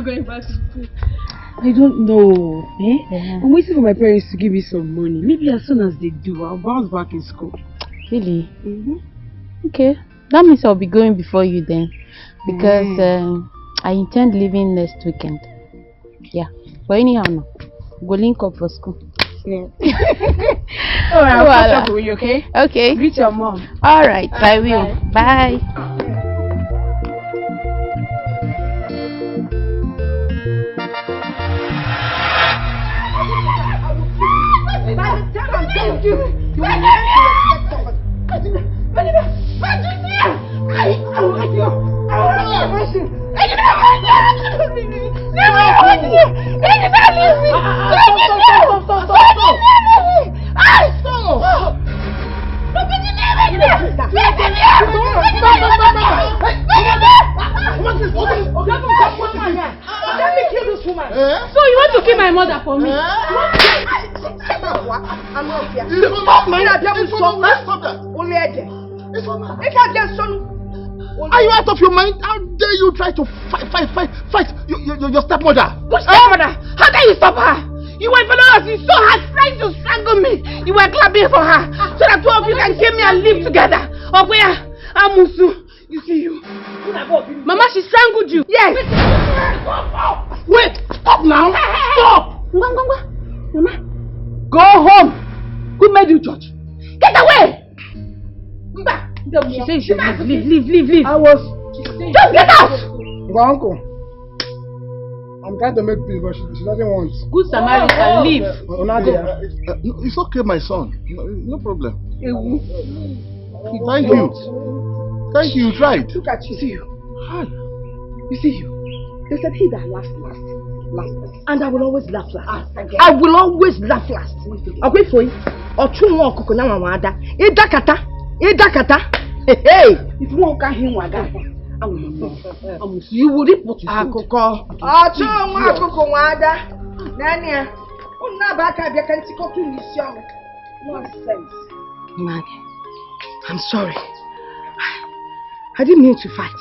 going back to school? I don't know. I'm waiting for my parents to give me some money. Maybe as soon as they do, I'll bounce back in school. Really? Okay. That means I'll be going before you then. Because I intend leaving next weekend. Yeah. But anyhow, no. Go link up for school. Yeah. Alright, I'll catch up with you, okay? Okay. Greet your mom. Alright, I will. Bye. By the time I'm done, you will never let me kill this woman. So you want to kill my mother for me? I'm not here. Stop, man. Stop that. Only are you out of your mind? How dare you try to fight your stepmother? Which stepmother? How dare you stop her? You were following us. You saw her trying to strangle me. You were clapping for her so that two of you can kill me and live together. Oh, where? Amusu. You see you. Mama, she strangled you. Yes. Wait. Stop now. Stop. Mama. Go home. Who made you judge? Get away. She said you should leave. I was... Just get out. Uncle. I'm trying to make peace, but she doesn't want. Good Samaritan, leave. It's okay, my son. No problem. Thank you. Thank you, you tried. Look at you, see you. Hi. You see you. They said he that laughs last. And I will always laugh last. I will always laugh last. I'll wait for you. Or two more coconut mamada. Idakata. Hey. If you won't get him, you will reap what you sow. Nonsense. Maggie, I'm sorry. I didn't mean to fight.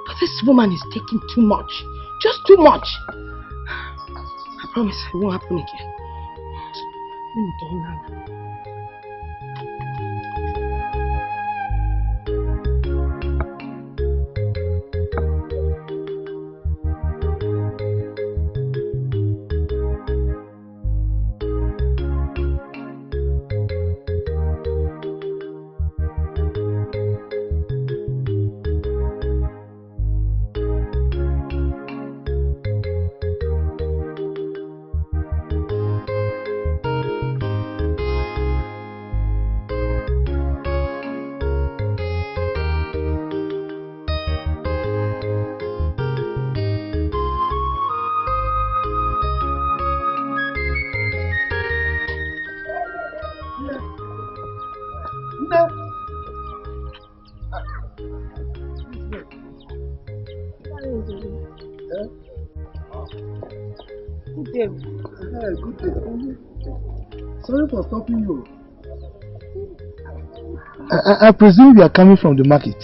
But this woman is taking too much. Just too much. I promise it won't happen again. Let me turn around. Good day. Sorry for stopping you. I presume you are coming from the market?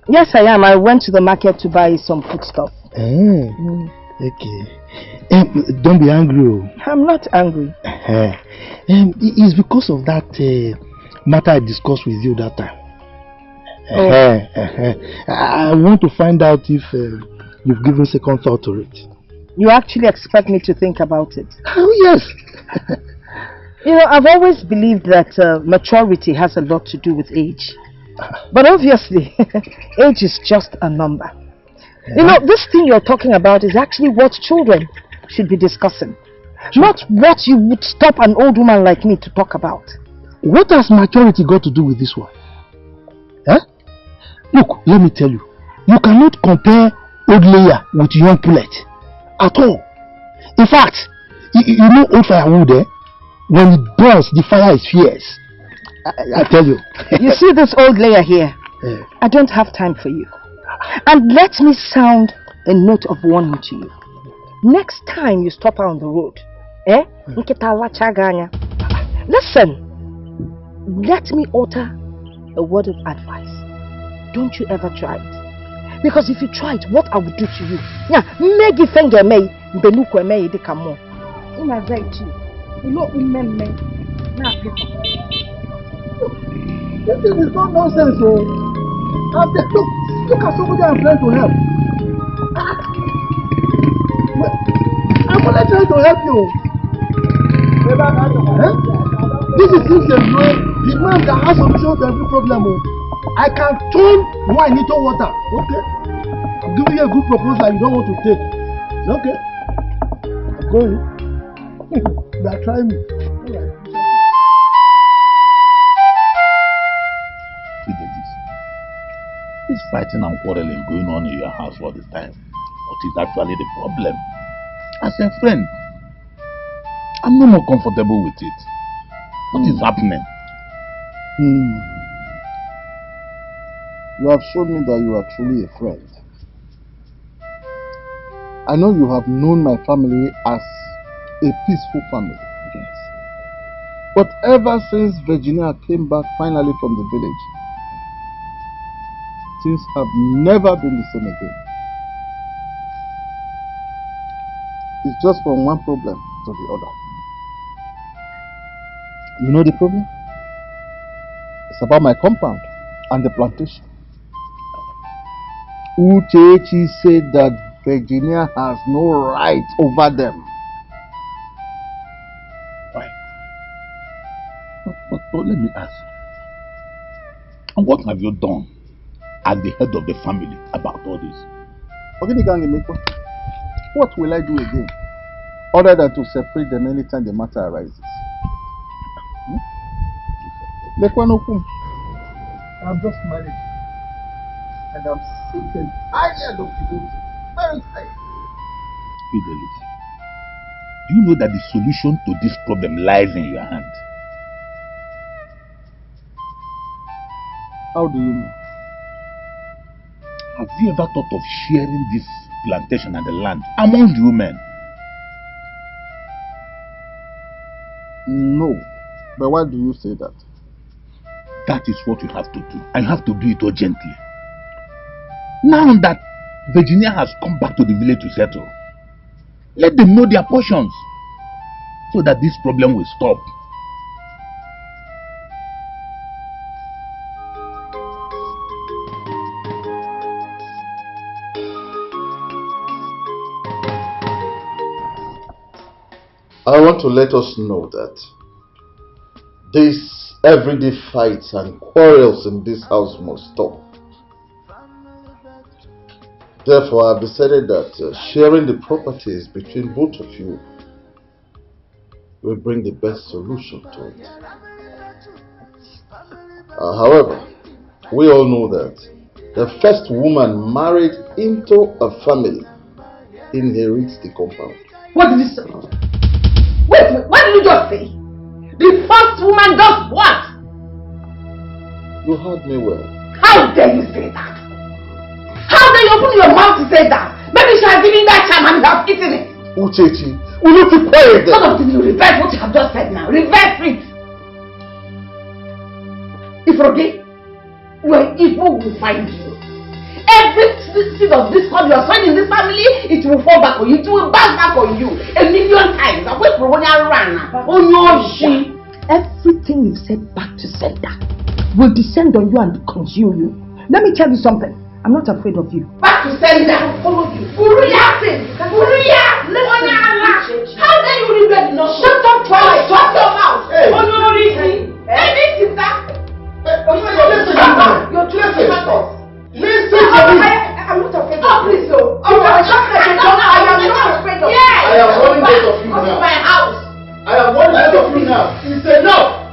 Yes, I am. I went to the market to buy some food stuff. Okay. Don't be angry. I'm not angry. It's because of that matter I discussed with you that time. I want to find out if you've given second thought to it. You actually expect me to think about it? Oh, yes. You know, I've always believed that maturity has a lot to do with age. But obviously, age is just a number. You know, this thing you're talking about is actually what children should be discussing. Not what you would stop an old woman like me to talk about. What has maturity got to do with this one? Look, let me tell you. You cannot compare old layer with young pullet. At all. In fact, you know old firewood, when it burns, the fire is fierce. I tell you. You see this old layer here? I don't have time for you. And let me sound a note of warning to you. Next time you stop on the road, listen, let me utter a word of advice. Don't you ever try it. Because if you try it, what I will do to you? Yeah, make it finger me, benuko me de kamo. In a very too. You know, men. This thing is not nonsense, oh. Look at somebody I'm trying to help. I'm only trying to help you. This is simple, bro. The man can have solution to every problem. Oh. I can turn wine into water. Okay. I'm giving you a good proposal you don't want to take. It's okay. I'm going. They are trying me. This fighting and quarreling going on in your house all the time. What is actually the problem? As a friend, I'm no more comfortable with it. What is happening? You have shown me that you are truly a friend. I know you have known my family as a peaceful family. Yes. But ever since Virginia came back finally from the village, things have never been the same again. It's just from one problem to the other. You know the problem? It's about my compound and the plantation. Uchechi said that Virginia has no right over them. Right. But let me ask. And what have you done as the head of the family about all this? What will I do again? Other than to separate them anytime the matter arises. I'm just married. And I'm sick and tired of divorce. Very tired. Fidelis, do you know that the solution to this problem lies in your hand? How do you know? Have you ever thought of sharing this plantation and the land among the women? No. But why do you say that? That is what you have to do. And you have to do it urgently. Now that Virginia has come back to the village to settle, let them know their portions so that this problem will stop. I want to let us know that these everyday fights and quarrels in this house must stop. Therefore, I've decided that sharing the properties between both of you will bring the best solution to it. However, we all know that the first woman married into a family inherits the compound. What did you say? Wait, what did you just say? The first woman does what? You heard me well. How dare you say that? How dare you open your mouth to say that? Maybe she has given that charm and you have eaten it. Uchechi, will you keep quiet then? What of you reverse what you have just said now? Reverse it. If okay, where evil will find you. Every seed of discord you are sowing in this family, it will fall back on you. It will bounce back on you 1,000,000 times. Everything you said back to sender will descend on you and consume you. Let me tell you something. I'm not afraid of you. Back to sender. Follow you. How dare you leave that? No. Shut up twice. Shut your mouth. Hey. You're too serious. Listen to me. I'm not afraid of you. Please, oh. I am not afraid of you. I am warning both of you now. My house. I am warning both of you now. It's enough.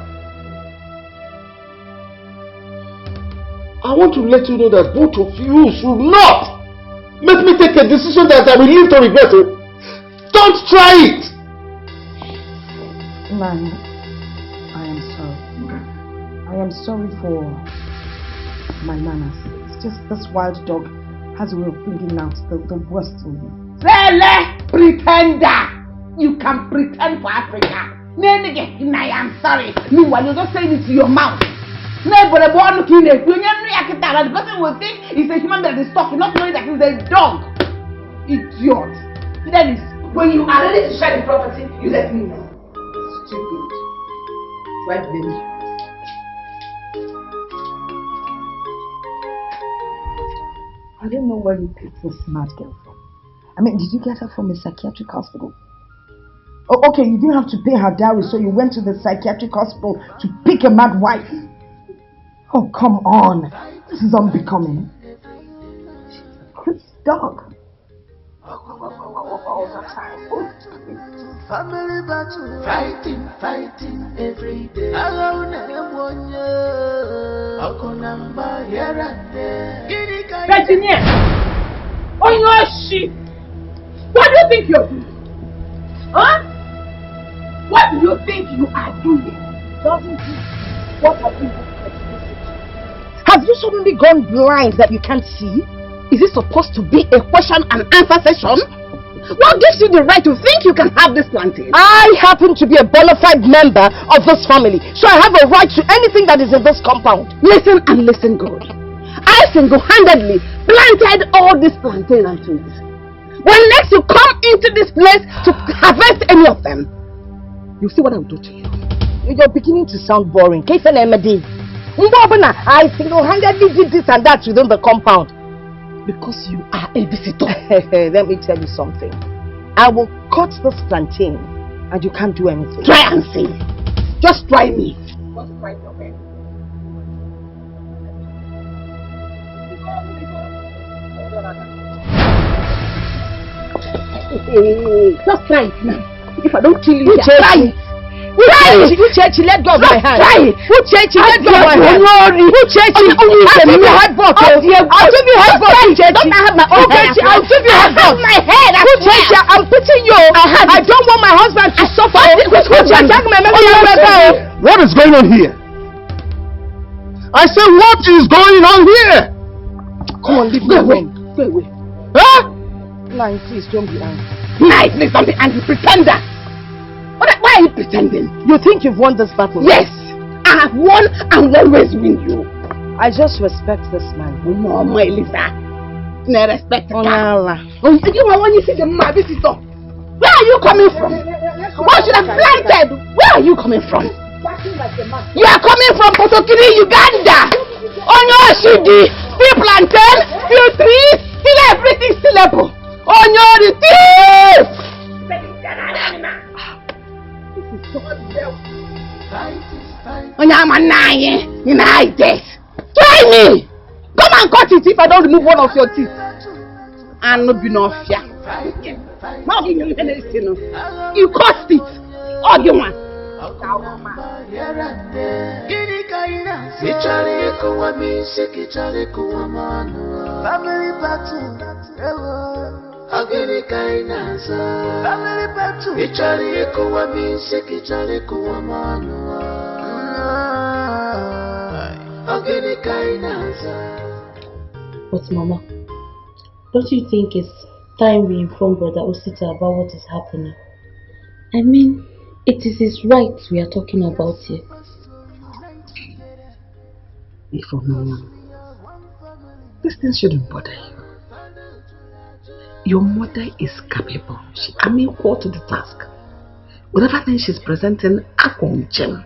I want to let you know that both of you should not make me take a decision that I will live to regret. Don't try it. Man, I am sorry. I am sorry for my manners. It's just this wild dog has a way of bringing out the worst in you. Pretender! You can pretend for Africa. I am sorry. Meanwhile, you're just saying it to your mouth. Nobody born looking at when the person will think it's a human that is talking, not knowing that it's a dog. Idiot. That is when you are ready to share the property, you let me know. Stupid. Right, baby. I don't know where you picked this smart girl from. I mean, did you get her from a psychiatric hospital? Oh, okay, you didn't have to pay her dowry, so you went to the psychiatric hospital to pick a mad wife. Oh, come on. This is unbecoming. She's a crazy dog. All the time. Family battle, fighting every day. Alone and here and there. Virginia! On your shit! What do you think you're doing? Huh? What do you think you are doing? Doesn't do what have you explicit? Have you suddenly gone blind that you can't see? Is it supposed to be a question and answer session? What gives you the right to think you can have this planting? I happen to be a bona fide member of this family, so I have a right to anything that is in this compound. Listen and listen good. I single-handedly planted all these plantain and trees. When next you come into this place to harvest any of them, you see what I will do to you. You're beginning to sound boring. I single-handedly did this and that within the compound. Because you are a visitor. Let me tell you something. I will cut this plantain and you can't do anything. Try and see. Just try me. What's the price of it? Just try it now. If I don't kill you, try it. Uchechi, let go of my hand. Uchechi, let go of my hand. Uchechi, I'll give you headbutt. I'll give you headbutt. Don't I have my own head? I'll give you headbutt. My head. Uchechi, I'm putting you. I don't want my husband to suffer. What is going on here? I said, what is going on here? Come on, leave me alone. Go away. Huh? Nine, please don't be angry. Nice, please don't be angry, pretender. Why are you pretending? You think you've won this battle? Yes, I have won and will always win you. I just respect this man. No, my Lisa. No respect. Onala. Oh, when you see the man visitor, where are you coming from? What should have planted? Where are you coming from? You are coming from Potokiri, Uganda. On your shidi, still plantain, still trees, still everything stillable. On your thief. Try me! Come and cut it if I don't remove one of your teeth. And not be no fear. You cut it. All the one. Family battle. Family battle. But Mama, don't you think it's time we inform Brother Osita about what is happening? I mean, it is his rights we are talking about here. Mama, this thing shouldn't bother you. Your mother is capable. She equal to the task. Whatever thing she's presenting, Jim.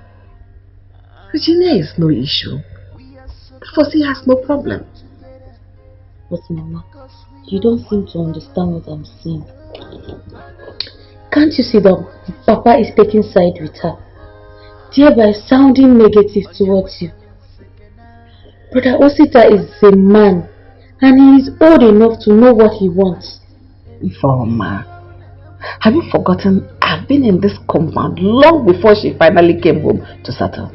Virginia is no issue. Fossey has no problem. But Mama, you don't seem to understand what I'm saying. Can't you see that Papa is taking side with her, thereby sounding negative towards you? Brother Osita is a man, and he is old enough to know what he wants. Informa, have you forgotten I've been in this compound long before she finally came home to settle?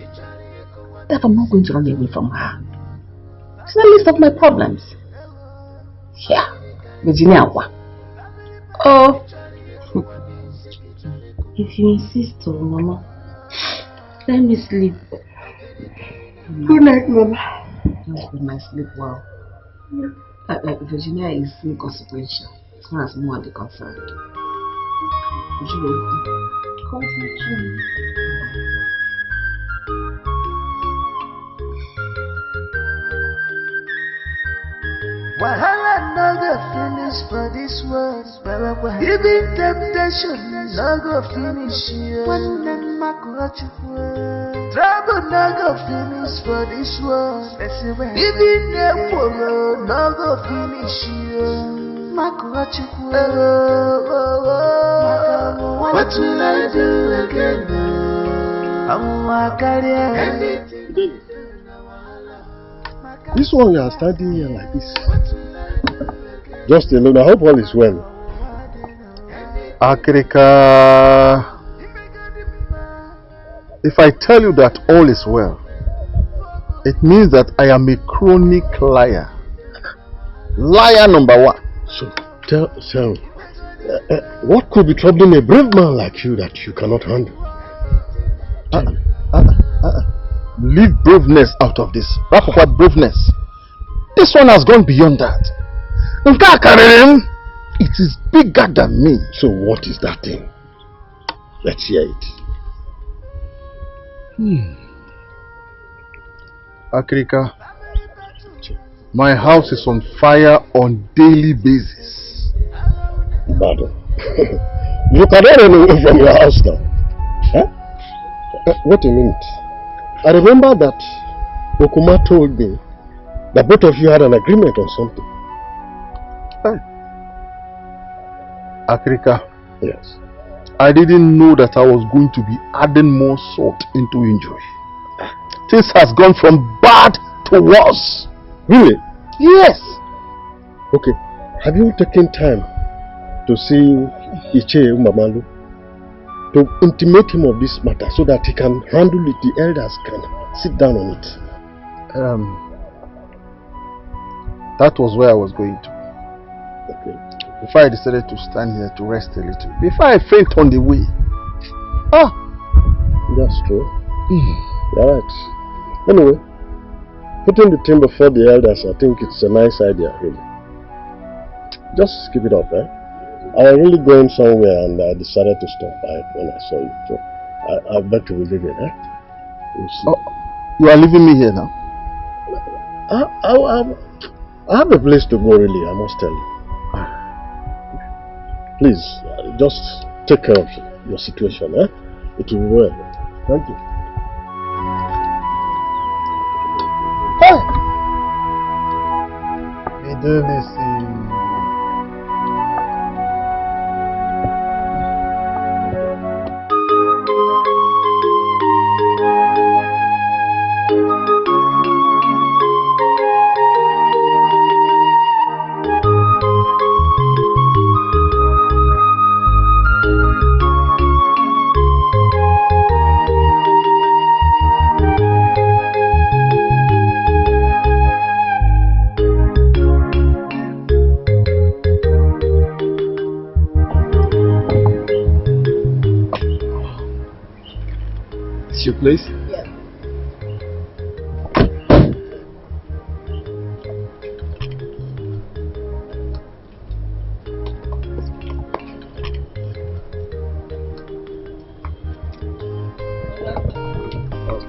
Therefore, I'm not going to run away from her. It's the least of my problems. Yeah, Virginia. Oh, if you insist, oh, Mama, let me sleep. Good night, Mama. Good night, sleep well. Virginia is inconsequential as far as more are concerned. Would you go? Wahala no go finish for this world. Even temptation no go finish you. Trouble no go finish for this world. Even the no go finish you. What will I do again? This one you are standing here like this. Just alone. I hope all is well. Akrika, if I tell you that all is well, it means that I am a chronic liar. Liar number one. So, tell me, what could be troubling a brave man like you that you cannot handle? Leave braveness out of this. What braveness? This one has gone beyond that. It is bigger than me. So what is that thing? Let's hear it. Akrika, my house is on fire on daily basis. Pardon. You cannot run away from your house now. Huh? Wait a minute. I remember that Okuma told me that both of you had an agreement on something. Akrika, yes. I didn't know that I was going to be adding more salt into Enjoy. This has gone from bad to worse. Really? Yes. Okay. Have you taken time to see Iche Umamalu, to intimate him of this matter so that he can handle it, the elders can sit down on it? That was where I was going to. Okay. Before I decided to stand here to rest a little. Before I faint on the way. That's true. You're right. Anyway, putting the thing before the elders, I think it's a nice idea, really. Just keep it up, eh? I was really going somewhere and I decided to stop by when I saw you. So I bet you will leave it, eh? We'll see. Oh, you are leaving me here now? I have a place to go, really, I must tell you. Please, just take care of your situation, eh? It will be well. Thank you. Your place? Yeah.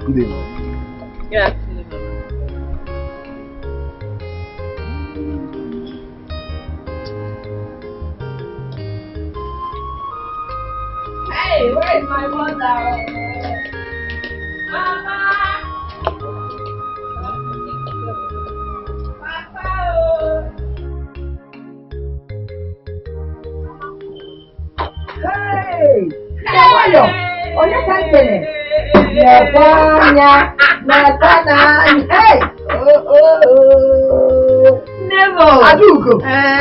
Good evening. Yeah. Hey, where is my mother? Mama! Hey! Hey! Onye ka nkene? Nebanya! Hey! Never! Adugo!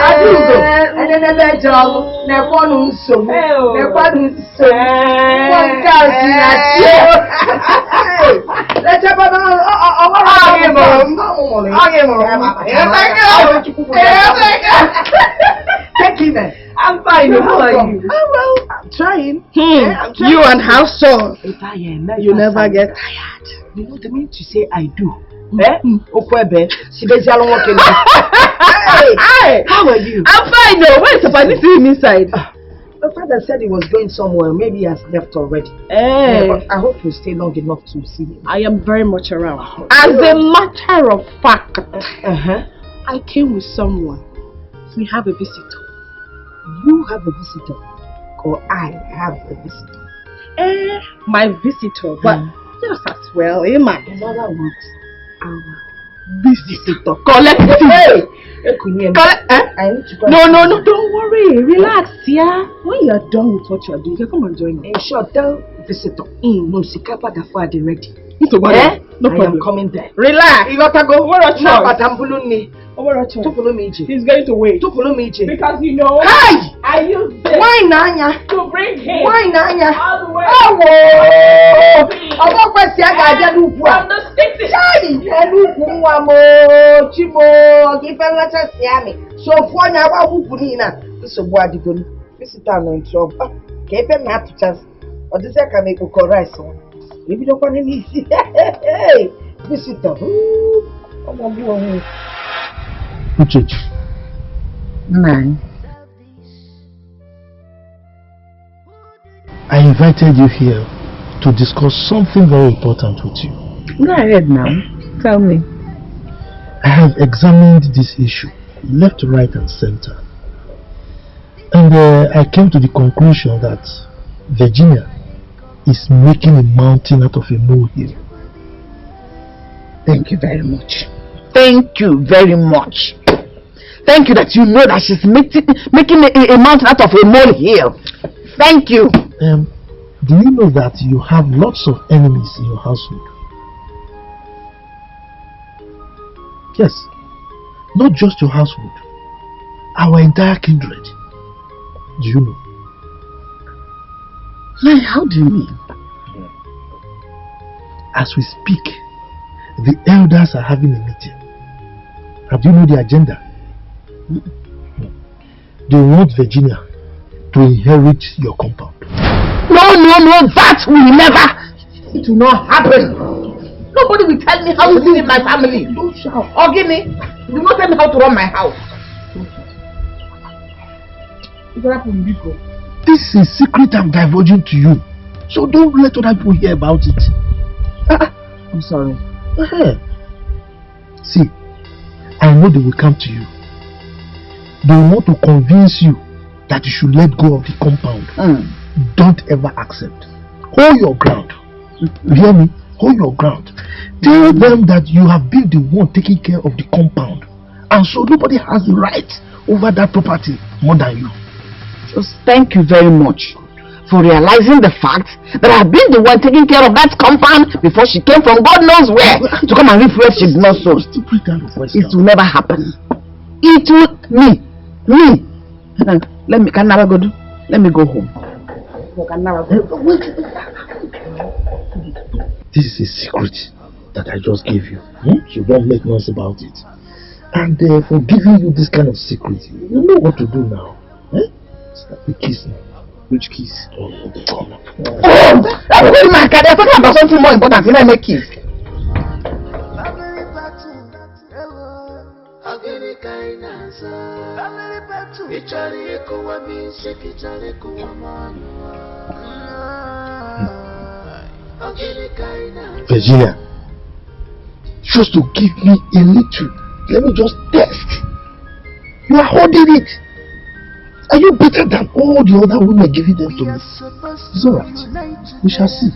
Adugo! Ene nebe jogu! Nekwanu nsogbu! Nekwanu nsogbu! Nwanka si na chie! Let's have a I'm fine. How are you? Oh, well, I'm trying. I'm trying. You and how so? If I am, you never get tired. You know the meaning to say I do. Hey, how are you? I'm fine. No, where's the funny thing inside? My father said he was going somewhere. Maybe he has left already. Hey. Yeah, but I hope you stay long enough to see him. I am very much around. As a matter of fact, I came with someone. We have a visitor. You have a visitor, or I have a visitor? My visitor, but just as well, man. In other words, our visitor. Collect it. I need to go. No, don't worry. Relax, yeah. When you are done with what you are doing, you can come and join me. Sure, tell visitor. No, Sikapa Dafa they ready. No I problem. am coming there. Relax. You gotta go. Where are you? He's going to wait. Because you know. Hi! I use this. Why Nanya? To bring him. Why Nanya? All the way. From the city. So for now, who put in a so what you going visitor no trouble. Keep him not to chance. Or this I can make a correct one. If you don't want any hey, visitor. Uchechi. Man. I invited you here to discuss something very important with you. Go ahead now. Tell me. I have examined this issue, left, right, and center. And I came to the conclusion that Virginia is making a mountain out of a molehill. Thank you very much. Thank you very much. Thank you that you know that she's making a mountain out of a molehill. Thank you. Do you know that you have lots of enemies in your household? Yes. Not just your household. Our entire kindred. Do you know? Like, how do you mean? As we speak, the elders are having a meeting. And do you know the agenda? They want Virginia to inherit your compound. No, that will never. It will not happen. Nobody will tell me how to live in my family. Don't shout. Or give me. Do not tell me how to run my house. This is a secret I'm divulging to you. So don't let other people hear about it. I'm sorry. See, I know they will come to you. They want to convince you that you should let go of the compound. Don't ever accept. Hold your ground. You hear me? Hold your ground. Tell them that you have been the one taking care of the compound, and so nobody has the right over that property more than you. Just thank you very much for realizing the fact that I've been the one taking care of that compound before she came from God knows where to come and reap where she did not sow. It will never happen. It will me. Let me go home. This is a secret that I just gave you. So don't make noise about it. And for giving you this kind of secret, you know what to do now. Start the kiss now. Which kiss? That's very my car. They're talking about something more important. Can I make kiss? Virginia, just to give me a little. Let me just test. You are holding it. Are you better than all the other women giving them to me? It's alright. We shall see.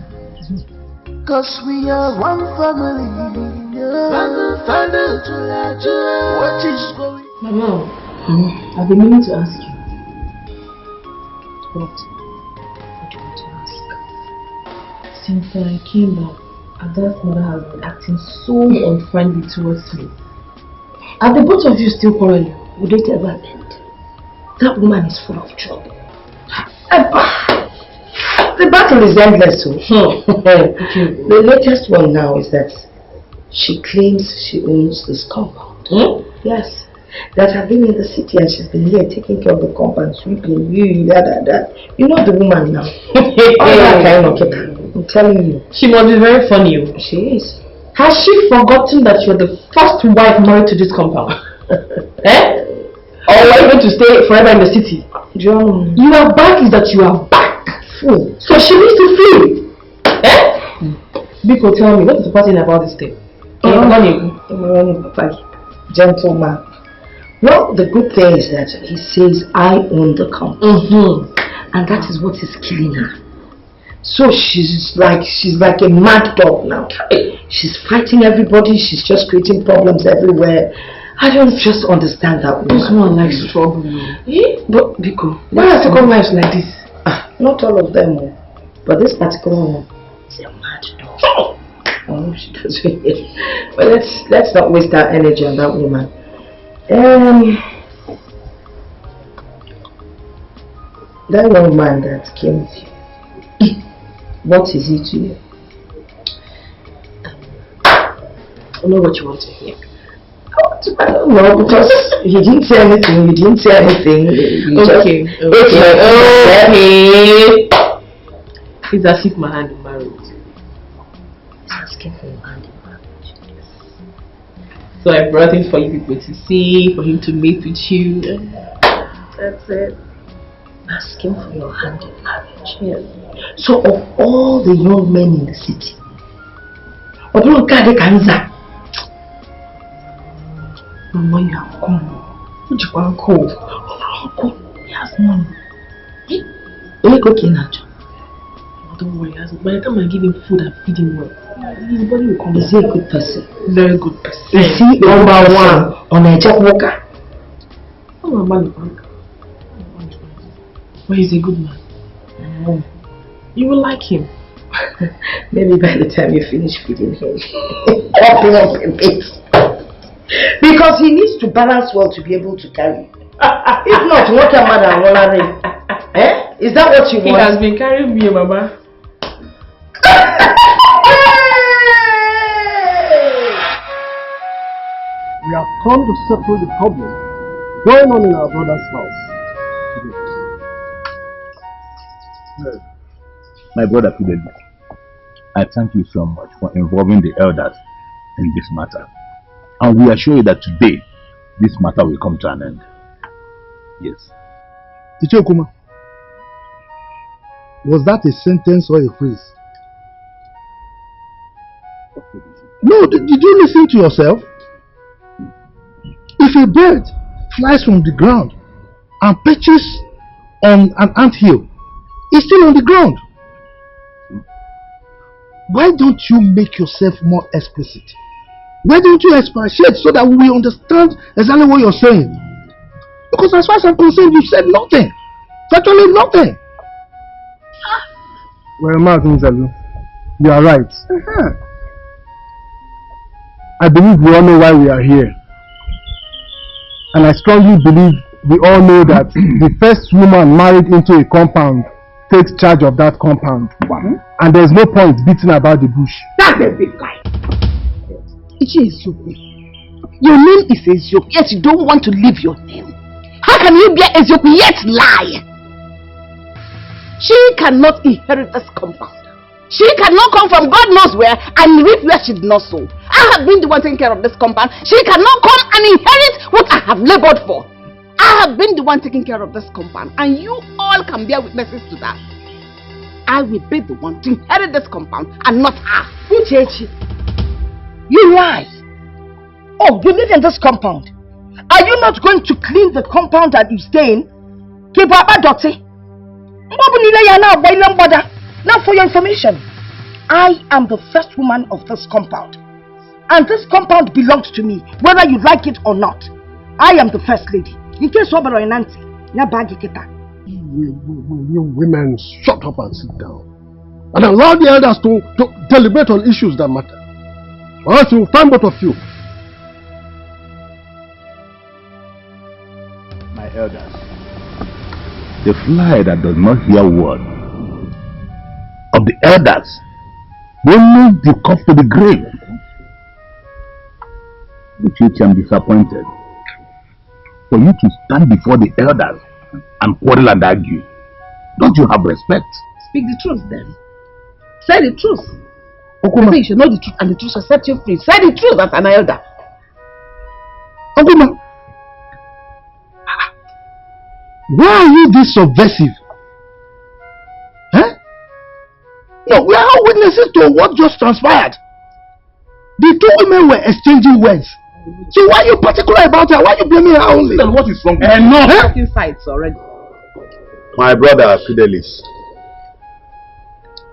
Cause we are one family. What is going on? Mama, I've been meaning to ask you. What do you want to ask? Since I came back, Ada's mother has been acting so unfriendly towards me. Are the both of you still quarreling? Would it ever end? That woman is full of trouble. The battle is endless. The latest one now is that she claims she owns this compound. Yes. That I've been in the city and she's been here taking care of the compound, sweeping, that. You know the woman now. I'm telling you. She must be very funny. She is. Has she forgotten that you're the first wife married to this compound? Or are you going to stay forever in the city? John. You are back is that you are back. Fool. So she needs to flee. Biko, tell me, what is the part about this thing? Gentleman. Well, the good thing is that he says I own the company. And that is what is killing her. So she's like a mad dog now. She's fighting everybody, she's just creating problems everywhere. I don't just understand that woman. This one likes trouble. But Biko, why are second wives like this? Not all of them, but this particular one is a mad dog. Oh, she does it. But let's not waste our energy on that woman. That young man that came with you, what is he to you? I know what you want to hear. I don't know, because he didn't say anything, you didn't say anything. Okay. It's as if my hand in marriage. He's asking for your hand in marriage. So I brought it for you people to see, for him to meet with you. That's it. Asking for your hand in marriage. Yes. So of all the young men in the city, Mama, you have come. What you want cold? He has money. Don't worry, by the time I give him food and feed him well, his body will come. Is he a good person? Very good person. Is he number one on a job worker? Oh, my man. But he's a good man. You will like him. Maybe by the time you finish feeding him, up a bit. Because he needs to balance well to be able to carry. If not, what a mother will eh? Is that what you want? He has been carrying me, Mama. We have come to settle the problem going on in our brother's house. My brother Fidelis, I thank you so much for involving the elders in this matter. And we assure you that today, this matter will come to an end. Yes. Ichokuma, was that a sentence or a phrase? No, did you listen to yourself? If a bird flies from the ground and perches on an anthill, it's still on the ground. Why don't you make yourself more explicit? Why don't you expatiate so that we understand exactly what you're saying? Because as far as I'm concerned, you said nothing. Virtually nothing. Well, Martin Zalu, you are right. I believe we all know why we are here. And I strongly believe we all know that the first woman married into a compound takes charge of that compound. And there's no point beating about the bush. That's a big lie. Eziokwu. Your name is Eziokwu, yet you don't want to leave your name. How can you be Eziokwu yet lie? She cannot inherit this compound. She cannot come from God knows where and reap where she did not sow. I have been the one taking care of this compound. She cannot come and inherit what I have labored for. I have been the one taking care of this compound, and you all can bear witnesses to that. I will be the one to inherit this compound and not her. Uchechi, you lie. Oh, you live in this compound. Are you not going to clean the compound that you stay in? Keep up a dirty. Now for your information, I am the first woman of this compound. And this compound belongs to me, whether you like it or not. I am the first lady. In case you are an auntie, You women, shut up and sit down. And allow the elders to deliberate on issues that matter. Or else you will find both of you. My elders, the fly that does not hear word of the elders will move the cup to the grave. Which I'm disappointed for you to stand before the elders and quarrel and argue. Don't you have respect? Speak the truth then. Say the truth. Okuma, you should know the truth and the truth shall set you free. Say the truth as an elder. Okuma, why are you this subversive? No, we are all witnesses to what just transpired. The two women were exchanging words So why are you particular about her? Why are you blaming her only? Then what is wrong with you? Enough taking sides already. My brother Fidelis,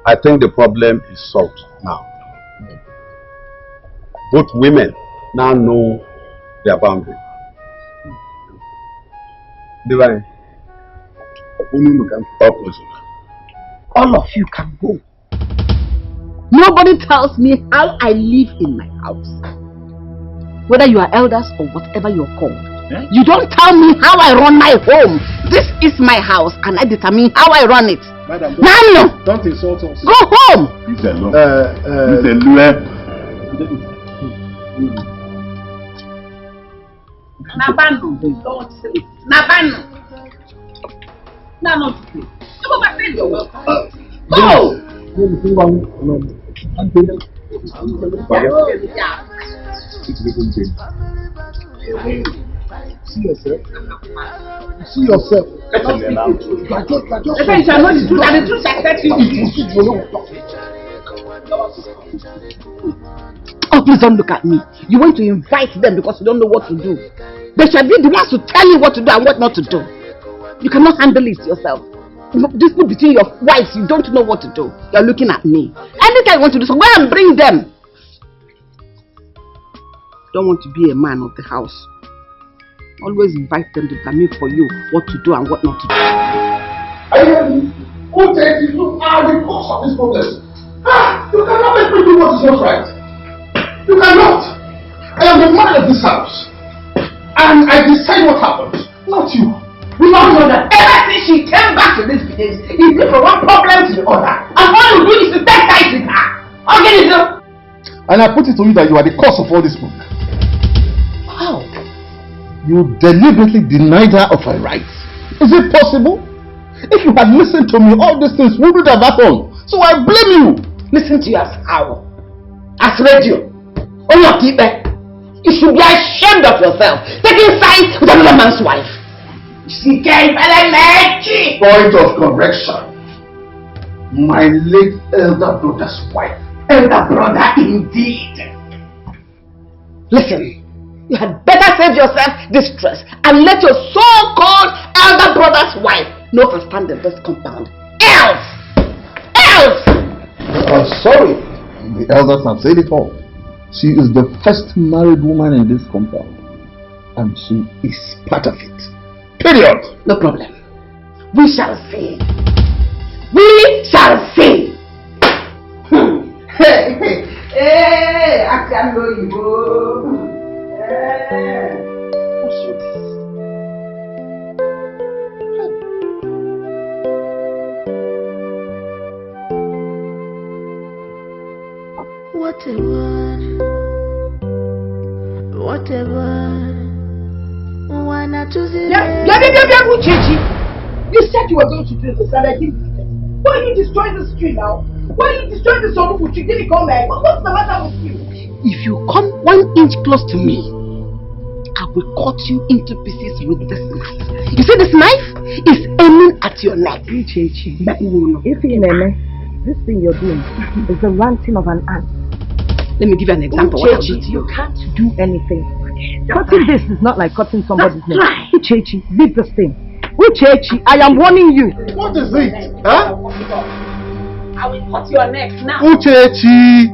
I think the problem is solved now. Both women now know their boundary. Divine. All of you can go. Nobody tells me how I live in my house. Whether you are elders or whatever you're called. You don't tell me how I run my home. This is my house and I determine how I run it. Madam, don't insult us. Go home. He's alone. He's alone. Nabano, don't say it. Nabano. No. Go back there. Go. See yourself. See yourself. You shall know the truth, and the truth shall set you free. Oh, please don't look at me. You want to invite them because you don't know what to do. They shall be the ones to tell you what to do and what not to do. You cannot handle it yourself. Dispute between your wives, you don't know what to do. You're looking at me. Anything I want to do, so go and bring them. Don't want to be a man of the house. Always invite them to tell me for you what to do and what not to do. Who takes you are the cause of this problem? You cannot make me do what is not right. You cannot. I am the man of this house. And I decide what happens, not you. We all know that ever since she came back to this village, it's been from one problem to the other. And all you do is to take sides with her. Organism. And I put it to you that you are the cause of all this problem. How? You deliberately denied her of her rights. Is it possible? If you had listened to me, all these things wouldn't have happened. So I blame you. Listen to you as how? As radio. On your keep. You should be ashamed of yourself. Taking sides with another man's wife. She can't make Point of correction. My late elder brother's wife. Elder brother indeed. Listen. You had better save yourself this stress and let your so-called elder brother's wife know and stand in this compound. Else! I'm sorry. The elders have said it all. She is the first married woman in this compound. And she is part of it. Period. No problem. We shall see. We shall see. Hey, I can know you. Whatever. Wanna choose it. You said you were going to do this and I didn't. Why are you destroying this tree now? Why are you destroying this wonderful tree? Didn't come back? What's the matter with you? If you come 1 inch close to me, I will cut you into pieces with this knife. You see this knife is aiming at your neck. If this thing you're doing is the ranting of an ant. Let me give you an example. You can't do anything. Cutting this is not like cutting somebody's neck. Uchechi, leave this thing. Uchechi, I am warning you. What is it? Huh? I will cut your neck now. Uchechi,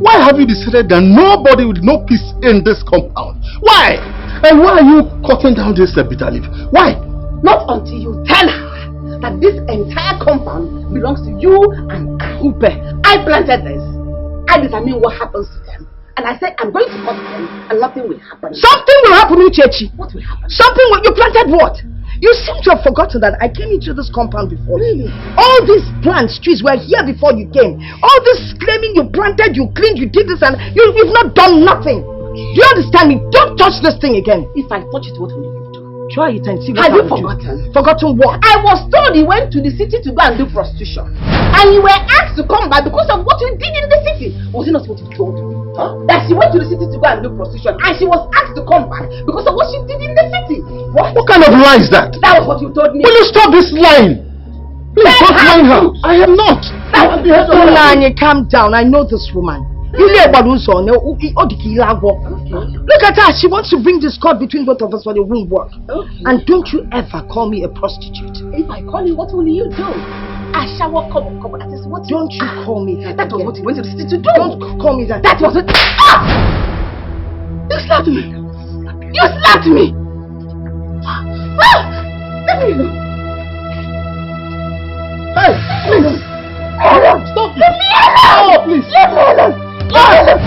why have you decided that nobody with no peace in this compound? Why? And why are you cutting down this bitter leaf? Why? Not until you tell her that this entire compound belongs to you and I planted this. I determine what happens to them. And I said I'm going to cut them and nothing will happen. Something will happen, Uchechi. What will happen? Something will. You planted what? You seem to have forgotten that I came into this compound before. Really? All these plants, trees were here before you came. All this claiming you planted, you cleaned, you did this, and you've not done nothing. Do you understand me? Don't touch this thing again. If I touch it, what will you do? Try it and see what I will do. Have you forgotten? Forgotten what? I was told he went to the city to go and do prostitution. And you were asked to come back because of what you did in the city. Was it not what you told me? Huh? That she went to the city to go and do prostitution and she was asked to come back because of what she did in the city. What kind of lie is that? That was what you told me. Will you stop this lying? Please don't lie her. I am not. Solani, calm down. I know this woman. Look at her. She wants to bring discord between both of us, but it won't work. Okay. And don't you ever call me a prostitute. If I call you, what will you do? I shower come. That is what. Don't you call me that. That was what you went to the city to do. Don't call me that. That was it. Ah! You slapped me. You slapped me. Ah! Let me know. Hey! Please! Stop! Leave me alone! Oh, please! Leave me alone! Leave me alone!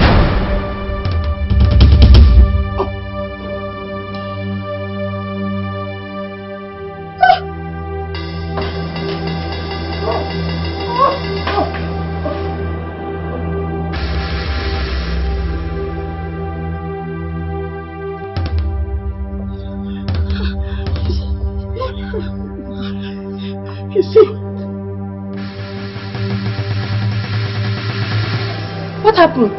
You see? What happened?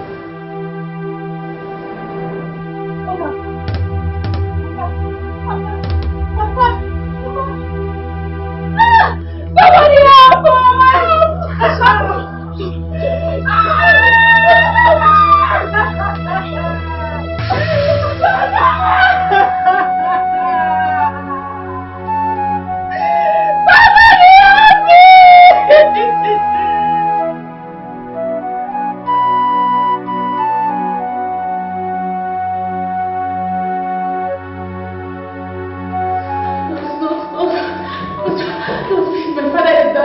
Somebody help!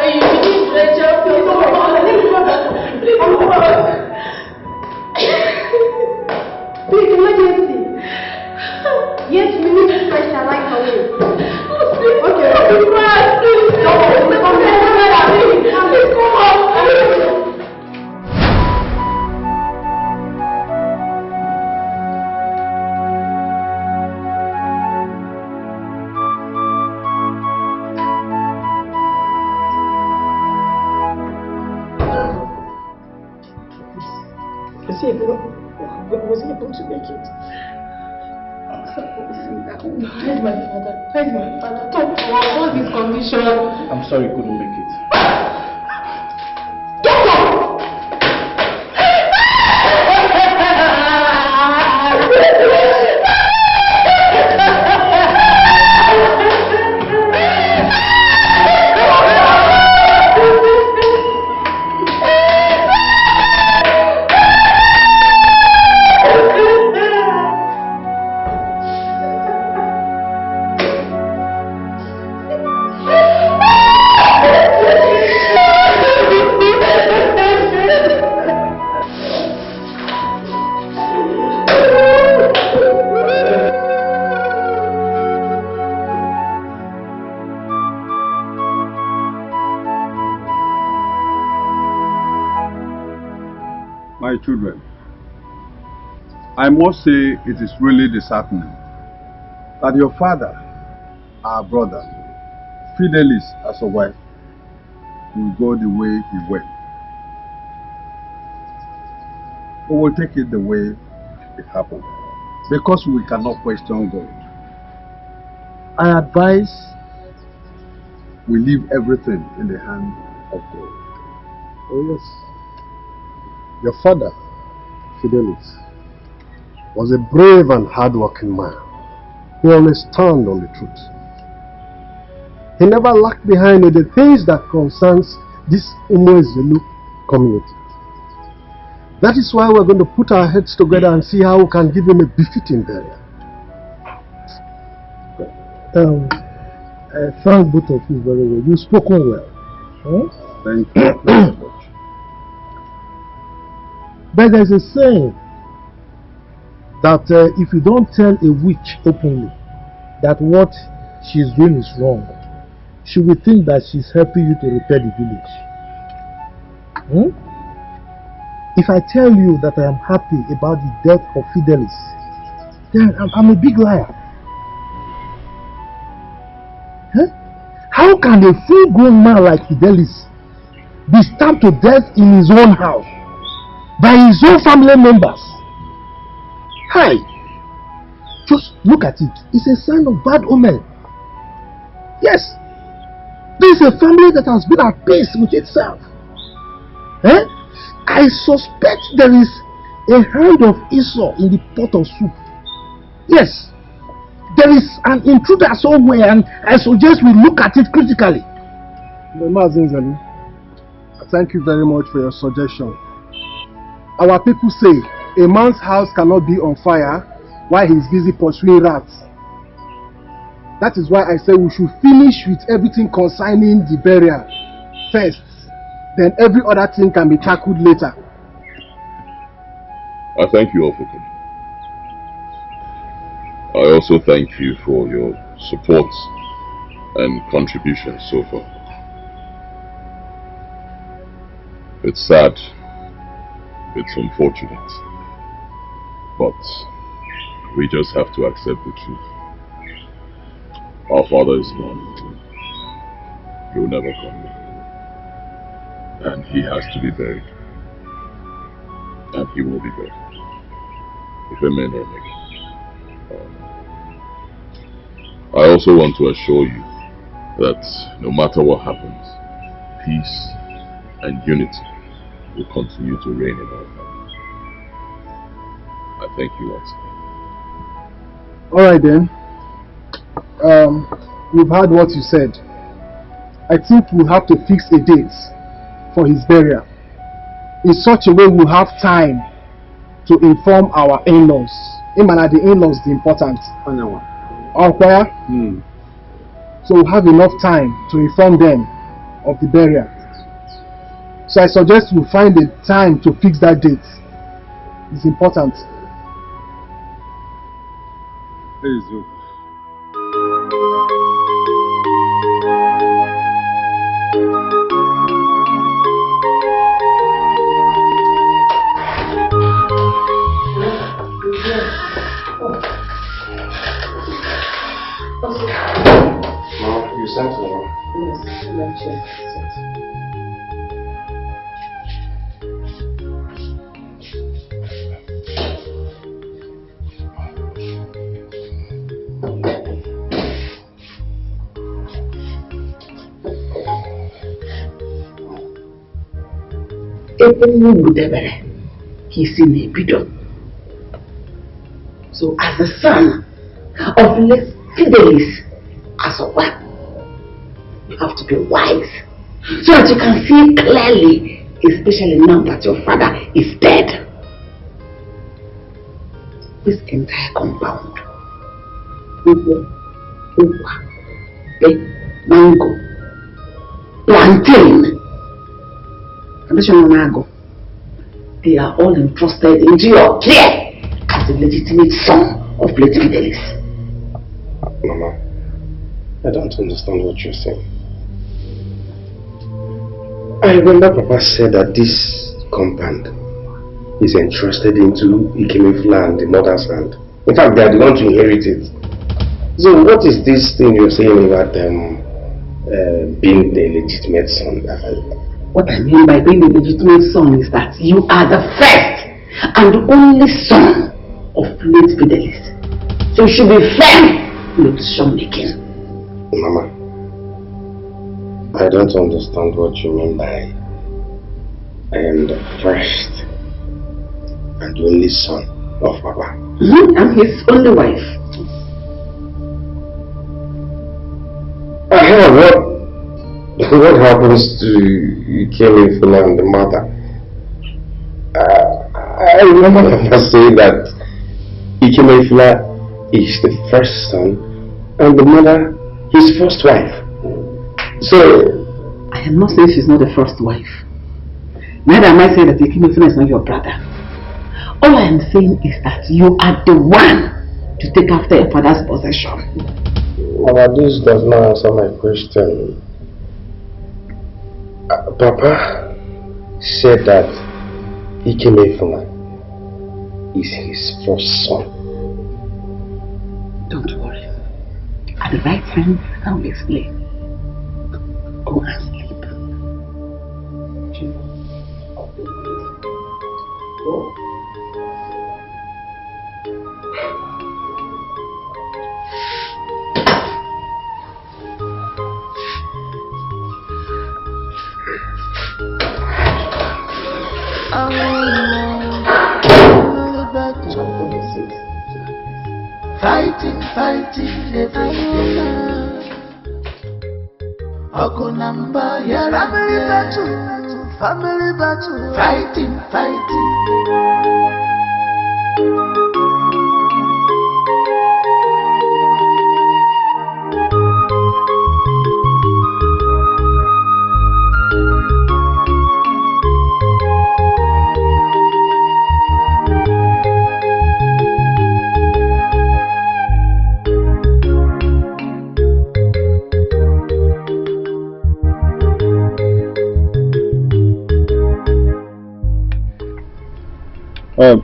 Was he able to make it? Where's my father? Where's my father? Talk to us. What's his condition? I'm sorry, you couldn't make it. My children, I must say it is really disheartening that your father, our brother, Fidelis as a wife, will go the way he went. We will take it the way it happened, because we cannot question God. I advise we leave everything in the hand of God. Oh yes. Your father, Fidelis, was a brave and hard-working man. He always stand on the truth. He never lagged behind with the things that concerns this Umuezelu community. That is why we're going to put our heads together and see how we can give him a befitting burial. I thank both of you very well. You've spoken well. Huh? Thank you very much. But there's a saying that if you don't tell a witch openly that what she's doing is wrong, she will think that she's helping you to repair the village. If I tell you that I am happy about the death of Fidelis, then I'm a big liar. How can a full-grown man like Fidelis be stabbed to death in his own house by his own family members? Hi! Just look at it. It's a sign of bad omen. Yes. This is a family that has been at peace with itself. I suspect there is a hand of Esau in the pot of soup. Yes, there is an intruder somewhere, and I suggest we look at it critically. Mazinzali, thank you very much for your suggestion. Our people say a man's house cannot be on fire while he is busy pursuing rats. That is why I say we should finish with everything concerning the burial first. Then every other thing can be tackled later. I thank you all for coming. I also thank you for your support and contributions so far. It's sad, it's unfortunate, but we just have to accept the truth. Our father is gone. He will never come back. And he has to be buried. And he will be buried. If a man or I also want to assure you that no matter what happens, peace and unity will continue to reign in our family. I thank you once again. Alright then. We've heard what you said. I think we'll have to fix a date for his burial. In such a way we'll have time to inform our in-laws. The in-laws is important. So we'll have enough time to inform them of the burial. So I suggest we find a time to fix that date. It's important. Please. You sent for me? Yes, let me check. He's in a bidon. So as the son of less Fidelis, as a one, you have to be wise so that you can see clearly, especially now that your father is dead. This entire compound, mango, plantain, they are all entrusted into your care as the legitimate son of late Fidelis. Mama, I don't understand what you're saying. I remember Papa said that this compound is entrusted into Ikeme's land, the mother's hand. In fact, they are the ones to inherit it. So what is this thing you're saying about being the legitimate son? What I mean by being the legitimate son is that you are the first and only son of late Fidelis. So you should be firm in your decision making. Mama, I don't understand what you mean by I am the first and only son of Papa. I'm his only wife. What happens to Ikeme and the mother? I remember Papa saying that Ikeme is the first son and the mother his first wife. So I am not saying she's not the first wife. Neither am I saying that Ikeme is not your brother. All I am saying is that you are the one to take after your father's possession. Mama, this does not answer my question. Papa said that Ikeme is his first son. Don't worry. At the right time, I will explain. Go and sleep. Go. fighting every day. Ogunamba, family battle, fighting.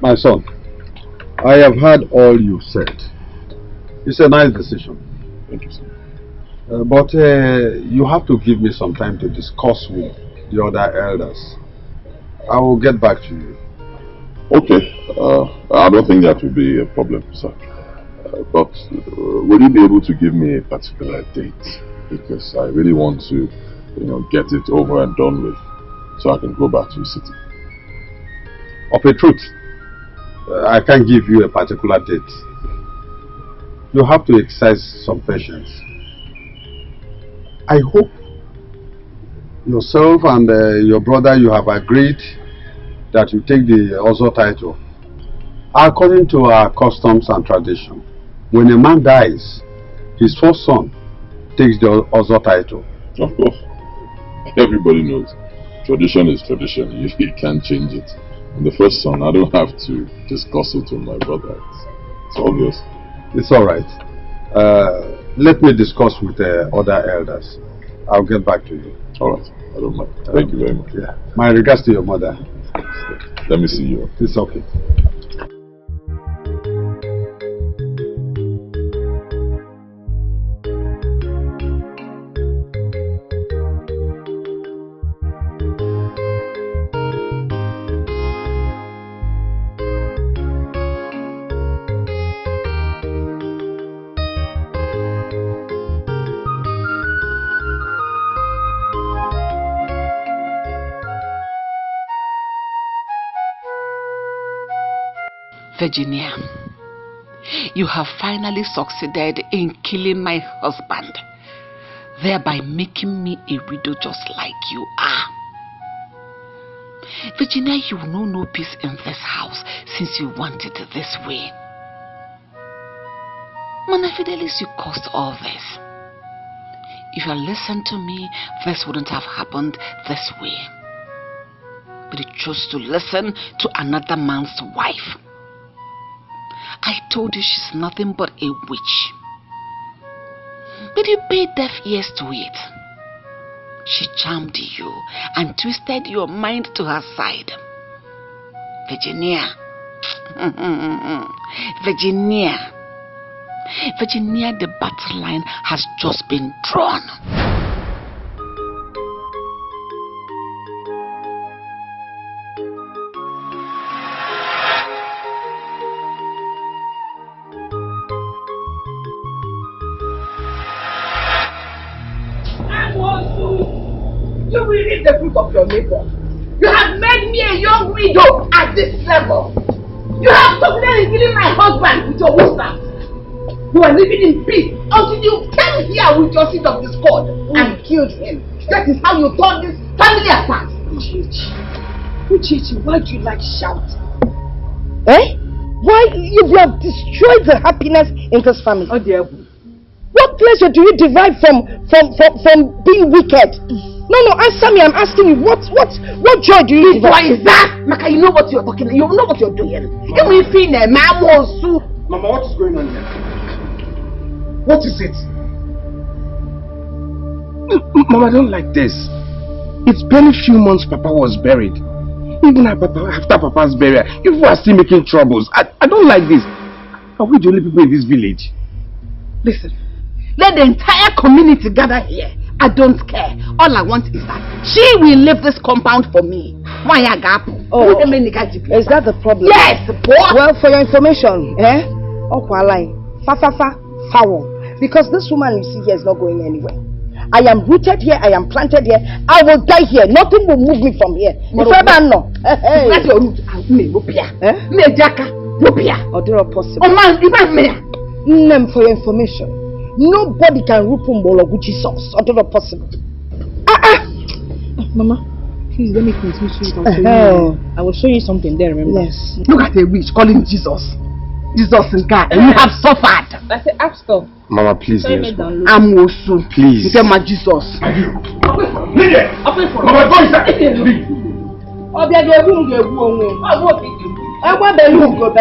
My son, I have heard all you said. It's a nice decision. Thank you, sir. But you have to give me some time to discuss with the other elders. I will get back to you. Okay. I don't think that will be a problem, sir. But will you be able to give me a particular date? Because I really want to, get it over and done with, so I can go back to the city. Of a truth, I can't give you a particular date. You have to exercise some patience. I hope yourself and your brother, you have agreed that you take the Ozo title. According to our customs and tradition, when a man dies, his first son takes the Ozo title. Of course. Everybody knows. Tradition is tradition. You can't change it. And the first son, I don't have to discuss it with my brother. It's obvious. It's alright. Let me discuss with the other elders. I'll get back to you. Alright. I don't mind. Thank you very much. Yeah. My regards to your mother. Let me see you. It's okay. Virginia, you have finally succeeded in killing my husband, thereby making me a widow just like you are. Virginia, you will know no peace in this house since you want it this way. Mana Fidelis, you caused all this. If you had listened to me, this wouldn't have happened this way. But you chose to listen to another man's wife. I told you she's nothing but a witch. But you paid deaf ears to it. She charmed you and twisted your mind to her side. Virginia. Virginia, the battle line has just been drawn. You will reap the fruit of your labor. You have made me a young widow at this level. You have succeeded in killing my husband with your witchcraft. You are living in peace until you came here with your seed of discord and killed him. That is how you turned this family apart. Uchechi, why do you like shouting? Eh? Why you have destroyed the happiness in this family? Oh dear. What pleasure do you derive from being wicked? No, answer me. I'm asking you. What joy do you derive? What is that? Maka, you know what you're talking. You know what you're doing. Mama, what is going on here? What is it? Mama, I don't like this. It's barely few months Papa was buried. Even after Papa's burial, you are still making troubles. I don't like this. Are we the only people in this village? Listen, let the entire community gather here. I don't care. All I want is that she will leave this compound for me. Why a gap? Oh, is that the problem? Yes, boy. Well, for your information, foul. Because this woman you see here is not going anywhere. I am rooted here, I am planted here, I will die here. Nothing will move me from here. If ever no. That's your root. Possible. For your information, nobody can root Mbologuchi sauce until the possible. Mama, please let me continue so you can show you. I will show you something there, remember? Yes. Look at the witch calling Jesus. Jesus in God, and you have suffered. I said, ask stop. Mama, please. I'm also. Please. You tell my Jesus. Leave it. Mama, go inside. Leave.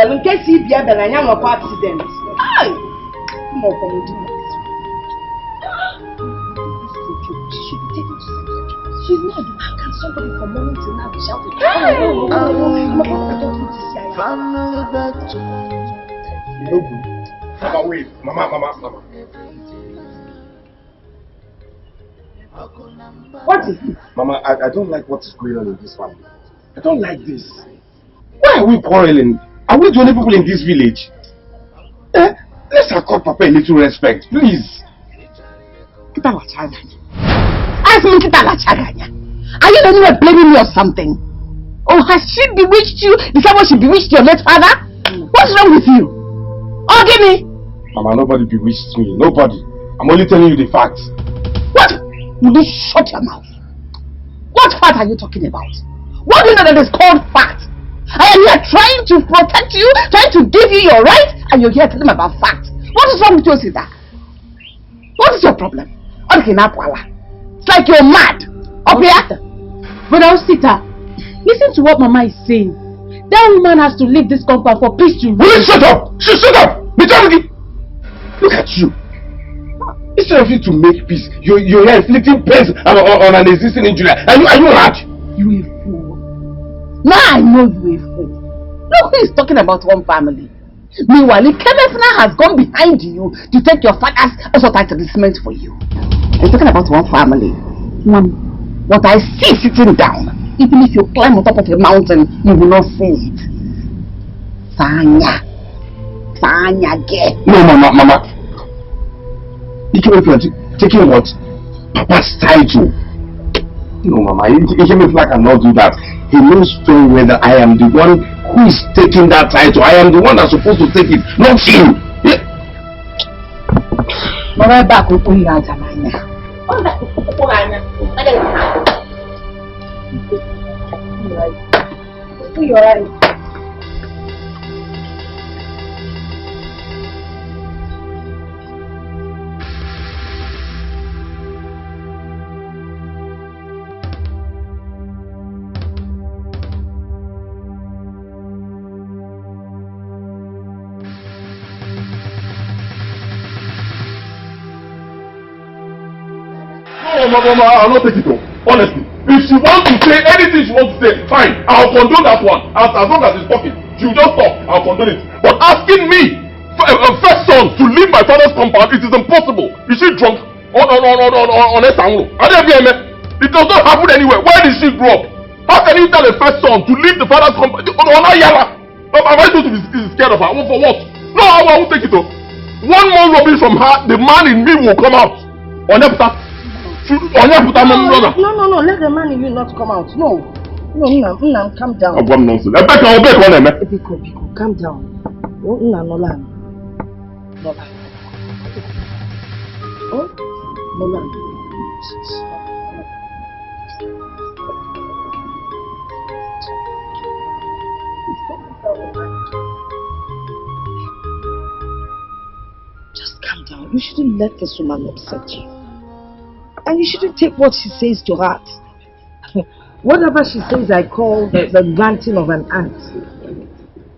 In case he be a accident. She's not. How can somebody from morning till now be shouting? Family back to Mama, wait. Mama. What is this? Mama, I don't like what is going on in this family. I don't like this. Why are we quarreling? Are we the only people in this village? Let's accord Papa a little respect, please. Ask me, are you the one blaming me or something? Or has she bewitched you the same way she bewitched your late father? What's wrong with you? Oh, give me! Mama, nobody bewitched me. Nobody. I'm only telling you the facts. What? You don't shut your mouth. What fact are you talking about? What do you know that is called fact? I am here trying to protect you, trying to give you your rights, and you're here telling me about fact. What is wrong with you, Sita? What is your problem? It's like you're mad. Up here? But Osita, listen to what Mama is saying. That woman has to leave this compound for peace to reign. Will you shut up? Shut up! Look at you. Instead of you to make peace, you're inflicting pain on an existing injury. Are you mad? You a fool. Now I know you a fool. Look who is talking about one family. Meanwhile, Kenneth has gone behind you to take your father's also establishment for you. I'm talking about one family. What I see sitting down, even if you climb on top of a mountain, you will not see it. Sanya, get. No, Mama. You taking what? Papa's title. No, Mama. He came in like I cannot do that. He knows very well that I am the one who is taking that title. I am the one that's supposed to take it, not him. Mama, back with you. You're right. Mama, I'll not take it home. Honestly. If she wants to say anything she wants to say, fine. I'll condone that one. As long as it's talking. She'll just stop. I'll condone it. But asking me, first son, to leave my father's compound, it is impossible. Is she drunk? On Esanlo? It does not happen anywhere. Where did she grow up? How can you tell a first son to leave the father's compound? Am I supposed to be scared of her? For what? No, I won't take it home. One more rubbish from her, the man in me will come out. On that No, let the man in you not come out. No, calm down. I'm nonsense. Biko, calm down. Nolan. Just calm down. You shouldn't let this woman upset you. And you shouldn't take what she says to heart. Whatever she says, I call the ranting of an ant.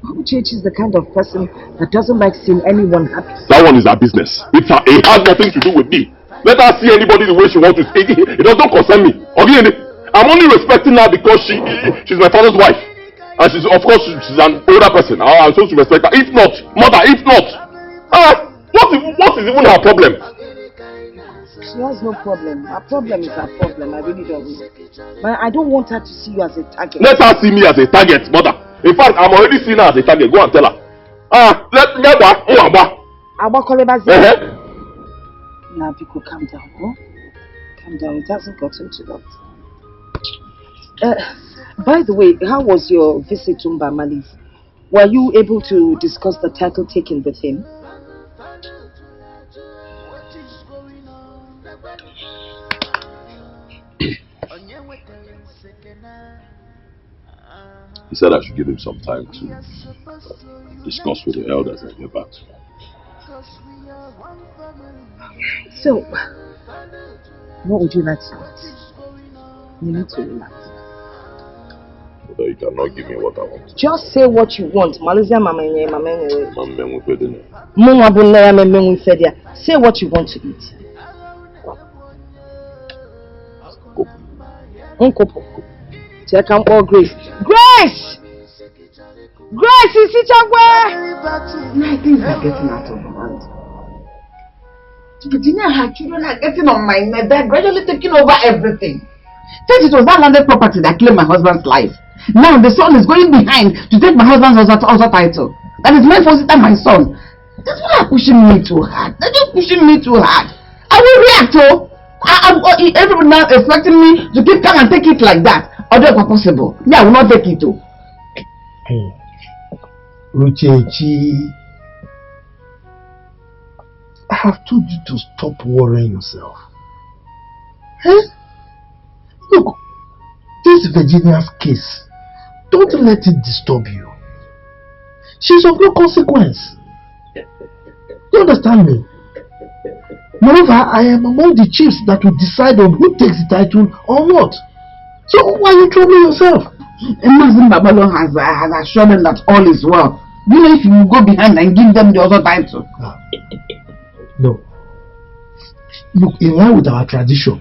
Uchechi is the kind of person that doesn't like seeing anyone happy. That one is her business. It has nothing to do with me. Let her see anybody the way she wants to speak. It doesn't concern me. I'm only respecting her because she's my father's wife. And she's an older person. I'm supposed to respect her. If not, what is even her problem? She has no problem. Her problem is her problem. I really don't know. But I don't want her to see you as a target. Let her see me as a target, mother. In fact, I'm already seeing her as a target. Go and tell her. Now, Biko, calm down. Oh? Calm down. It hasn't gotten to that. By the way, how was your visit to Mbamali's? Were you able to discuss the title taken with him? He said I should give him some time to discuss with the elders and get back to him. So, what would you like to eat? You need to relax. But you cannot give me what I want. Just say what you want. Say what you want to eat. Check out all Grace. Grace! Grace, is it where? Things are getting out of hand. Virginia, her children are getting on my neck. They're gradually taking over everything. Since it was that landed property that claimed my husband's life, now the son is going behind to take my husband's other title. That is my first and my son. That's why they're pushing me too hard. They're just pushing me too hard. I will react to. Everybody now expecting me to keep calm and take it like that. Although it's possible. Me, I will not take it too. Uchechi, I have told you to stop worrying yourself. Eh? Look, this Virginia's case, don't let it disturb you. She's of no consequence. You understand me? Moreover, I am among the chiefs that will decide on who takes the title or not. So why are you troubling yourself? Mazin Babalo has assured them that all is well. Do you know if you go behind and give them the other title? No. Look, in line with our tradition,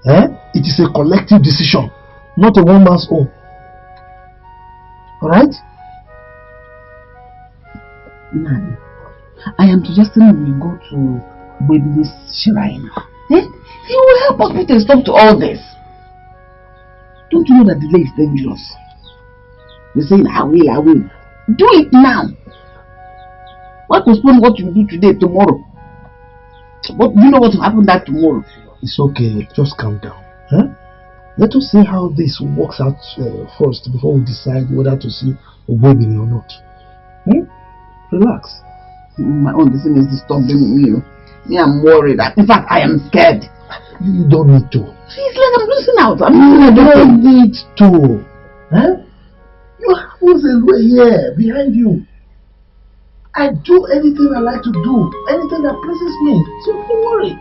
it is a collective decision, not a one man's own. Alright? No. I am suggesting we go to Baby's shrine. He will help us put a stop to all this. Don't you know that delay is dangerous? You're saying, I will. Do it now. Why postpone what you do today, tomorrow? But you know what will happen that tomorrow? It's okay, just calm down. Let us see how this works out first before we decide whether to see a baby or not. Relax. My own decision is disturbing me. Me, I'm worried. In fact, I am scared. You don't need to. It's like I'm losing out. I don't need to. Your house is right here, behind you. I do anything I like to do. Anything that pleases me. So don't worry.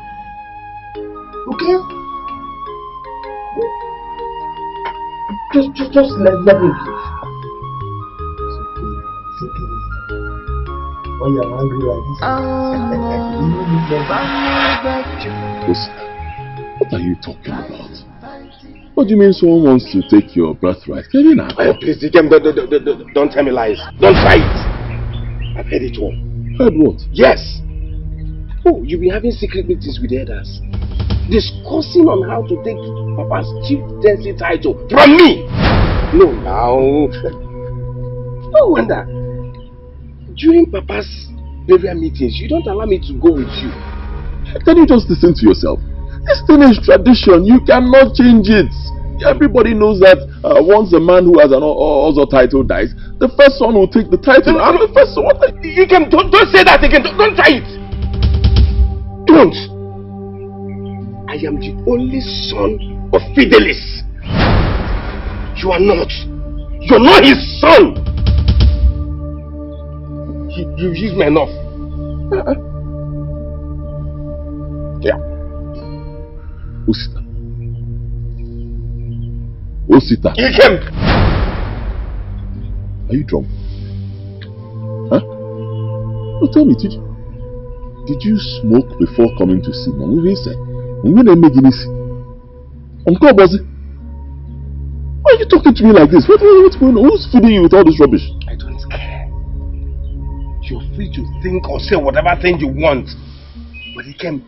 Okay? Just let me be. It's okay. When you're angry like this. What are you talking about? What do you mean someone wants to take your birthright? Please, don't tell me lies. Don't try it. I've heard it all. Heard what? Yes. Oh, you've been having secret meetings with the elders, discussing on how to take Papa's chieftaincy title from me. No, now. No wonder. During Papa's burial meetings, you don't allow me to go with you. Can you just listen to yourself? This thing is tradition. You cannot change it. Everybody knows that once a man who has an other title dies, the first son will take the title. I'm the first one. You can don't say that again. Don't try it. Don't. I am the only son of Fidelis. You are not. You're not his son. You've used me enough. Yeah. Osita. You came. Are you drunk? Huh? No, tell me, did you smoke before coming to see me? Why are you talking to me like this? What's going on? Who's feeding you with all this rubbish? I don't care. You're free to think or say whatever thing you want. But you can,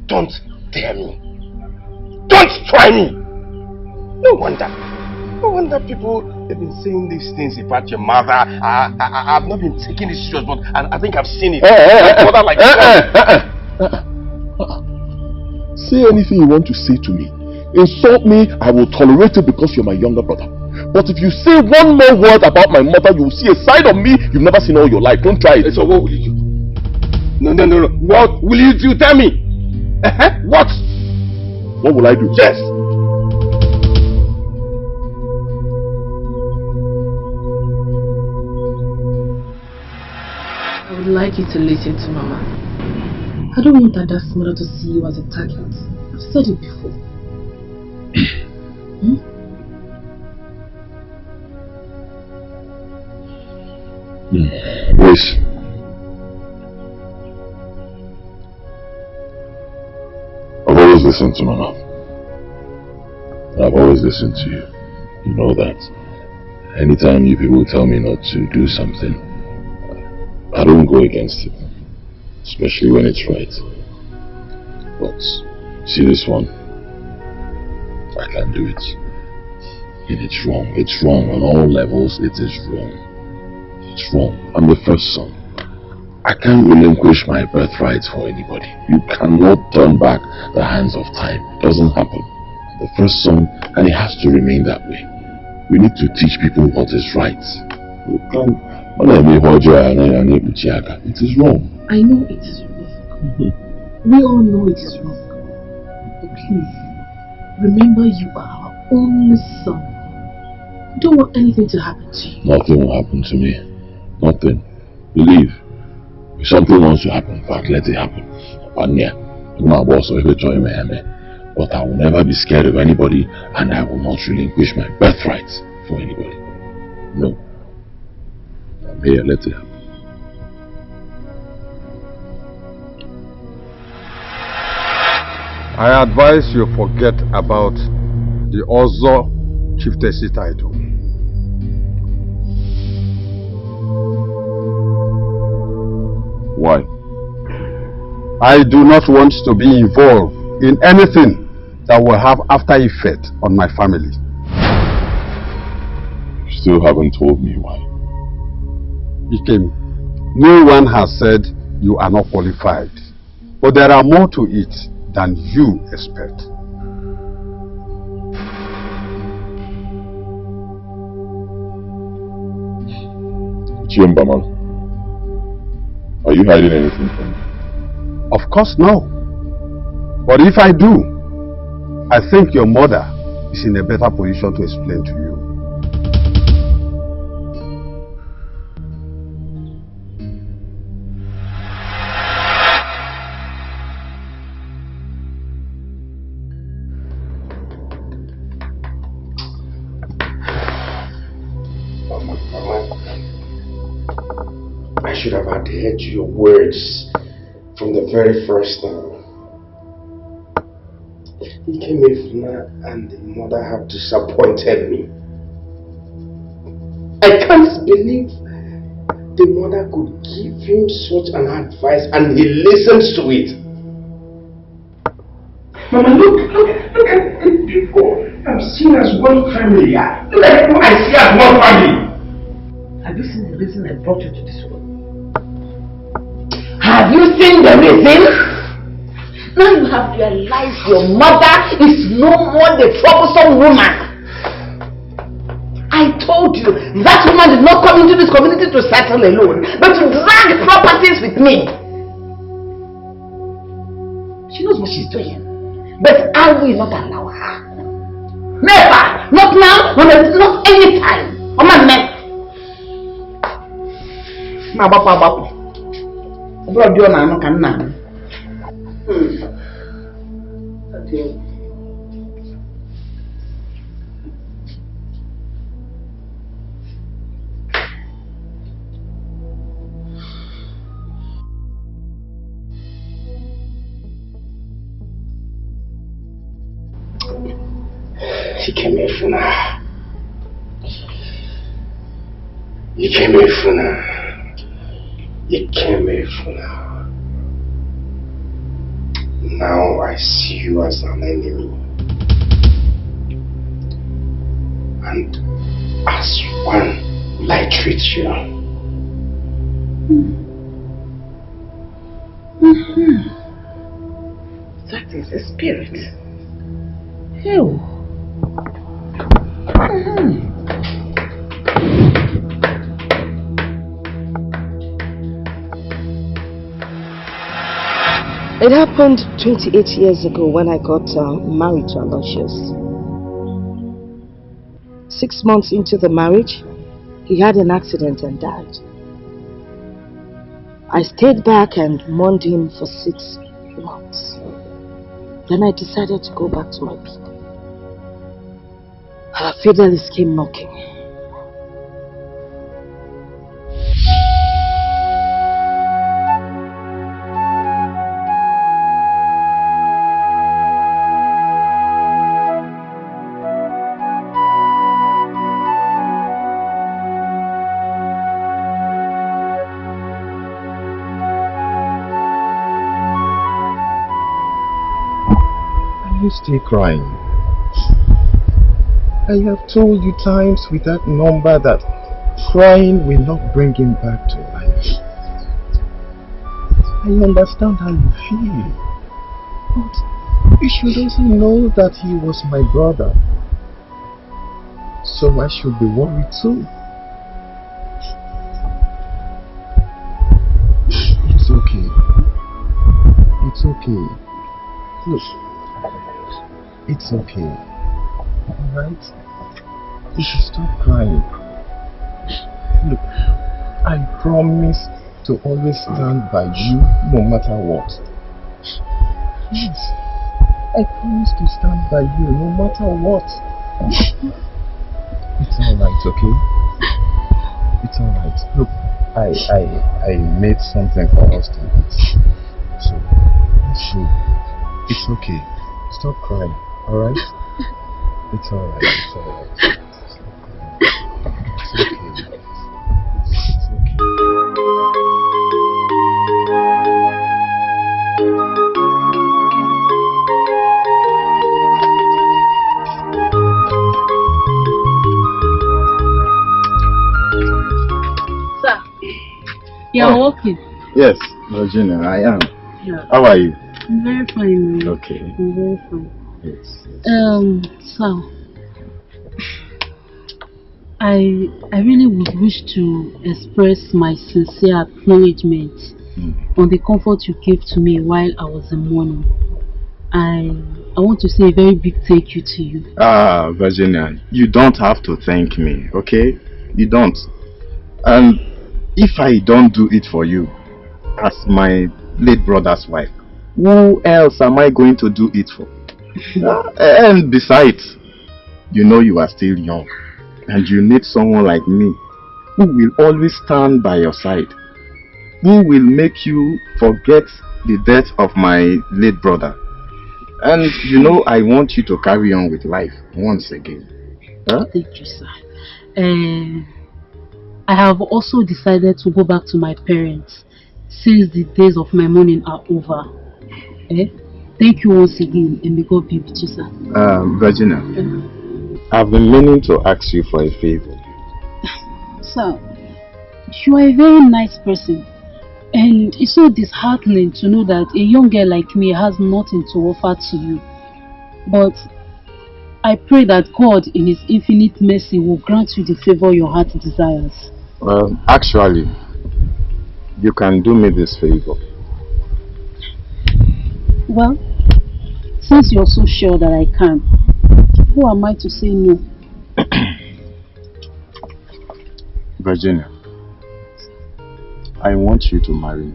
don't dare me. Don't try me. No wonder people have been saying these things about your mother. I've not been taking it serious, but I think I've seen it. Say anything you want to say to me. Insult me, I will tolerate it because you're my younger brother. But if you say one more word about my mother, you will see a side of me you've never seen all your life. Don't try it. So what will you do? No. What will you do? Tell me. What? What will I do? Yes. like you to listen to Mama. I don't want Ada's mother to see you as a target. I've said it before. Grace. I've always listened to Mama. I've always listened to you. You know that. Anytime you people tell me not to do something, I don't go against it. Especially when it's right. But, see this one? I can't do it. And it's wrong. It's wrong on all levels. It is wrong. It's wrong. I'm the first son. I can't relinquish my birthright for anybody. You cannot turn back the hands of time. It doesn't happen. The first son, and it has to remain that way. We need to teach people what is right. You can't. It is wrong. I know it is wrong. We all know it is wrong. But please, remember you are our only son. We don't want anything to happen to you. Nothing will happen to me. Nothing. Believe. If something wants to happen, in fact, let it happen. But I will never be scared of anybody, and I will not relinquish my birthright for anybody. No. I'm here, let it happen. I advise you forget about the Ozo chieftaincy title. Why? I do not want to be involved in anything that will have after effect on my family. You still haven't told me why. Ikem, no one has said you are not qualified, but there are more to it than you expect. Chiombaman, are you hiding anything from me? Of course no. But if I do, I think your mother is in a better position to explain to you. I should have adhered to your words from the very first time. Ikemefuna and the mother have disappointed me. I can't believe the mother could give him such an advice and he listens to it. Mama, look at these people. I'm seen as one family. Look at who I see as one family. Have you seen the reason I brought you to this world? Have you seen the reason? Now you have realized your mother is no more the troublesome woman. I told you that woman did not come into this community to settle alone, but to drag properties with me. She knows what she's doing, but I will not allow her. Never, not now, not any time. Oh my man. My papa. Bro, do you know can now? Ikemefuna. Now I see you as an enemy. And as one will I treat you. That is a spirit. Ew. It happened 28 years ago when I got married to Aloysius. 6 months into the marriage, he had an accident and died. I stayed back and mourned him for 6 months. Then I decided to go back to my people. Fidelis came knocking. You still crying? I have told you times with that number that crying will not bring him back to life. I understand how you feel, but you should also know that he was my brother, so I should be worried too. It's okay. It's okay. Look. It's okay, alright? You should stop crying. Look, I promise to always stand by you no matter what. Yes, I promise to stand by you no matter what. It's alright, okay? It's alright. Look, I made something for us to eat. So, let's go. It's okay. Stop crying. Alright? It's alright, it's alright. It's okay. It's okay. Sir, you're walking. Yes, Virginia, I am. Yeah. How are you? I'm very fine. Man. Okay. I'm very fine. Yes. So I really would wish to express my sincere acknowledgement on the comfort you gave to me while I was in mourning. I want to say a very big thank you to you. Virginia, you don't have to thank me, okay? You don't. And if I don't do it for you, as my late brother's wife, who else am I going to do it for? And besides, you know you are still young and you need someone like me who will always stand by your side, who will make you forget the death of my late brother. And you know I want you to carry on with life once again. Huh? Thank you, sir. I have also decided to go back to my parents since the days of my mourning are over. Thank you once again, and may God be with you, sir. Virginia, I've been meaning to ask you for a favor. Sir, you are a very nice person, and it's so disheartening to know that a young girl like me has nothing to offer to you. But I pray that God, in His infinite mercy, will grant you the favor your heart desires. Actually, you can do me this favor. Well, since you're so sure that I can, who am I to say no? Virginia, I want you to marry me.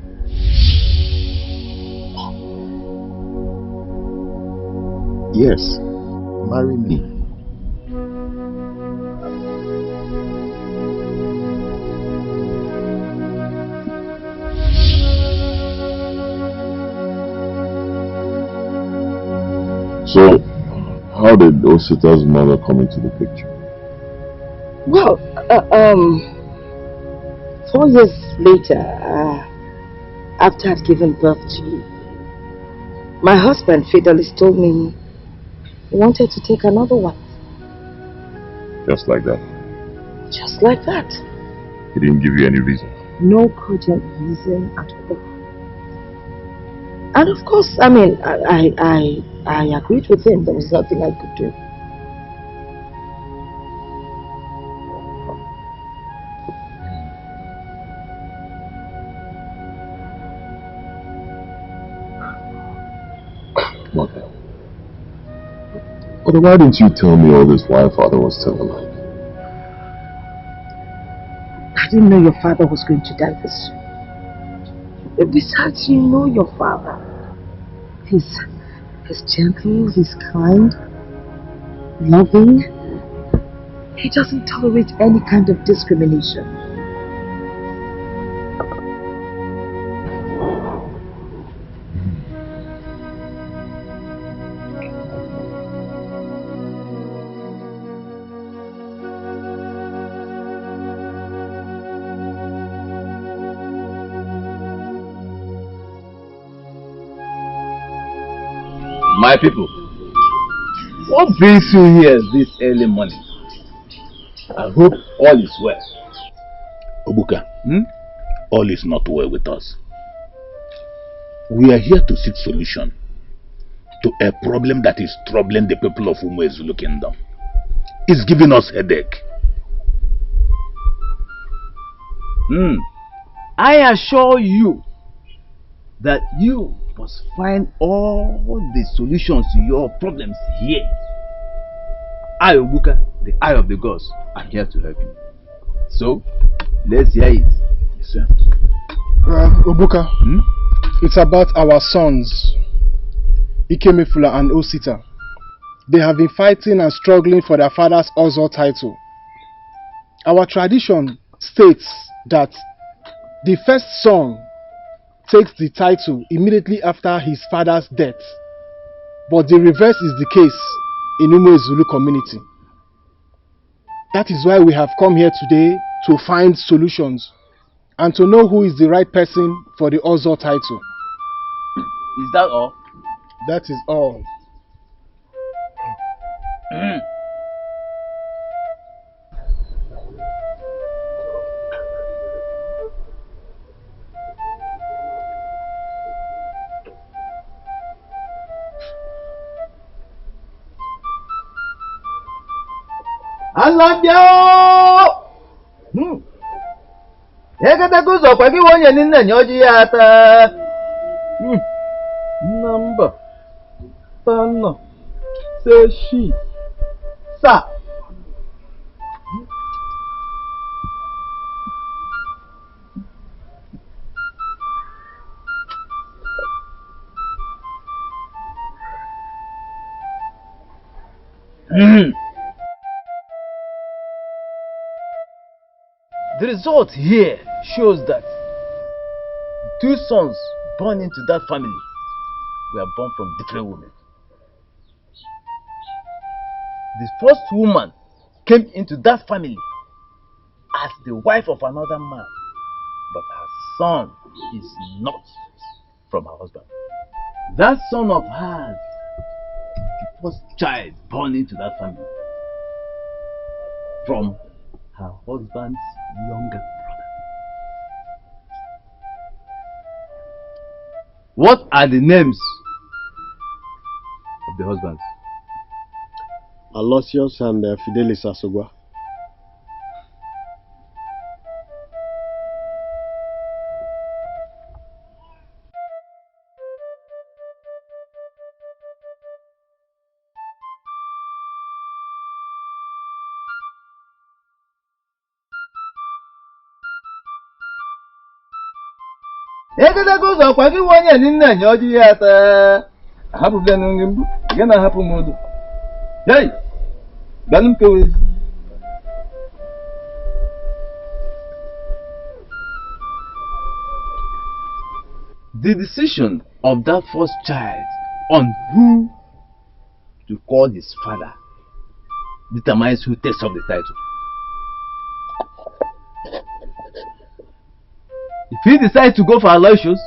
Yes, marry me. So, how did Osita's mother come into the picture? Well, 4 years later, after I'd given birth to you, my husband Fidelis told me he wanted to take another one. Just like that? Just like that. He didn't give you any reason? No cogent reason at all. And of course, I mean, I agreed with him. There was nothing I could do. Mother. But why didn't you tell me all this while father was still alive? I didn't know your father was going to die this soon. Besides, you know your father. He's gentle, he's kind, loving. He doesn't tolerate any kind of discrimination. My people, what brings you here this early morning? I hope all is well. Obuka, all is not well with us. We are here to seek solution to a problem that is troubling the people of Umuezulu Kingdom. It's giving us headache. I assure you that you must find all the solutions to your problems here. I, Obuka, the eye of the gods, are here to help you. So, let's hear it. Yes, sir. Obuka, it's about our sons, Ikemefula and Osita. They have been fighting and struggling for their father's Ozo title. Our tradition states that the first son takes the title immediately after his father's death. But the reverse is the case in Umuezulu community. That is why we have come here today to find solutions and to know who is the right person for the Ozo title. Is that all? That is all. Alabia! Ekatakuzo kwa kiwonye nina nyoji yata. Number. Tano. Seshi. Sa. The result here shows that the two sons born into that family were born from different women. The first woman came into that family as the wife of another man, but her son is not from her husband. That son of hers is the first child born into that family from her husband's younger brother. What are the names of the husbands? Aloysius and Fidelis Asogwa. Ekatakuzo kwa kiwonye nina nyoji yata. Hapu benu ngimbu, gena hapu modu. Hey! Banum kewezi. The decision of that first child on who to call his father determines who takes up the title. If he decides to go for Aloysius,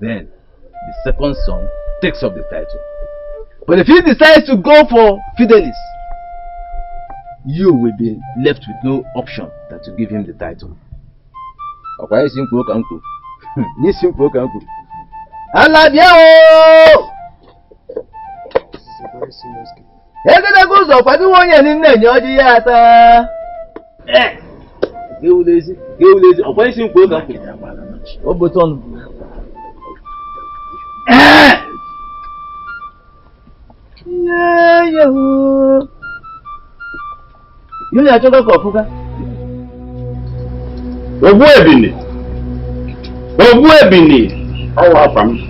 then the second son takes up the title. But if he decides to go for Fidelis, you will be left with no option than to give him the title. Okay, simple uncle. Ni simple uncle. Alabiao! Ekatakuzo kwa kiwonye nina nyoji yata. Get lazy. Ọ̀pọ̀ ìsìn kúrò kan kù. Ó bó tọ́nu. Yóò yà jọ́gọ́ kọ̀ fúnká. Ogbu ebini. Obuebini. How welcome.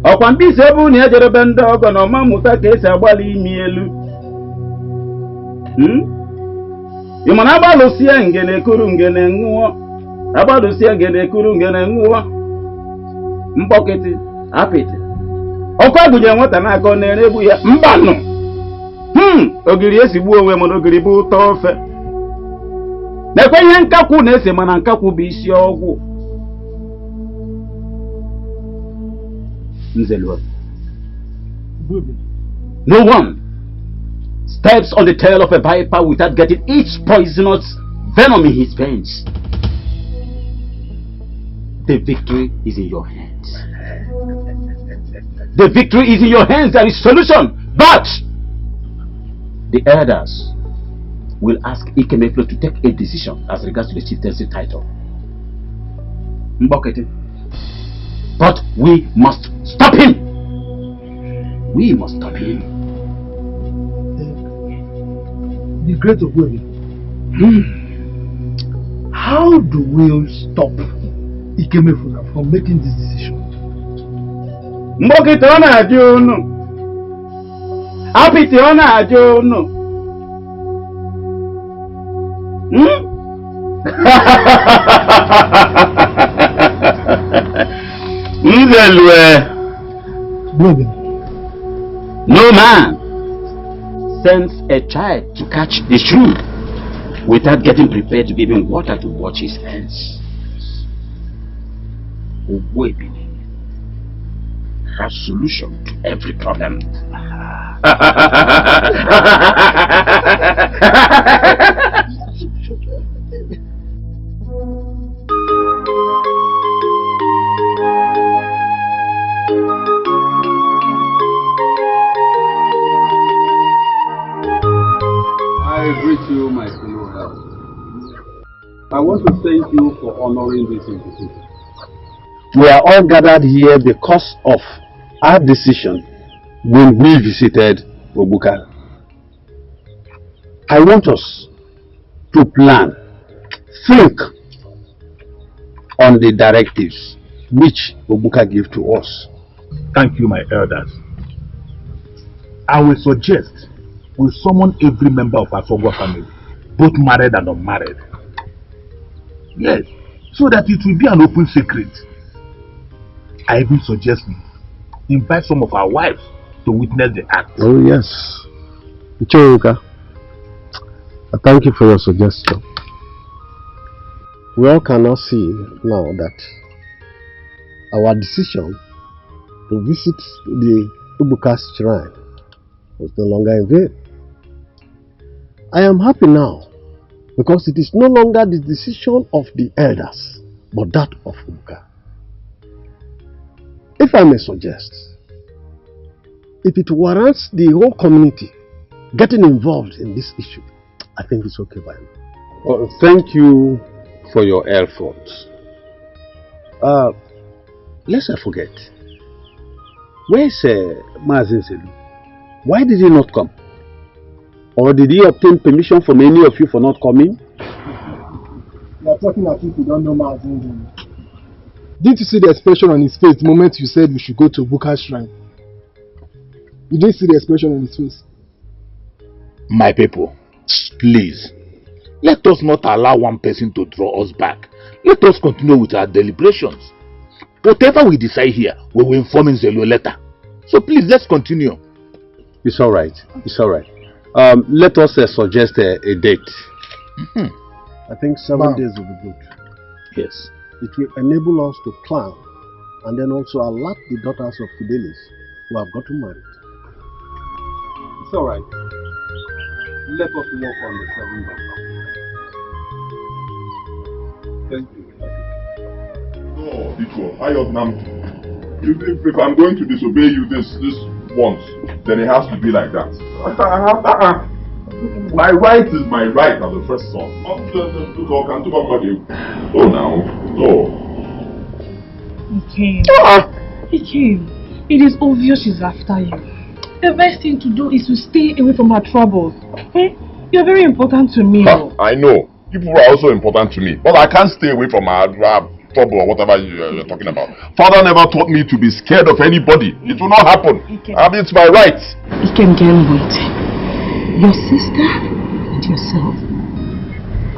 Ọkwa mbisi ebu na ejerebe ndị ọgọ na ọma mmụta ka esi agbalị imi elu. Ị ma na agbalụsie ngene kuru ngene ṅụọ. Agbalụsie ngene kuru ngene ṅụọ. Mkpọkịtị, apịtị. Ọkụ agụnye nwata n'aka ọ na-eregbu ya. Mbanụ. Ogiri esigbu onwe mana ogiri bụ ụtọ ofe. Na-ekwe ihe nkakwu na-ese mana nkakwu bụ isi ọgwụ. Nzelwa. No one steps on the tail of a viper without getting its poisonous venom in his veins. The victory is in your hands. The victory is in your hands. There is solution. But the elders will ask Ikemeflo to take a decision as regards to the chieftaincy title. Mbokete. But we must stop him. We must stop him. The great Ogwebi. How do we stop Ikemefuna from making this decision? Mbokete ona ajunu. Apiti ona ajunu. No man sends a child to catch the shrew without getting prepared to give him water to wash his hands. Ogwebini has solution to every problem. I greet you, my fellow elders. I want to thank you for honoring this invitation. We are all gathered here because of our decision when we visited Obuka. I want us to plan, think on the directives which Obuka gave to us. Thank you, my elders. I will suggest we summon every member of our Sogwa family, both married and unmarried. Yes, so that it will be an open secret. I even suggest we invite some of our wives to witness the act. Oh yes. Ichoruka, I thank you for your suggestion. We all cannot see now that our decision to visit the Ubuka's shrine was no longer in vain. I am happy now because it is no longer the decision of the elders but that of Ubuka. If I may suggest, if it warrants the whole community getting involved in this issue, I think it's okay by me. Well, thank you for your efforts. Lest I forget, where's Mazin Selu? Why did he not come? Or did he obtain permission from any of you for not coming? You are talking as if you don't know Mazin. Didn't you see the expression on his face the moment you said we should go to Buka's shrine? You didn't see the expression on his face. My people, please, let us not allow one person to draw us back. Let us continue with our deliberations. Whatever we decide here, we will inform Nzelu later. So please, let's continue. It's all right. It's all right. Let us suggest a date. I think 7 days will be good. Yes. It will enable us to plan and then also alert the daughters of Fidelis who have gotten married. It's all right. Let us work on the 7 days. Thank you. No, Biko, if I'm going to disobey you this once, then it has to be like that. My right is my right as the first son. Oh now. Oh. He came. It is obvious she's after you. The best thing to do is to stay away from her troubles. Okay? You're very important to me. I know. People are also important to me. But I can't stay away from my trouble or whatever you're talking about. Father never taught me to be scared of anybody. It will not happen. I mean, it's my right. Ikem, wait. Your sister and yourself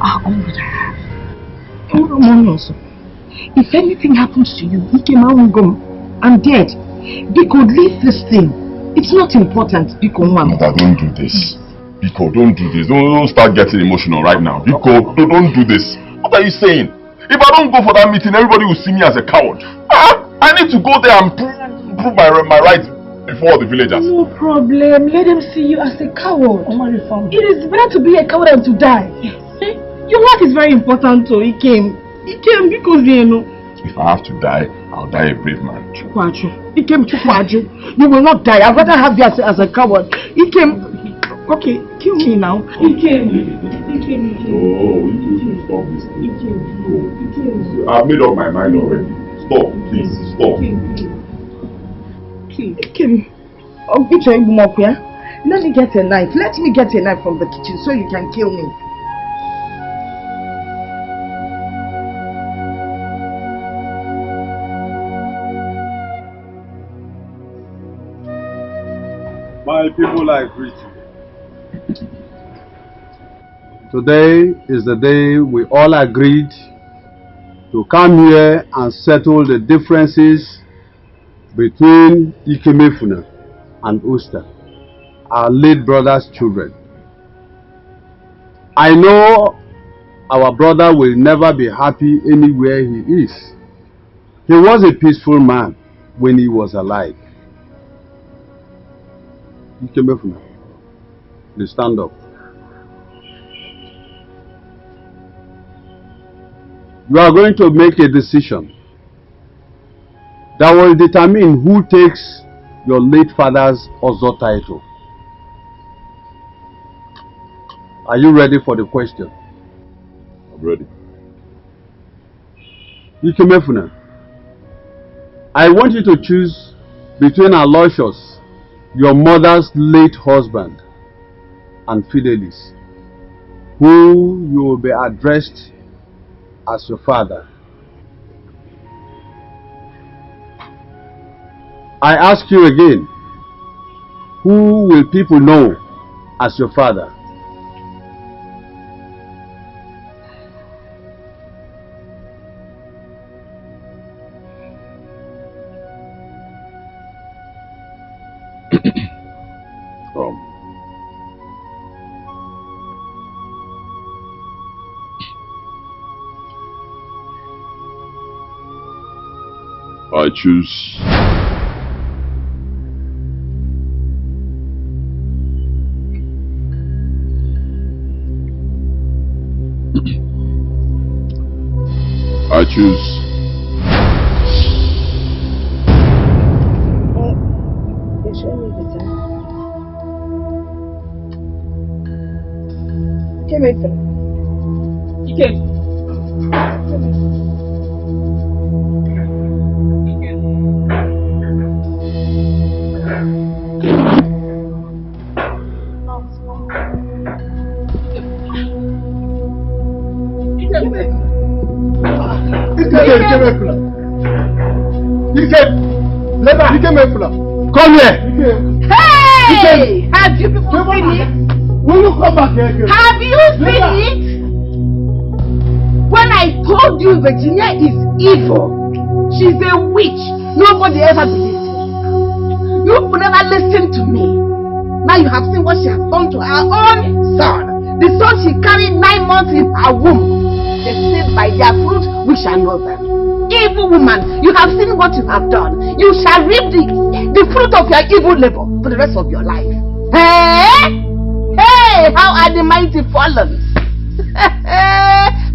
are all that I have. If anything happens to you, Ikem, I won't go. I'm dead. Biko, leave this thing. It's not important, Biko. Mother, don't do this. Biko, don't do this. Don't start getting emotional right now. Biko, don't do this. What are you saying? If I don't go for that meeting, everybody will see me as a coward. I need to go there and prove my rights before the villagers. No problem. Let them see you as a coward. It is better to be a coward than to die. Your life is very important, so he came because If I have to die, I'll die a brave man. He came to Chukwaju. You will not die. I'd rather have you as a coward. He came. Okay, kill me now. He came. Oh, you should stop this thing. I've made up my mind already. Stop, please, stop. Please, Kim. Let me get a knife. Let me get a knife from the kitchen so you can kill me. My people, I greet you. Today is the day we all agreed to come here and settle the differences between Ikemefuna and Usta, our late brother's children. I know our brother will never be happy anywhere he is. He was a peaceful man when he was alive. Ikemefuna, please stand up. You are going to make a decision that will determine who takes your late father's Ozo title. Are you ready for the question? I'm ready. Ikemefuna, I want you to choose between Aloysius, your mother's late husband, and Fidelis, who you will be addressed as your father. I ask you again, who will people know as your father? I choose I choose Come here! Hey! Have you people seen it? Will you come back here? Have you seen it? When I told you Virginia is evil, she's a witch, nobody ever believed me. You would never listen to me. Now you have seen what she has done to her own son. The son she carried 9 months in her womb. They say by their fruit we shall know them. Evil woman, you have seen what you have done. You shall reap the fruit of your evil labor for the rest of your life. Hey! Hey! How are the mighty fallen?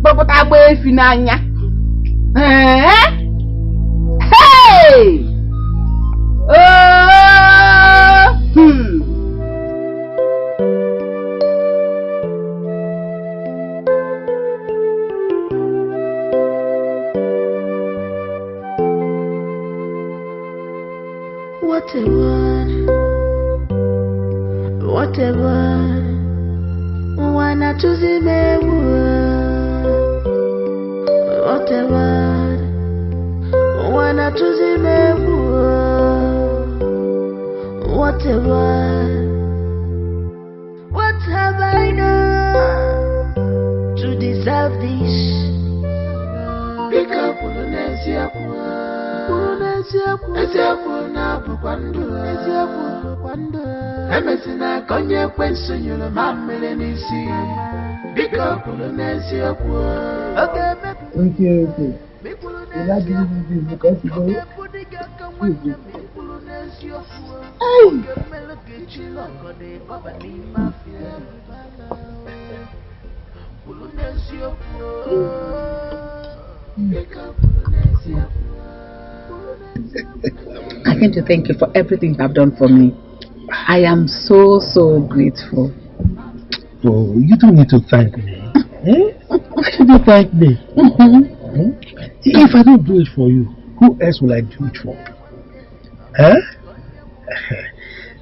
But I'm waiting for you. Hey! Whatever, wanna choose me. What a word. When I choose him, what a word. What have I done to deserve this? Pick up on Emesina konye kwenso nyolo mamele nisi. Pick up on okay. Okay. You like this because you know. I came to thank you for everything you have done for me. I am so grateful. Oh, you don't need to thank me. Why should you thank me? If I don't do it for you, who else will I do it for?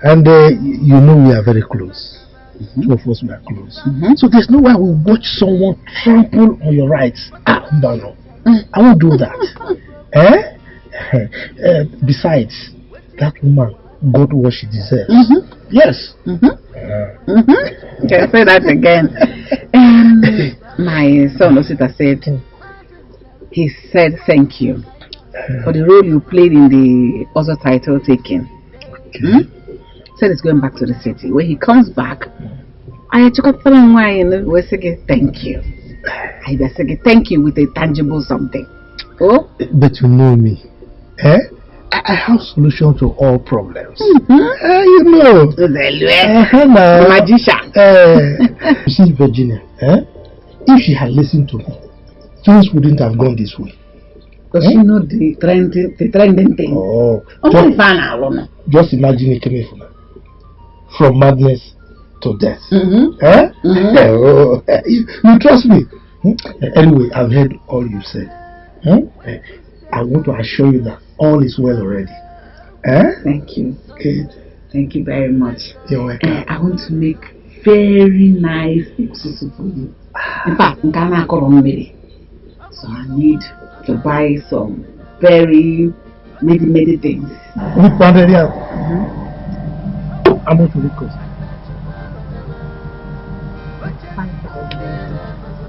And you know we are very close. Two of us we are close. So there's no way I will watch someone trample on your rights. No. I won't do that. Besides, that woman got what she deserves. Yes. Can I say that again? My son Osita said, he said thank you for the role you played in the other title taken. Said he's going back to the city. When he comes back, I took up and we say thank you. I say thank you with a tangible something. Oh, but you know me. I have solution to all problems. You know. The magician. You see, Virginia, if she had listened to me, things wouldn't have gone this way. Does she know the trending thing? Oh, just imagine it coming from madness to death. You trust me? Anyway, I've heard all you said. I want to assure you that all is well already. Thank you. Good. Thank you very much. You're welcome. I want to make very nice excuses for you. In fact, so I need to buy some very many things. How much will it cost?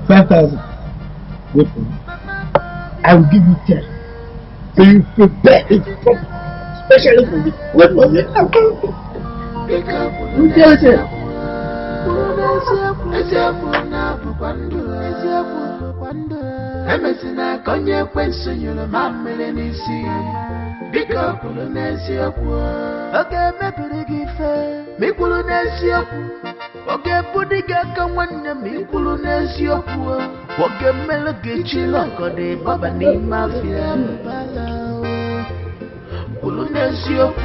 5,000. Wait for me. I will give you 10. So you prepare it especially for me. Wait for me. Emesina konye kwenso nyolo mamele nisi. Bika kulu nesi oku. Oge mepiri gife. Mi kulu nesi oku. Oge budiga kamwanya mi kulu nesi oku. Oge mele gichilo kode baba ni mafia. Kulu nesi oku.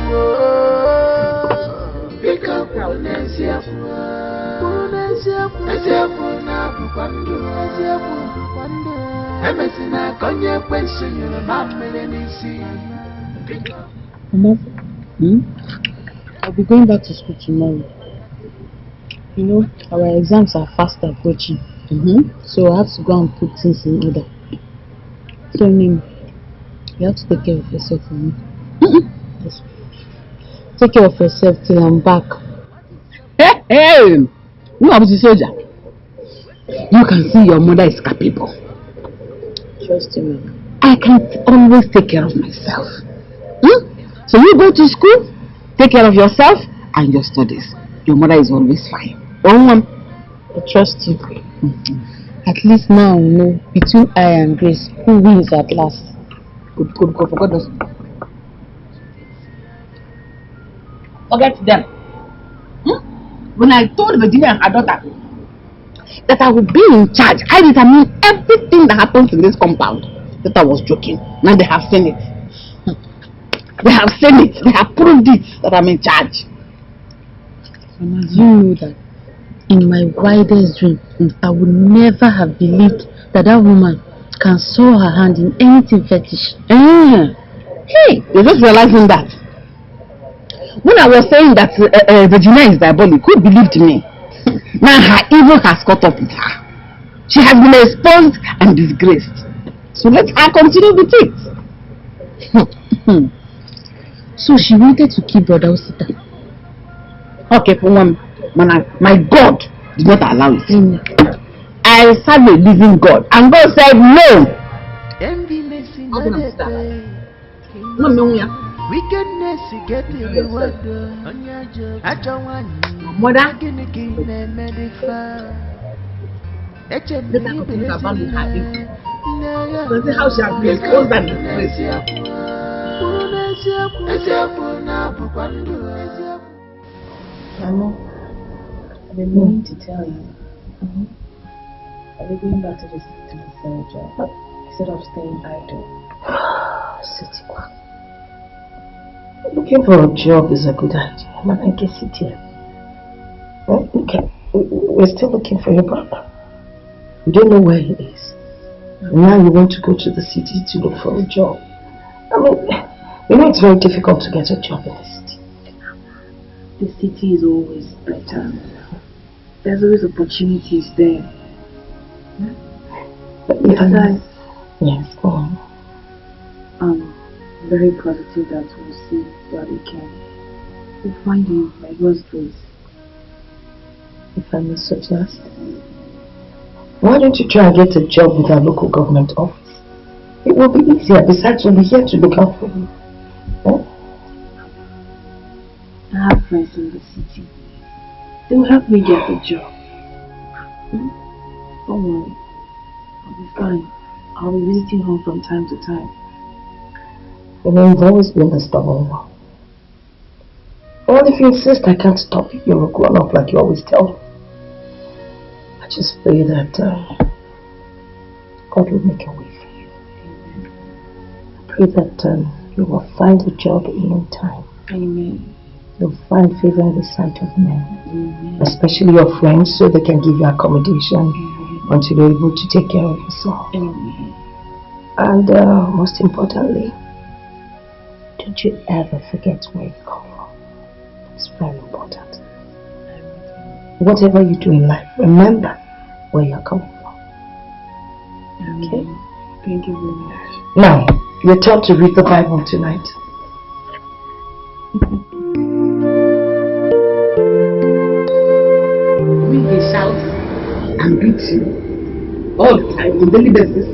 Bika kulu nesi oku. Kulu nesi oku. Nesi oku na bukwandu. Nesi oku bukwandu. Emesina konye kwenso nyolo mamele nisi. Mama, I'll be going back to school tomorrow. You know, our exams are fast approaching. So I have to go and put things in order. So, you have to take care of yourself for me. Yes. Take care of yourself till I'm back. Hey! Who are the soldier? You can see your mother is capable. Trust me. I can always take care of myself. So you go to school, take care of yourself and your studies. Your mother is always fine. I trust you. At least now, you know, between I and Grace, who wins at last? Good, for God's sake. Forget them. When I told Virginia and her daughter that I would be in charge, I determined everything that happens in this compound. That I was joking. Now they have seen it. They have seen it. They have proved it that I'm in charge. Mama, you know that in my wildest dream, I would never have believed that that woman can sow her hand in anything fetish. Hey, you're just realizing that. When I was saying that Virginia is diabolic, who believed me? Now her evil has caught up with her. She has been exposed and disgraced. So let her continue with it. So she wanted to keep Brother Osita. Okay, for one, my God did not allow it. I serve a living God, and God said no. Wickedness get reward. Mother, how she has been exposed and disgraced. I know. I've been meaning to tell you. I'll be going back to the city for a job instead of staying idle. Sitikwa. Looking for a job is a good idea. Man, I guess it here. Well, okay. We're still looking for your brother. We don't know where he is. And now you want to go to the city to look for a job. I mean, you know it's very difficult to get a job in the city. The city is always better. There's always opportunities there. But besides, yes, go on. I'm very positive that we'll see Daddy Ken. We'll find him by God's grace. If I may suggest, why don't you try and get a job with our local government office? It will be easier. Besides, we'll be here to look out for you. I have friends in the city. They will help me get a job. Don't worry. I'll be fine. I'll be visiting home from time to time. You know, you've always been the stubborn one. Well, if you insist, I can't stop you. You're a grown-up like you always tell me. I just pray that God will make a way for you. I pray that you will find a job in no time. Amen. You'll find favor in the sight of men. Amen. Especially your friends, so they can give you accommodation until you're able to take care of yourself. Amen. And most importantly, don't you ever forget where you come from. It's very important. Whatever you do in life, remember where you're coming from. Okay? Thank you very much. Now, your turn to read the Bible tonight. We will shout and beat you all the time on daily basis.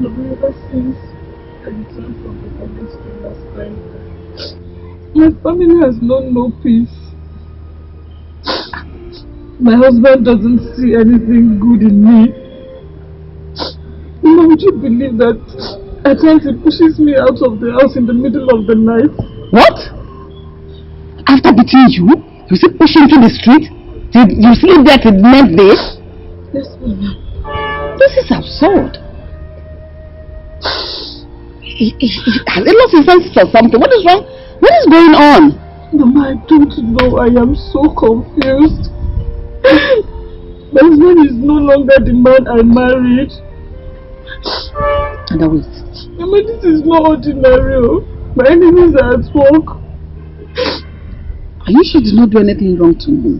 Ever since I returned from the public school last time, my family has known no peace. My husband doesn't see anything good in me. Would you believe that at times he pushes me out of the house in the middle of the night? What? After beating you, you still push him to the street? You sleep there till the next day? Yes, Mama. This is absurd. Has he lost his senses or something? What is wrong? What is going on? Mama, I don't know. I am so confused. My husband is no longer the man I married. And wait. Mama, this is not ordinary. My enemies are at work. Are you sure he did not do anything wrong to him?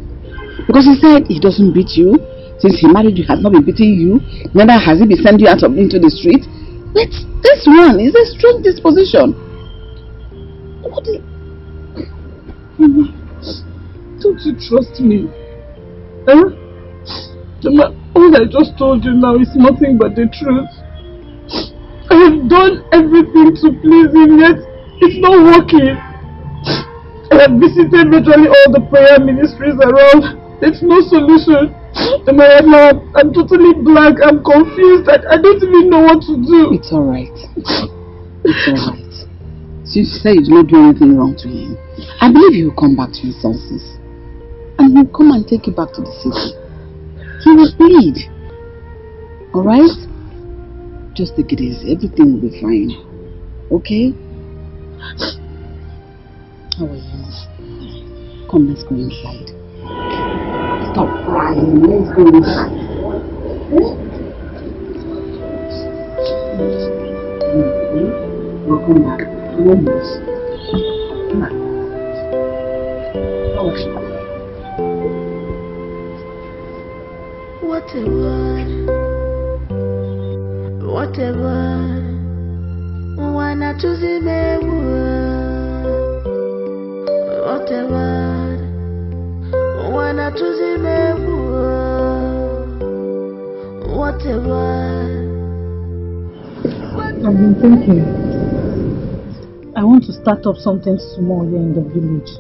Because he said he doesn't beat you. Since he married you, he has not been beating you. Neither has he been sending you out into the street. But this one is a strange disposition. What is... Mama, don't you trust me? Huh? Mama, all I just told you now is nothing but the truth. I have done everything to please him, yet it's not working. I have visited virtually all the prayer ministries around. There's no solution. I'm totally blank. I'm confused. I don't even know what to do. It's alright. It's alright. Since you say you did not do anything wrong to him, I believe he will come back to his senses. And he will come and take you back to the city. He will plead. Alright? Just take it easy. Everything will be fine. Okay? How are you? Come, let's go inside. Stop crying. Let's go inside. We'll come back. Almost. Come on. What What a word. What a word. Wanna choose me. What a word. Wanna choose me. What a word. I've been thinking. I want to start up something small here in the village.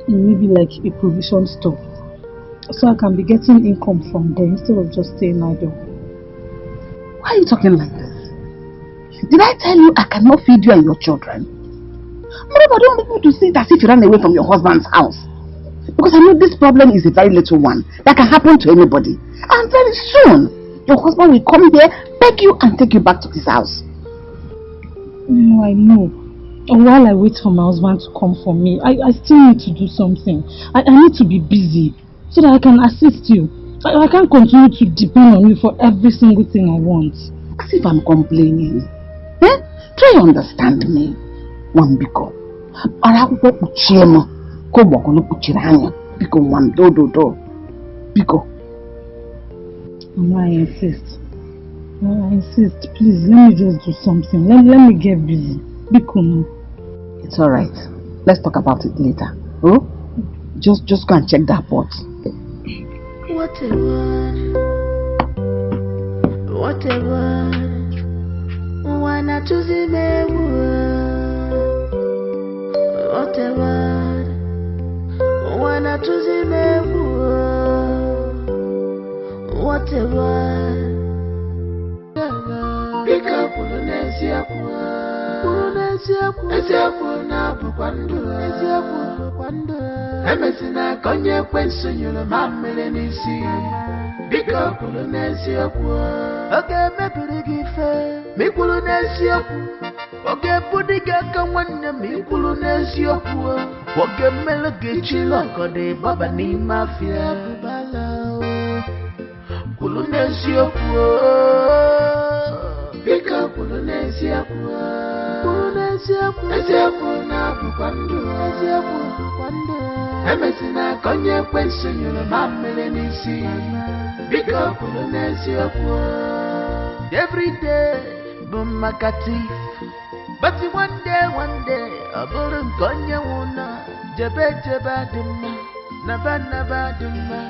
Maybe like a provision store. So I can be getting income from there instead of just staying idle. Why are you talking like this? Did I tell you I cannot feed you and your children? Moreover, I don't want people to see it as if you ran away from your husband's house. Because I know this problem is a very little one that can happen to anybody. And very soon, your husband will come here, beg you and take you back to his house. No, I know. And while I wait for my husband to come for me, I still need to do something. I need to be busy so that I can assist you. I can't continue to depend on you for every single thing I want. As if I'm complaining. Eh? Try to understand me. Wambiko. Arakupo kuchiemo. Kobo kono kuchiranya. Biko wamdo. Biko. Mama, I insist. I insist. Please, let me just do something. Let me get busy. Biko no. It's alright. Let's talk about it later. Oh? Just go and check that pot. What a word. What a word. Wanna choose me. What a word. Wanna choose me. What a word. Pick up on the Eziapu na bukwandu. Emesina konye kwensu nyulu mamele nisi. Bika kulu n'eziapu. Oge mebiri gife. Mikulu n'eziapu. Oge budiga kawanne mikulu n'eziapu. Oge mele gichilo kode baba ni mafia. Kulu n'eziapu. Bika kulu n'eziapu. Eziapu na bukwandu. Emesina konye kwensu nyulu mamele nisi. Bika kulu n'eziapu. Every day, bumakatif. But one day, abulun konye wuna. Jebe duma, naba duma.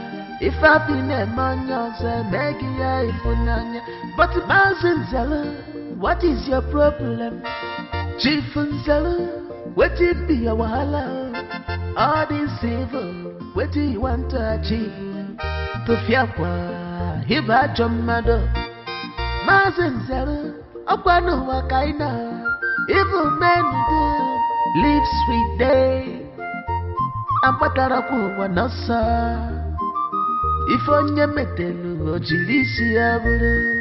If I been a man, say megi ya ifunanya. But Mazinzala, what is your problem? Chief Nzala, what it be your wahala? All this evil, what do you want to achieve? To fiakwa, hiba jomado. Mazinzala, upano wakaina. Evil men do live sweet day. Ampataraku wanasa. If onye metelu ojilisi aburu.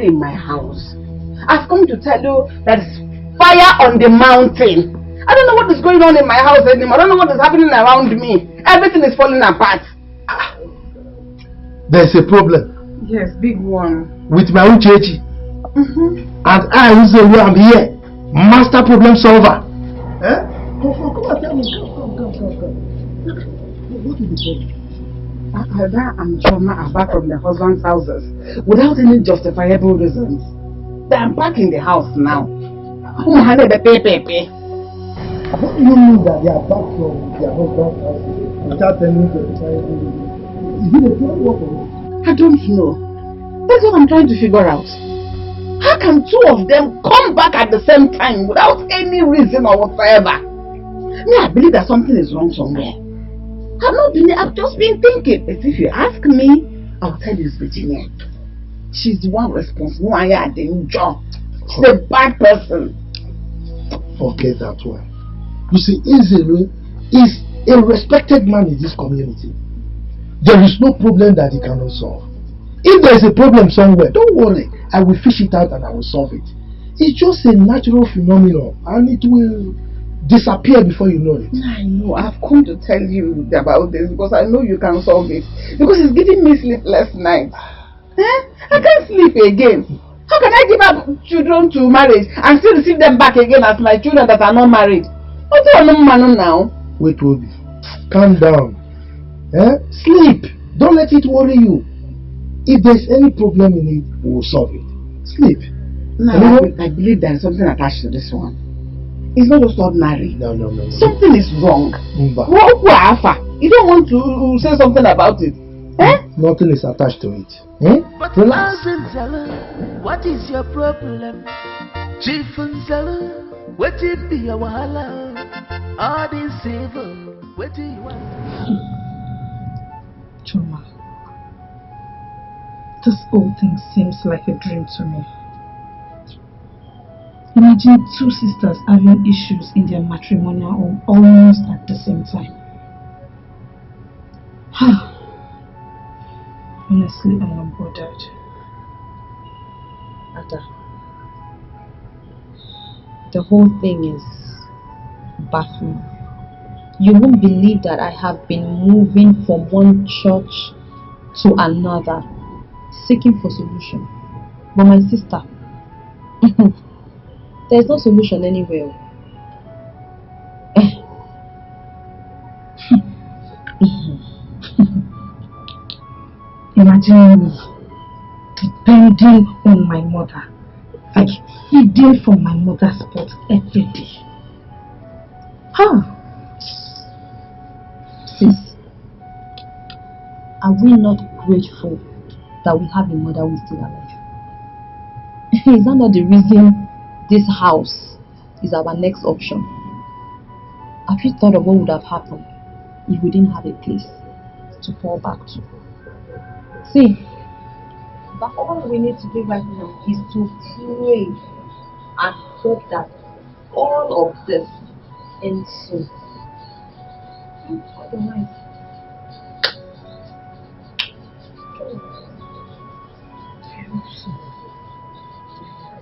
In my house. I've come to tell you that it's fire on the mountain. I don't know what is going on in my house anymore. I don't know what is happening around me. Everything is falling apart. There's a problem. Yes, big one. With my Uchechi. And I, who am here, master problem solver. Eh? Come on, tell me. Come. What is the problem? Ada and Choma are back from their husband's houses without any justifiable reasons. They are back in the house now. What do you mean that they are back from their husband's house without any justifiable reasons? Is it a plan work or what? I don't know. That's what I'm trying to figure out. How can two of them come back at the same time without any reason or whatsoever? I believe that something is wrong somewhere. I've just been thinking. But if you ask me, I'll tell you it's Virginia. She's the one responsible. She's a bad person. Forget that one. You see, Ezelu is a respected man in this community. There is no problem that he cannot solve. If there is a problem somewhere, don't worry. I will fish it out and I will solve it. It's just a natural phenomenon and it will disappear before you know it. I know. I've come to tell you about this because I know you can solve it. Because it's giving me sleepless nights. I can't sleep again. How can I give up children to marriage and still receive them back again as my children that are not married? What's your man now? Wait, Obi. Calm down. Sleep. Don't let it worry you. If there's any problem in it, we will solve it. Sleep. No, I believe there is something attached to this one. It's not just ordinary. No. Something is wrong. You don't want to say something about it. Nothing is attached to it. But Relax. what is your problem? Chief Unzella, what it be your wahala? All this evil, what do you want? Choma, this whole thing seems like a dream to me. Imagine two sisters having issues in their matrimonial home almost at the same time. Honestly, I am bothered. Ada, the whole thing is baffling. You won't believe that I have been moving from one church to another, seeking for solution. But my sister, there's no solution anywhere. Imagine me depending on my mother, like hidden from my mother's spot every day. Sis, are we not grateful that we have a mother who is still alive? Is that not the reason this house is our next option? Have you thought of what would have happened if we didn't have a place to fall back to? See, but all we need to do right now is to pray and hope that all of this ends soon. Otherwise, I hope so.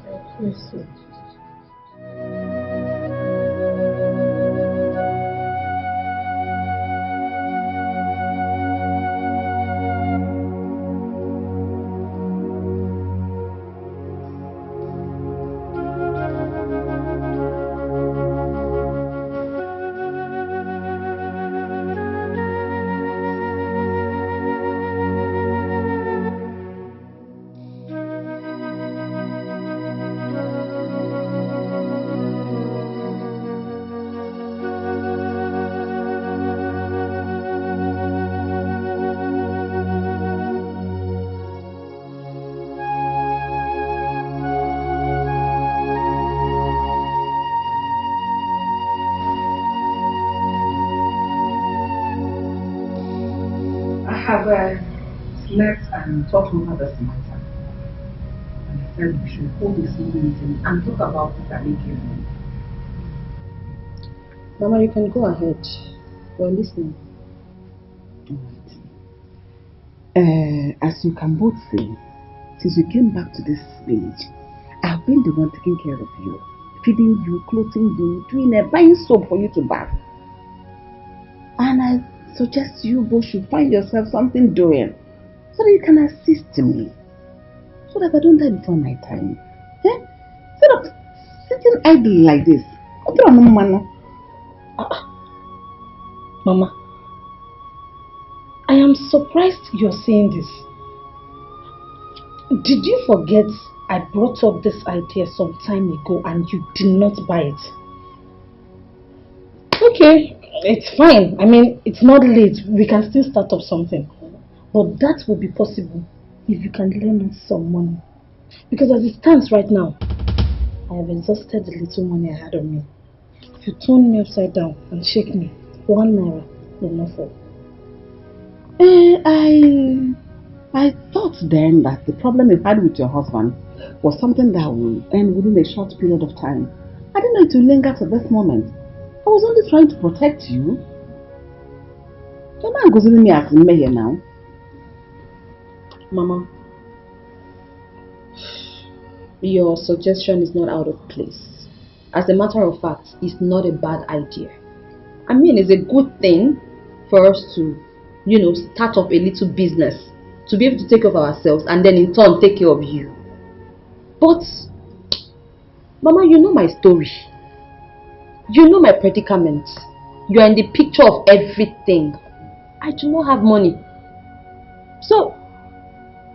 I pray so. Slept and talked over this matter. And I said we should hold this meeting and talk about it at evening. Mama, you can go ahead. We're listening. Alright. As you can both see, since you came back to this village, I've been the one taking care of you, feeding you, clothing you, buying soap for you to bath. And I suggest you both should find yourself something doing so that you can assist me, so that I don't die before night time. Instead of sitting idle like this, Mama, I am surprised you're saying this. Did you forget I brought up this idea some time ago and you did not buy it? Okay, it's fine. I mean, it's not late. We can still start up something. But that will be possible if you can lend us some money. Because as it stands right now, I have exhausted the little money I had on me. If you turn me upside down and shake me, 1 naira will not fall. I thought then that the problem you had with your husband was something that will end within a short period of time. I didn't know it would linger to this moment. I was only trying to protect you. Your man goes in me as me here now. Mama, your suggestion is not out of place. As a matter of fact, it's not a bad idea. I mean, it's a good thing for us to, start up a little business, to be able to take care of ourselves and then in turn take care of you. But, Mama, you know my story. You know my predicament. You are in the picture of everything. I do not have money. So,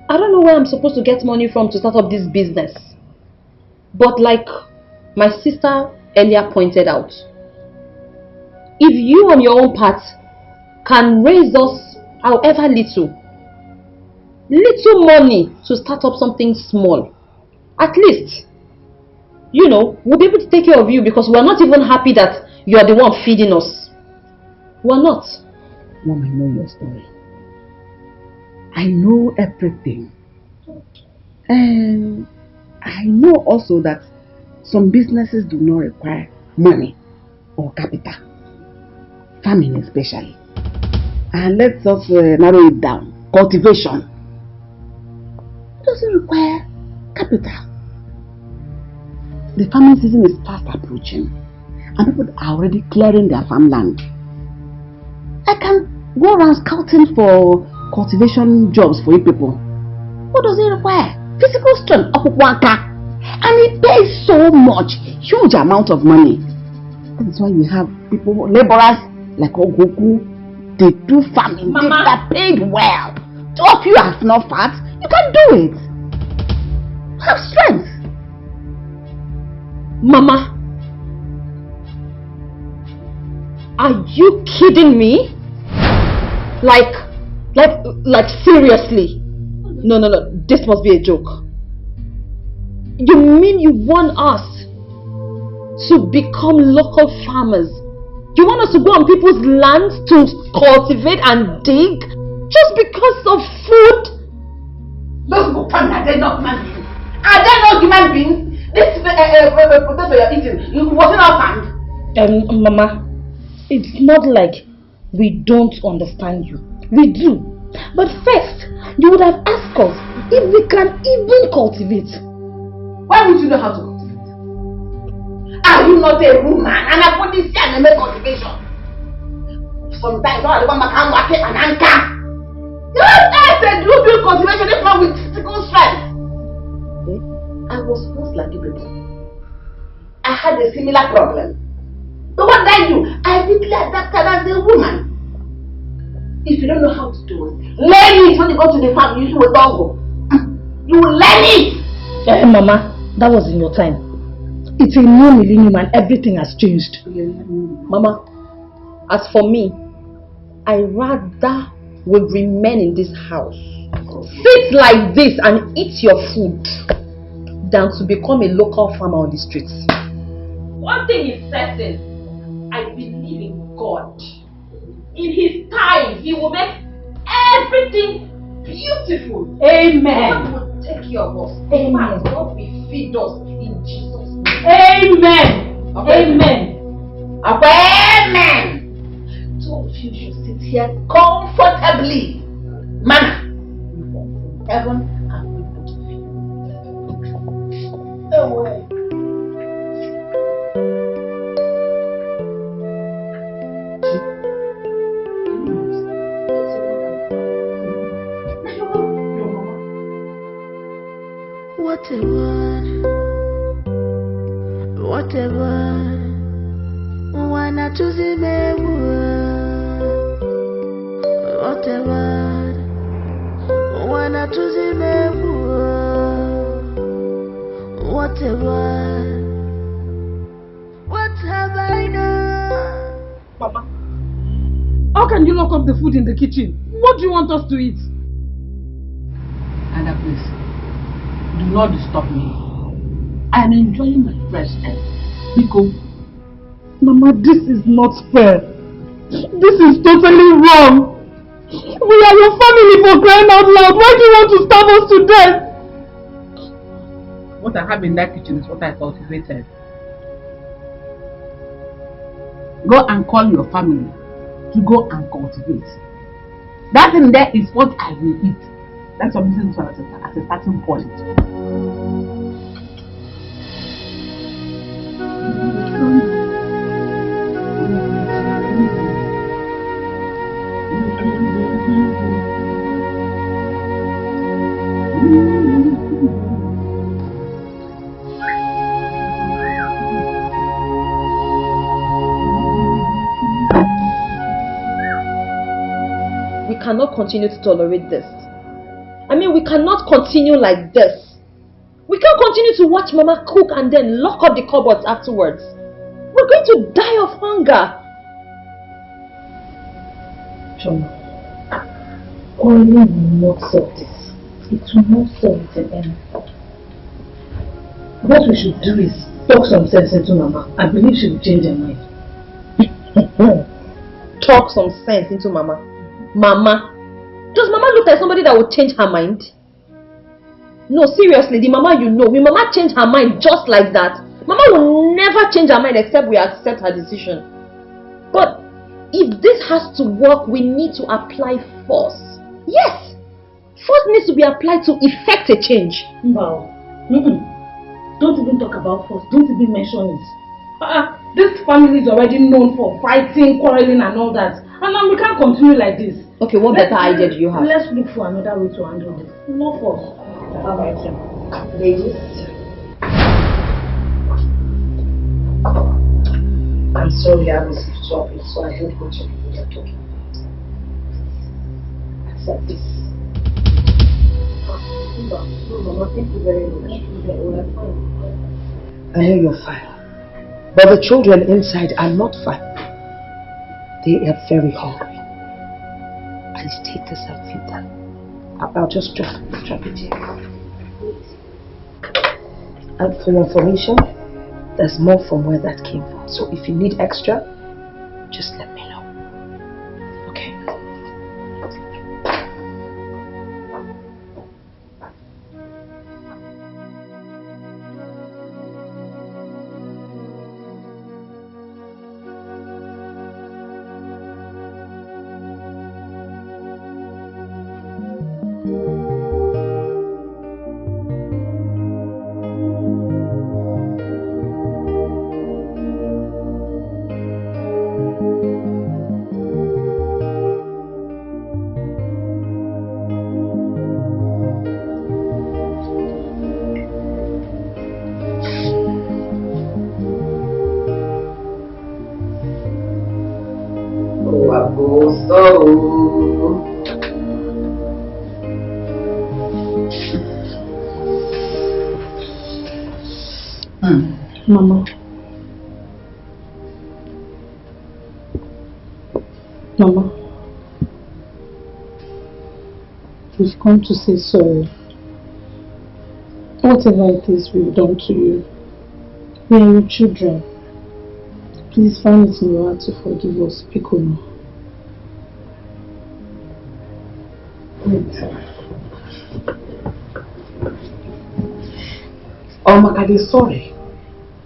I don't know where I'm supposed to get money from to start up this business. But like my sister earlier pointed out, if you on your own part can raise us however little money to start up something small, at least, we'll be able to take care of you because we're not even happy that you are the one feeding us. We're not. Mom, I know your story. I know everything. And I know also that some businesses do not require money or capital. Farming especially. And let's just narrow it down. Cultivation. It doesn't require capital. The farming season is fast approaching and people are already clearing their farmland. I can go around scouting for cultivation jobs for you people. What does it require? Physical strength, and it pays so much, huge amount of money. That is why we have people, laborers like Ogoku. They do farming. Mama. They are paid well. So if you have no fat, you can do it. Have strength. Mama, are you kidding me? Like seriously? No, this must be a joke. You mean you want us to become local farmers? You want us to go on people's lands to cultivate and dig just because of food? Those people are they not human beings? Are they not human beings? This potato you're eating, you wasn't our hand. Mama, it's not like we don't understand you. We do. But first, you would have asked us if we can even cultivate. Why would you know how to cultivate? Are you not a woman? And I put this here and make cultivation. Sometimes all the women can work an anchor. You said you do cultivation if not with physical strength. I was once like you people. I had a similar problem. But what did I do? I quickly adapted as a woman. If you don't know how to do it, learn it when you go to the farm. You will don't go. You will learn it. Mama, that was in your time. It's a new millennium and everything has changed. Mama, as for me, I rather would remain in this house, sit like this and eat your food, than to become a local farmer on the streets. One thing is certain, I believe in God. In His time, He will make everything beautiful. Amen. God will take care of us. Amen. God will feed us in Jesus' name. Amen. Okay. Amen. Amen. Two of you should sit here comfortably. Manna. Heaven and people. No way. Whatever wanna choose him whatever. Wanna choose him whatever. What have I done? Papa, how can you lock up the food in the kitchen? What do you want us to eat? Ada, please, do not disturb me. I am enjoying my rest. Because, Mama, this is not fair. This is totally wrong. We are your family, for crying out loud. Why do you want to starve us to death? what I have in that kitchen is what I cultivated. Go and call your family to go and cultivate. That in there is what I will eat. That's what I'm saying as a starting point. We cannot continue to tolerate this. I mean, we cannot continue like this. We can't continue to watch Mama cook and then lock up the cupboards afterwards. We're going to die of hunger. Choma, oil will not solve this. It will not solve it in any. What we should do is talk some sense into Mama. I believe she will change her mind. Talk some sense into Mama. Mama? Does Mama look like somebody that would change her mind? No, seriously, the Mama you know, will Mama change her mind just like that? Mama will never change her mind except we accept her decision. But if this has to work, we need to apply force. Yes! Force needs to be applied to effect a change. Wow. Don't even talk about force. Don't even mention it. This family is already known for fighting, quarreling and all that. And now we can't continue like this. Okay, what better idea do you have? Let's look for another way to handle this. No force. Alright, ladies. I'm sorry I was disturbing, so I don't want you people to talk. Accept this. Mama, thank you very much. I know you're fine. But the children inside are not fine. They are very hungry. Please take this and feed them. I'll just drop it here. And for your information, there's more from where that came from. So if you need extra, just let me know. Okay? Mama. Mama. We've come to say sorry. Whatever it is we've done to you, we are your children. Please find it in your heart to forgive us, Piccolo. Oh, Makadi, sorry.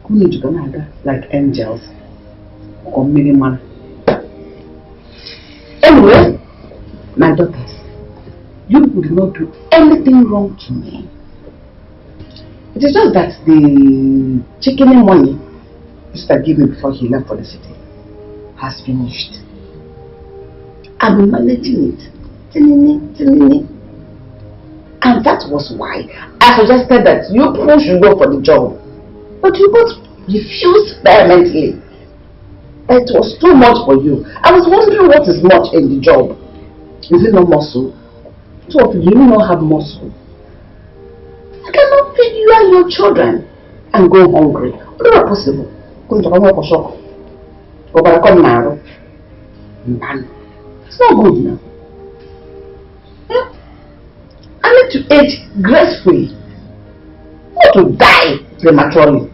Who need to go like angels or miniman? Anyway, my daughters, you would not do anything wrong to me. It is just that the chicken money Mr. gave me before he left for the city has finished. I've been managing it. And that was why I suggested that you people should go for the job. But you both refused vehemently. It was too much for you. I was wondering what is much in the job. Is it not muscle? Two of you do not have muscle. I cannot feed you and your children and go hungry. Not possible. It's not good now. I need to age gracefully, not to die prematurely.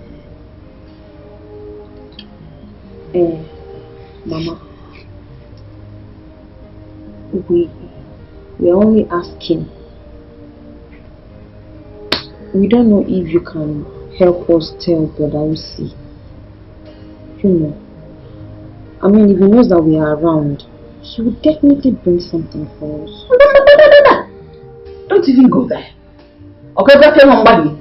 Mama, we are only asking. We don't know if you can help us tell Brother Usi. You know, I mean, if he knows that we are around, he would definitely bring something for us. Don't even go there. Okay, go tell somebody.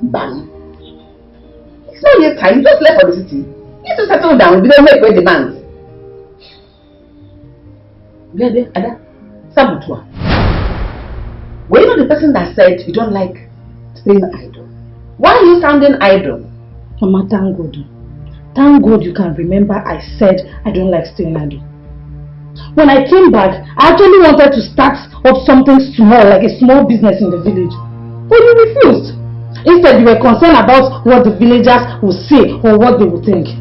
Bang. It's not yet time. You just left for the city. You need to settle down. We don't make great demands. Ada, Sabutua. Were you not the person that said you don't like staying idle? Why are you sounding idle? Mama, thank God. Thank God you can remember I said I don't like staying idle. When I came back, I actually wanted to start up something small, like a small business in the village. But you refused. Instead, you were concerned about what the villagers would say or what they would think.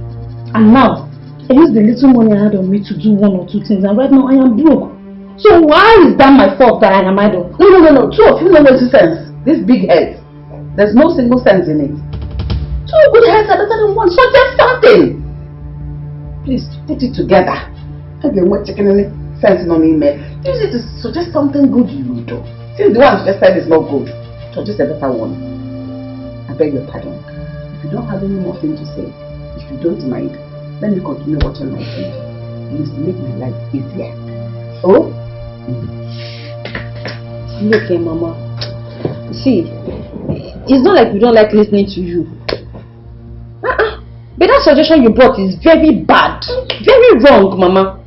And now, I used the little money I had on me to do one or two things, and right now I am broke. So why is that my fault that I am idle? No. Two of you don't make sense. This big head. There's no single sense in it. Two good heads are better than one. So just something. Please put it together. Again, what chicken any sense on email. Use it to suggest something good you will do. Since the one suggested is not good, suggest a better one. I beg your pardon. If you don't have any more thing to say, if you don't mind, let me continue watching my TV. Please make my life easier. Oh? Okay, Mama. See, it's not like we don't like listening to you. But that suggestion you brought is very bad. Very wrong, Mama.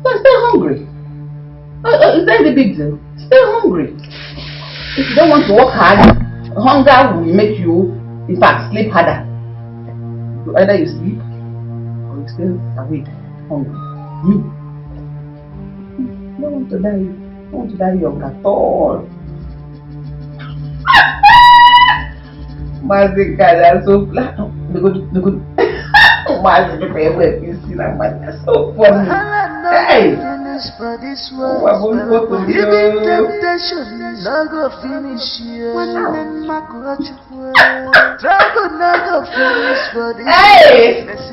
Stay hungry. Is that the big deal? Stay hungry. If you don't want to work hard, hunger will make you, in fact, sleep harder. Either you sleep or you stay awake, hungry. Me. I don't want to die. I don't want to die young at all. Magic God, that's so flat. The good. Magic, you see that man, that's so funny. Hey! For this world, even temptation, no go finish you. Trouble no go finish for this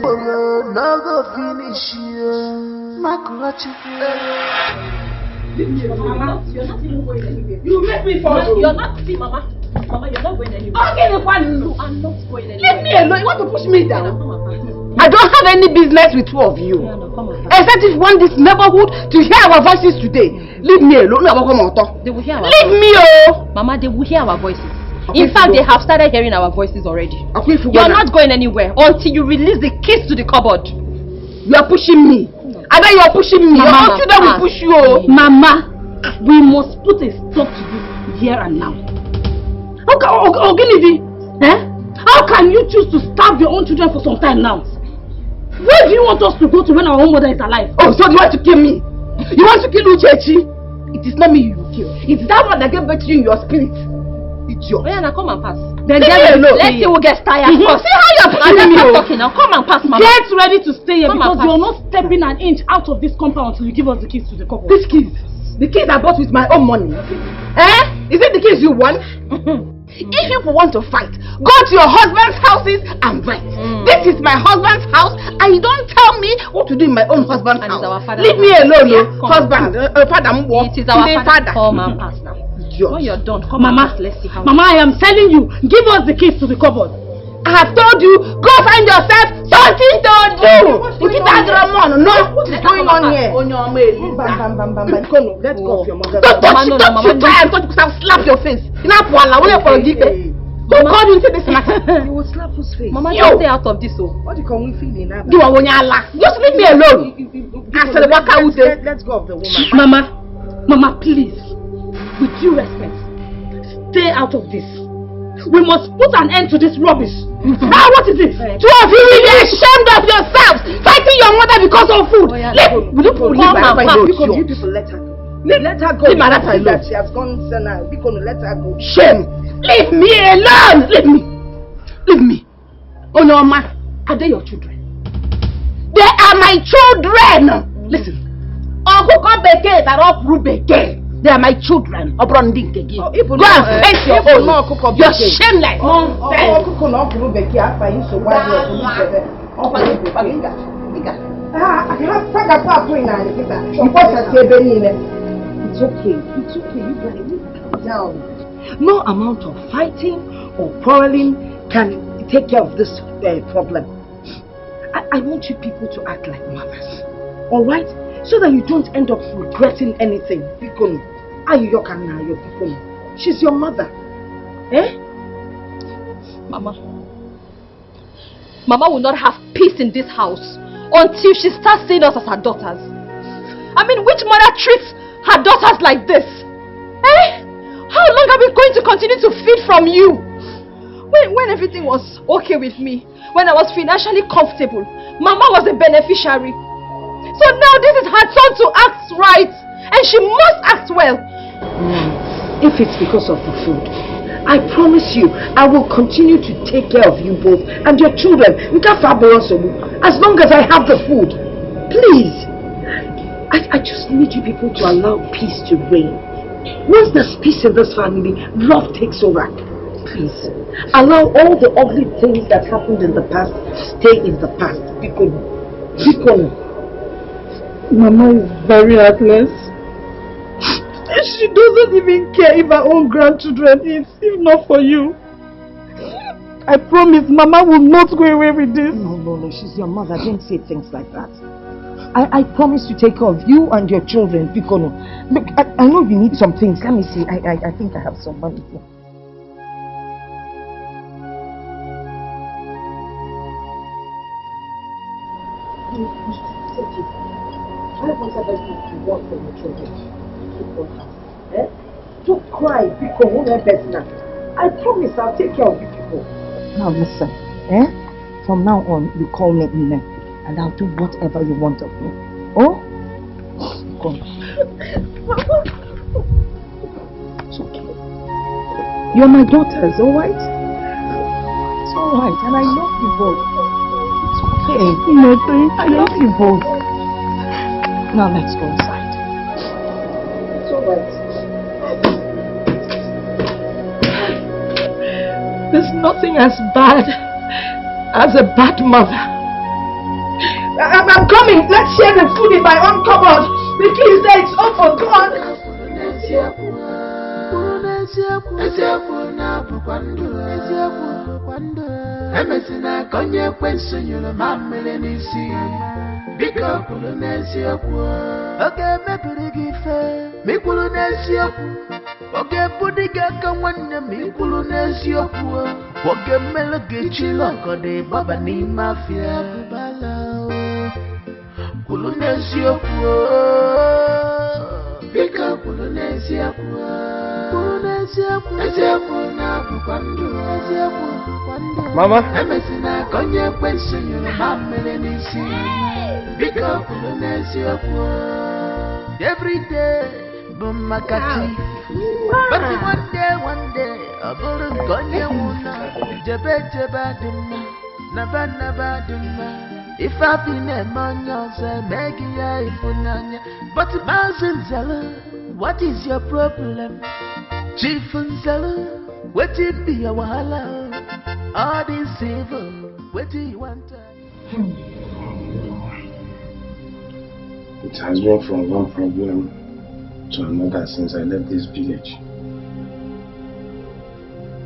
world, no go finish you. Mama, you're not even going anywhere. You make me fall. You're not, see, Mama, you're not going anywhere. Okay, you are not going anywhere. Leave me alone. You want to push me down? I don't have any business with two of you. Except if you want this neighborhood to hear our voices today. Leave me alone. They will hear our Leave voices. me, oh! Mama, they will hear our voices. In fact, they have started hearing our voices already. You're not going anywhere until you release the keys to the cupboard. You are pushing me. Ada, you are pushing me. Your children will push you. Mama, we must put a stop to this here and now. How can you choose to starve your own children for some time now? Where do you want us to go to when our own mother is alive? Oh, so you want to kill me? You want to kill Uchechi? It is not me you will kill. It's that one that gave birth to you in your spirit. Idiot. Yeah, now come and pass. Then let's see who gets tired first. See how you're pushing me. Talking now. Come and pass, Mama. Get ready to stay here Come because you're not stepping an inch out of this compound until you give us the keys to the cupboard. These keys? The keys I bought with my own money. Is it the keys you want? If you want to fight, go to your husband's houses and fight. This is my husband's house, and you don't tell me what to do in my own husband's house. Leave me alone, husband. Father, it is our father. Come and pass now. When you're done, come and pass. Let's see how. Mama, I am telling you, give us the keys to the cupboard. I have told you, go find yourself something to do. What is going on here? Let's go of your mother. Don't touch your tie and touch because I'll slap your face. Who called you into this matter? You will slap whose face? Mama, just stay out of this. What do you call me feeling now? Just leave me alone. Let's go of the woman. Mama, please, with due respect, stay out of this. We must put an end to this rubbish. Now what is it? Two of you will be ashamed of yourselves, fighting your mother because of food. Will you leave my wife? You people let her go. Let her go. Leave my wife alone. That she has gone now. Let her go. Shame. Leave me alone. Leave me. Leave me. Oh no, ma. Are they your children? They are my children. Listen. They are my children. Go and face your own. You're shameless. It's okay. It's okay. You guys calm down. No amount of fighting or quarreling can take care of this problem. I want you people to act like mothers. Alright? So that you don't end up regretting anything. She's your mother. Eh? Mama will not have peace in this house until she starts seeing us as her daughters. I mean, which mother treats her daughters like this? Eh? How long are we going to continue to feed from you? When everything was okay with me, when I was financially comfortable, Mama was a beneficiary. So now this is her turn to act right, and she must act well. If it's because of the food, I promise you, I will continue to take care of you both and your children. As long as I have the food. Please. I just need you people to allow peace to reign. Once there's peace in this family, love takes over. Please. Allow all the ugly things that happened in the past stay in the past. Mama is very heartless. She doesn't even care if her own grandchildren eat, if not for you. I promise Mama will not go away with this. No, she's your mother. Don't say things like that. I promise to take care of you and your children, Pikono. Look, I know you need some things. Let me see. I think I have some money here. I want for your children. Eh? Don't cry, people. I promise I'll take care of you people. Now listen, from now on you call me Nne, and I'll do whatever you want of me. Oh? Come. It's okay. You're my daughters, alright? It's alright, and I love you both. It's okay. I love you both. Now let's go inside. It's alright. There's nothing as bad as a bad mother. I'm coming. Let's share the food in my own cupboard. The kids there, it's open. Come on. Oge budiga kawanna mi kulu n'eziokwu oge melege chiloko de baba ni mafia bala kulu n'eziokwu bika kulu n'eziokwu eziokwu na bukwandu eziokwu Mama emesina konye kwensu nyuru mamele nisi bika kulu n'eziokwu every day bumakati. But one day, a bullet gun you Jabba Naba Duma. If I've been a man, you'll say, Maggie, but Mountain Zeller, what is your problem? Chief Zeller, what it be a wahala? All this evil, what do you want? It has been from one problem to another since I left this village.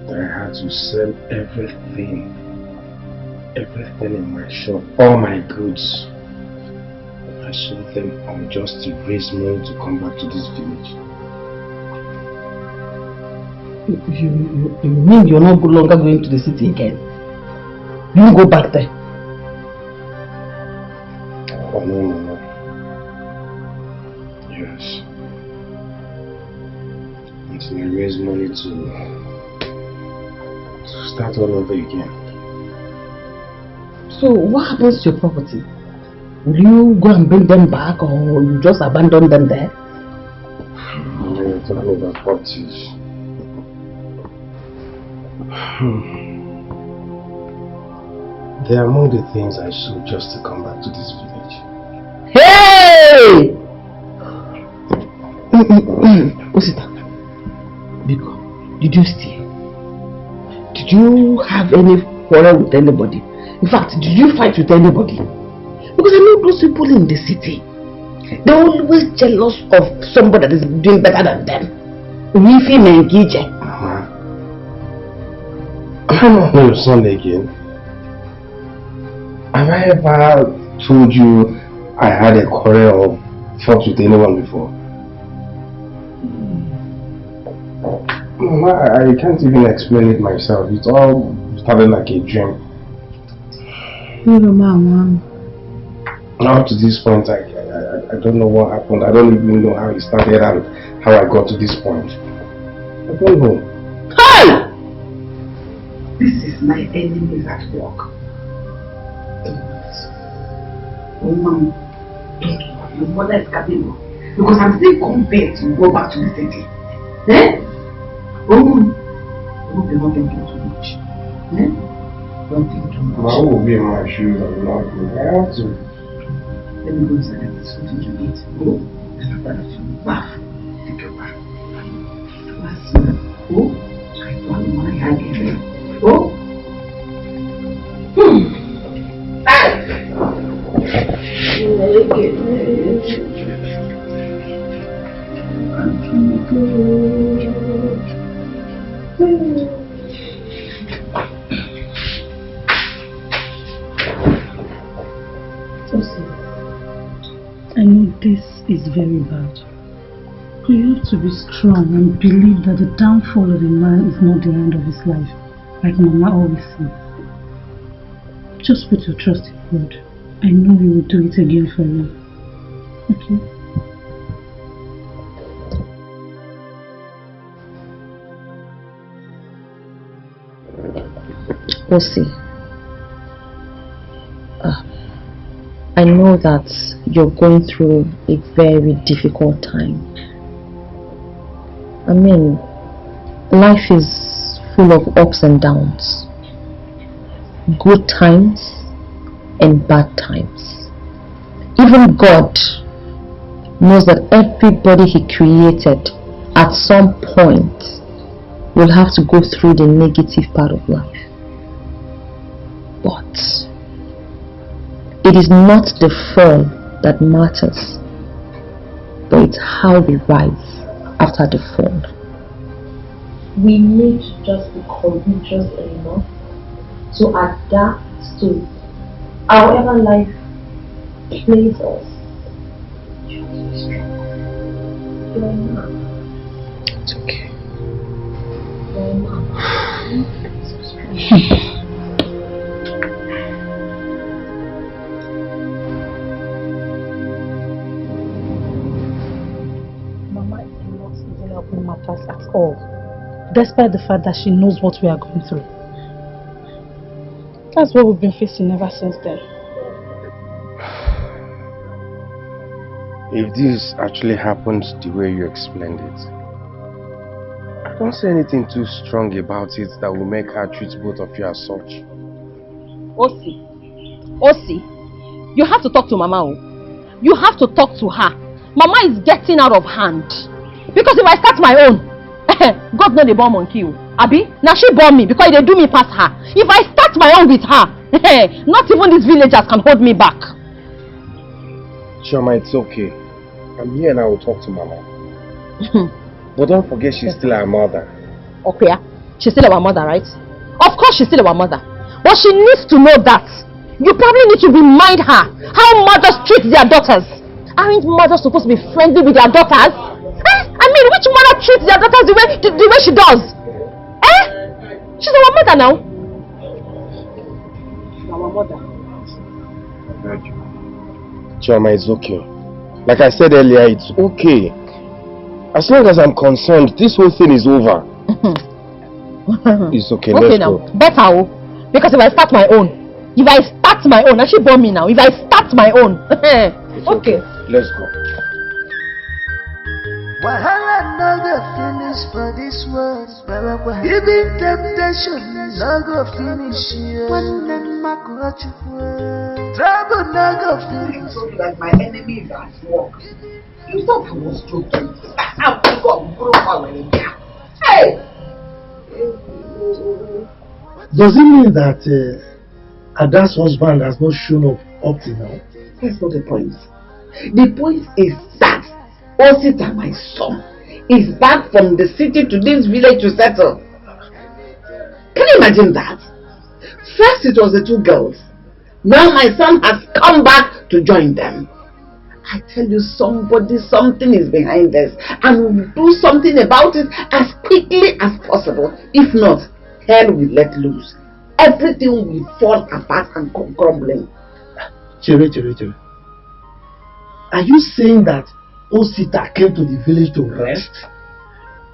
That I had to sell everything in my shop, all my goods. I sold them all just to raise money to come back to this village. You mean you're not no longer going to the city again? You will go back there? Oh no. Yes. Until I raise money to start all over again. So what happens to your property? Will you go and bring them back, or you just abandon them there? You're talking about properties. They are among the things I sold just to come back to this village. Hey! Osita, Biko, did you steal? Did you have any quarrel with anybody? In fact, did you fight with anybody? Because I know those people in the city, they're always jealous of somebody that is doing better than them. Wifi Mengije. I'm not your son again. Have I ever told you I had a quarrel or fought with anyone before? Mama, I can't even explain it myself. It's all started like a dream. Mama. Up to this point, I don't know what happened. I don't even know how it started and how I got to this point. I don't know. Hey! This is my enemies at work. Oh, Mom, don't worry. Your mother is capable. Because I'm still compelled to go back to the city. Eh? Oh, Mom. Don't be not thinking too much. Eh? Don't think too much. I will be in my shoes and not good. I have to. Let me go inside and get something to eat. Go. And after that, you bath. Take your bath. Last man. Oh, I want my hand again. Oh. Hey! I know this is very bad, but you have to be strong and believe that the downfall of a man is not the end of his life, like Mama always says. Just put your trust in God. I know He will do it again for you. Okay? Osi, I know that you're going through a very difficult time. I mean, life is full of ups and downs, good times and bad times. Even God knows that everybody He created at some point will have to go through the negative part of life. But it is not the fall that matters, but it's how we rise after the fall. We need to just be courageous enough to adapt to however life plays us. You're a man. It's okay. You're a man. Matters at all, despite the fact that she knows what we are going through. That's what we've been facing ever since then. If this actually happens the way you explained it, I don't say anything too strong about it that will make her treat both of you as such. Osi, you have to talk to Mama. You have to talk to her. Mama is getting out of hand. Because if I start my own, God know the born monkey. Abi, now she born me because they do me past her. If I start my own with her, not even these villagers can hold me back. Chioma, it's okay. I'm here and I will talk to Mama. But don't forget she's still our mother. Okay, she's still our mother, right? Of course she's still our mother. But she needs to know that. You probably need to remind her how mothers treat their daughters. Aren't mothers supposed to be friendly with their daughters? I mean, which mother treats their daughters the way she does? She's our mother now. She's our mother. Chioma, it's okay. Like I said earlier, it's okay. As long as I'm concerned, this whole thing is over. It's okay, Okay let's now, go. better. Because if I start my own, I should bomb me now. If I start my own, okay. Let's go. Wahala no go finish for this world. Even temptation no go finish you. Trouble no go finish. That my enemy is at work. You thought I was joking. I'm going to Hey! Does it mean that Ada's husband has not shown up till now? That's not the point. The point is that Osita, my son, is back from the city to this village to settle. Can you imagine that? First it was the two girls. Now my son has come back to join them. I tell you, something is behind this, and we will do something about it as quickly as possible. If not, hell will let loose. Everything will fall apart and come crumbling. Chere. Are you saying that Osita came to the village to rest?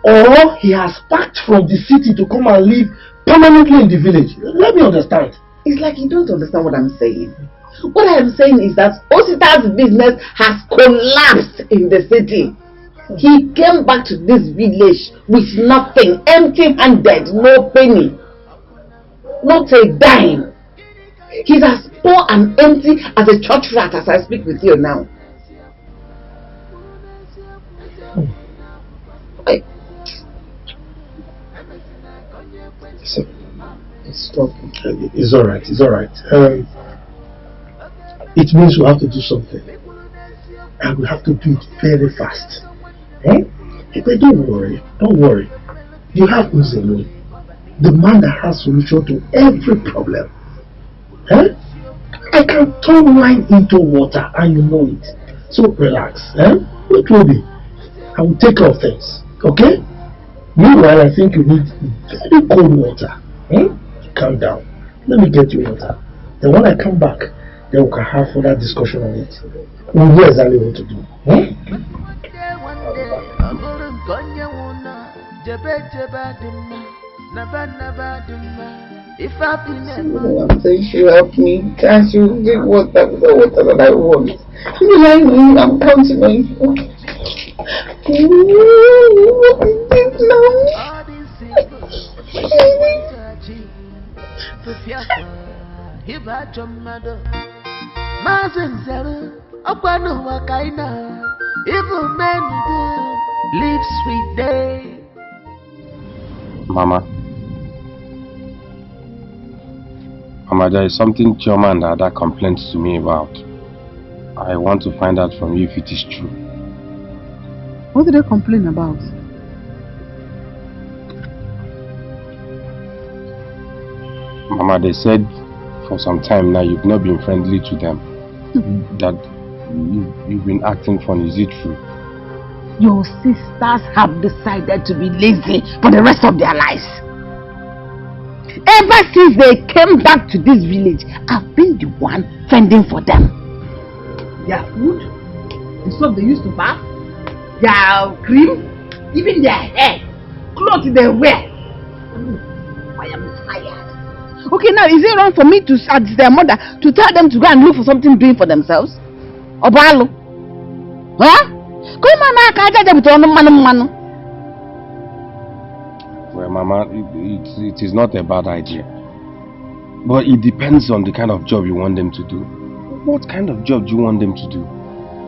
Or he has packed from the city to come and live permanently in the village? Let me understand. It's like you don't understand what I'm saying. What I am saying is that Osita's business has collapsed in the city. He came back to this village with nothing, empty-handed, no penny, not a dime. He's as poor and empty as a church rat as I speak with you now. It's alright. It means we have to do something, and we have to do it very fast. But don't worry. You have Uzelu, the man that has solution to every problem. I can turn wine into water, and you know it. So relax. It will be. I will take care of things. Okay? Meanwhile, I think you need very cold water. Calm down. Let me get you water. Then when I come back, then we can have further discussion on it. We'll know exactly what to do. I'm saying she helped me. Can't you drink water? The water that I want. I'm counting on you. What is this now? Live sweet day. Mama, there is something Chioma and Ada complained to me about. I want to find out from you if it is true. What did they complain about? Mama, they said for some time now you've not been friendly to them. That you've been acting funny. Is it true? Your sisters have decided to be lazy for the rest of their lives. Ever since they came back to this village, I've been the one fending for them. Their food, the soap they used to bath, their cream, even their hair, clothes they wear. I am tired. Okay, now is it wrong for me to, as their mother, to tell them to go and look for something doing for themselves? Obalo? Huh? Well, Mama, it is not a bad idea. But it depends on the kind of job you want them to do. What kind of job do you want them to do?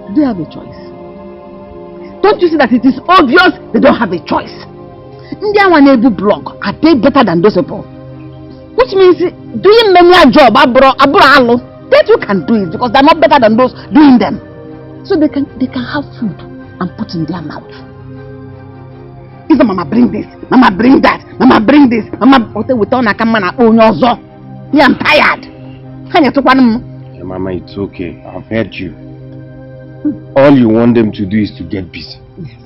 Do they have a choice? Don't you see that it is obvious they don't have a choice? India one able blog, are they better than those people? Which means doing many a job that you can do it because they're not better than those doing them. So they can have food and put in their mouth. If the mama bring this, mama bring that, mama bring this, mama I'm tired. Yeah, Mama, it's okay. I've heard you. All you want them to do is to get busy. Yes.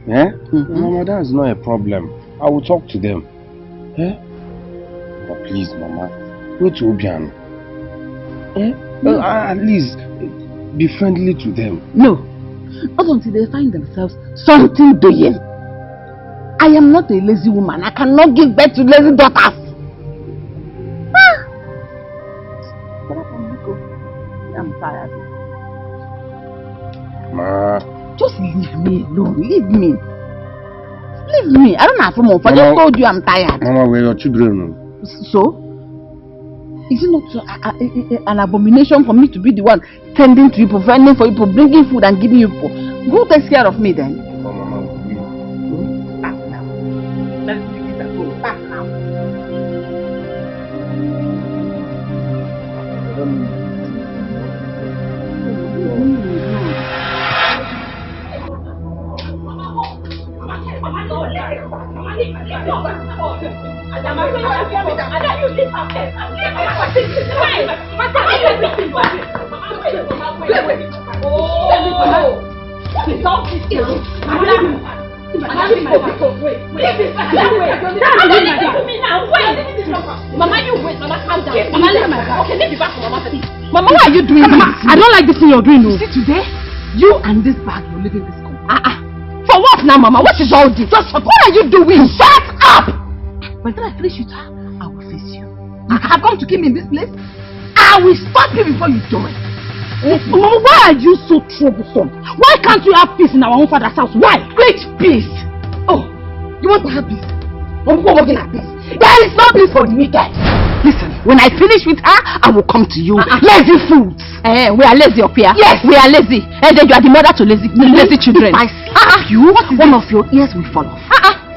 Yeah? Mama, that's not a problem. I will talk to them. Yeah? But please, Mama, go to Obiano. At least be friendly to them. No. Not until they find themselves something doing. I am not a lazy woman. I cannot give birth to lazy daughters. I'm tired. Ma. Just leave me alone. Leave me. Leave me. I don't have more. I just told you I'm tired. Mama, we're your children. So? Is it not an abomination for me to be the one tending to you, providing for you, bringing food and giving you food? Who takes care of me then? Oh, Mama, please. Back now. Let's take it at home. Back now. Mama, you wait. Mama, calm down. Mama, let my back. Okay, let me back for Mama. Mama, why are you doing this? I don't like this thing you're doing. See, today, you and this bag, you're leaving this school. For what now, Mama? What is all this? What are you doing? Shut up! By the time I finish with her, I will face you. You have come to kill me in this place? I will stop you before you do it. Mama, why are you so troublesome? Why can't we have peace in our own father's house? Why? Which peace? Oh, you want to have peace? I'm working at peace. There is no peace for the wicked. Listen, when I finish with her, I will come to you. Lazy fools. We are lazy up here. Yes, we are lazy. And then you are the mother to lazy children. If I slap you, one of your ears will fall off.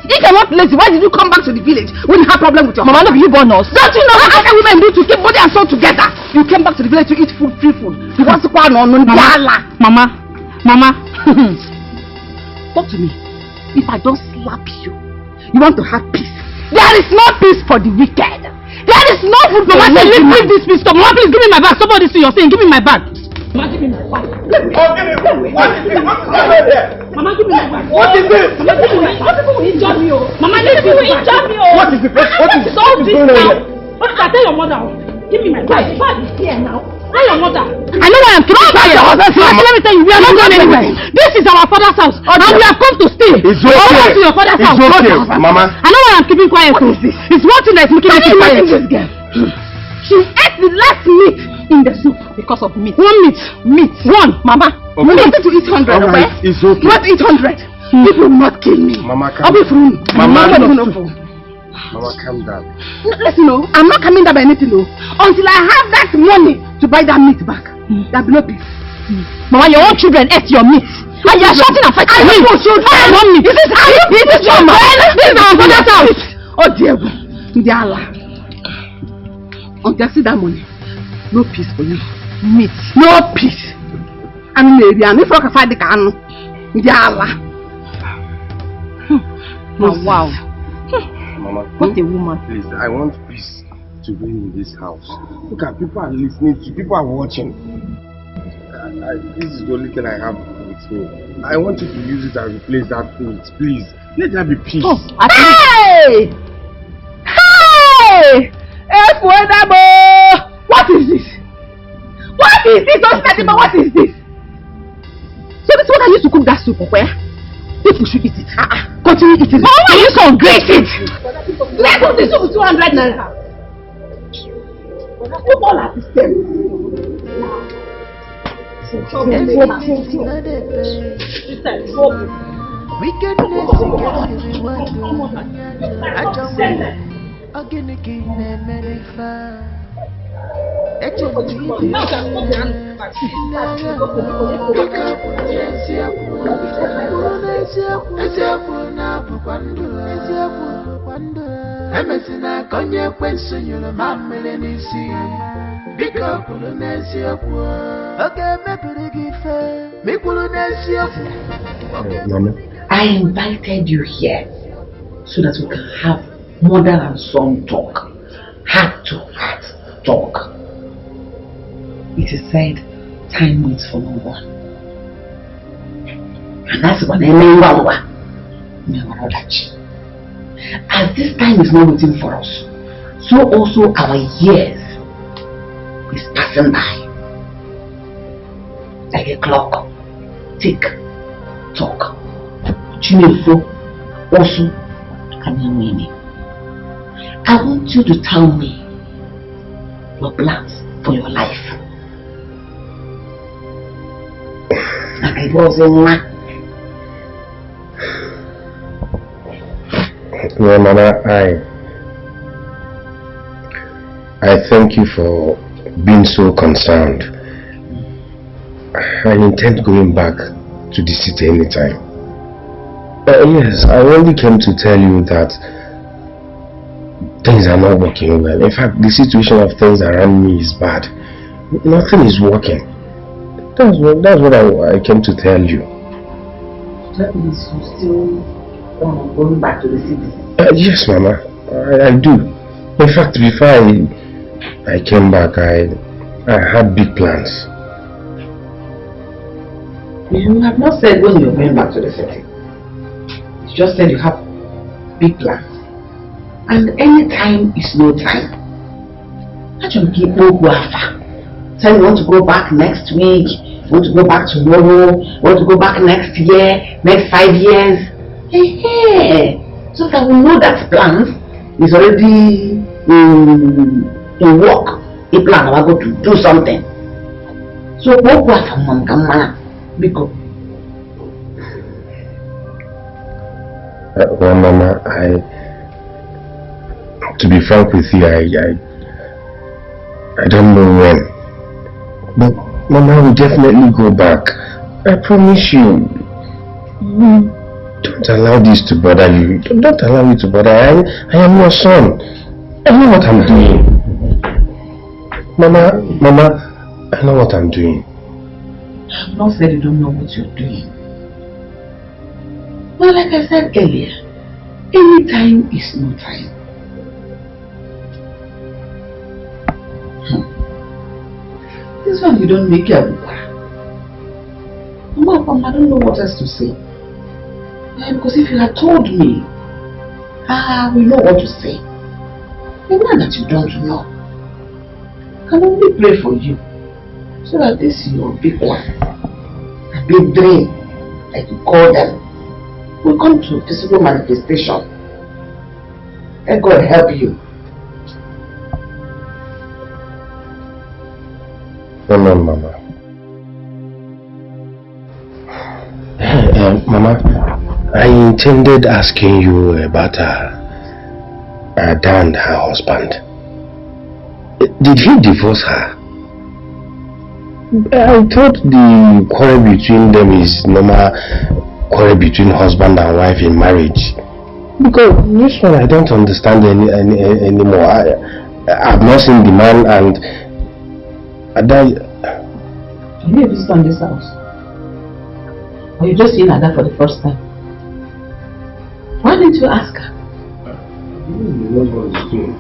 If you're not lazy, why did you come back to the village when you have problem with your Mama? No, you born us. Don't you know what other women do to keep body and soul together? You came back to the village to eat food, free food. You want to go on Mama. Talk to me. If I don't slap you, you want to have peace. There is no peace for the wicked. There is no food for Mama, leave this peace. Mama, please give me my bag. Somebody see your thing. Give me my bag. Mama, give me my bag. Mama, give me my bag. What is this? Mama, give me my bag. What people will injure me? Mama, leave me injure me. What is this? What is all this going on now? here? What did I tell your mother? Give me my bag. Bag is here now. Tell your mother. I know why I'm keeping quiet. Let me tell you, we are not going anywhere. This is our father's house, and we have come to stay. It's okay. To your father's house. It's okay, Mama. I know why I'm keeping quiet. What is this? It's one thing that is making me keep quiet. This girl. She ate the last meat in the soup because of meat. One meat. One, Mama. Okay. You wanted to eat 100, All right, okay? it's okay. You want to eat 100? People will not kill me. Mama, I'll be free. Mama, Mama, calm down. No, listen, no, I'm not coming down by anything, no. Until I have that money to buy that meat back. There will be no peace. Mama, your own children ate your meat. And you are shouting and fighting me. I want meat. This is how you eat it, Mama. This is our father's house. Oh, dear God. Dear Allah. Until I see that money, no peace for you. Meat. No peace. I'm maybe I'm if I can find the can. Dear Allah. Oh, wow. Mama, what a woman. Please, I want peace to be in this house. Look at people are listening to, people are watching. This is the only thing I have with me. I want you to use it and replace that meat, please. Let there be peace. Oh, hey! Hey! What is this? What is this? What is this? So this is what I used to cook that soup, okay? People should eat it. Continue eating it. Mama, you can great it. Let's do this soup 200 naira. Put all at the stem. Emesina konye kwensunyulo mamele nisi Biko kulu nesi okwu Oge mepiri gife Mikulu nesi okwu Mama, I invited you here so that we can have mother and son talk, heart to heart talk. It is said, time waits for no one. And that's what as this time is not waiting for us, so also our years is passing by. Like a clock. Tick, tock. Chinefo, also, I want you to tell me your plans for your life. I wasn't one. Well, Mama, I thank you for being so concerned. I intend going back to the city anytime. Yes, I only came to tell you that things are not working well. In fact, the situation of things around me is bad. Nothing is working. That's what I came to tell you. That means you still want going back to the city? Yes, Mama. I do. In fact, before I came back, I had big plans. You have not said when you're going back to the city. You just said you have big plans. And any time is no time. I don't keep no guafa. Say you want to go back next week, you want to go back tomorrow, you want to go back next year, next 5 years. Hey. So that we know that plans is already in work. A plan we go to do something. So go guafa mama. Because well, Mama, to be frank with you, I don't know when. But Mama will definitely go back. I promise you. Don't allow this to bother you. Don't allow me to bother. I am your son. I know what I'm doing. Mama, I know what I'm doing. I've not said you don't know what you're doing. Well, like I said earlier, any time is no time. This one you don't make a Mama, I don't know what else to say. Because if you had told me, we know what to say. And now that you don't know, I can only pray for you. So that this is your big one, a big dream, like you call them, will come to physical manifestation. Let God help you. Amen, Mama. Mama, I intended asking you about Ada and her husband. Did he divorce her? I thought the quarrel between them is normal quarrel between husband and wife in marriage. Because this one I don't understand anymore. I've not seen the man and Ada. Have you visited on this house? Or you just seen Ada for the first time? Why didn't you ask her? You know what he's doing.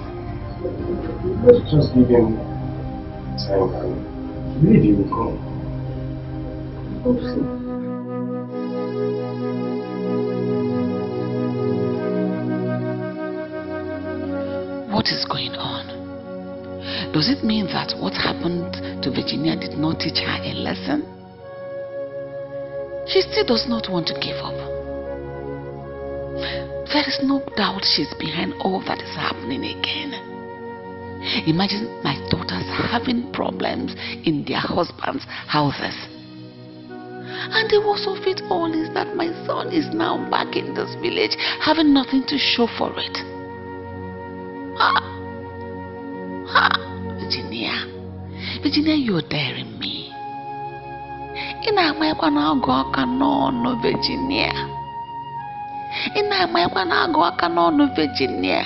Let's just give him time and maybe he will come. Hope so. What is going on? Does it mean that what happened to Virginia did not teach her a lesson? She still does not want to give up. There is no doubt she's behind all that is happening again. Imagine my daughters having problems in their husbands' houses. And the worst of it all is that my son is now back in this village having nothing to show for it. Virginia, you're daring me. Virginia. Virginia.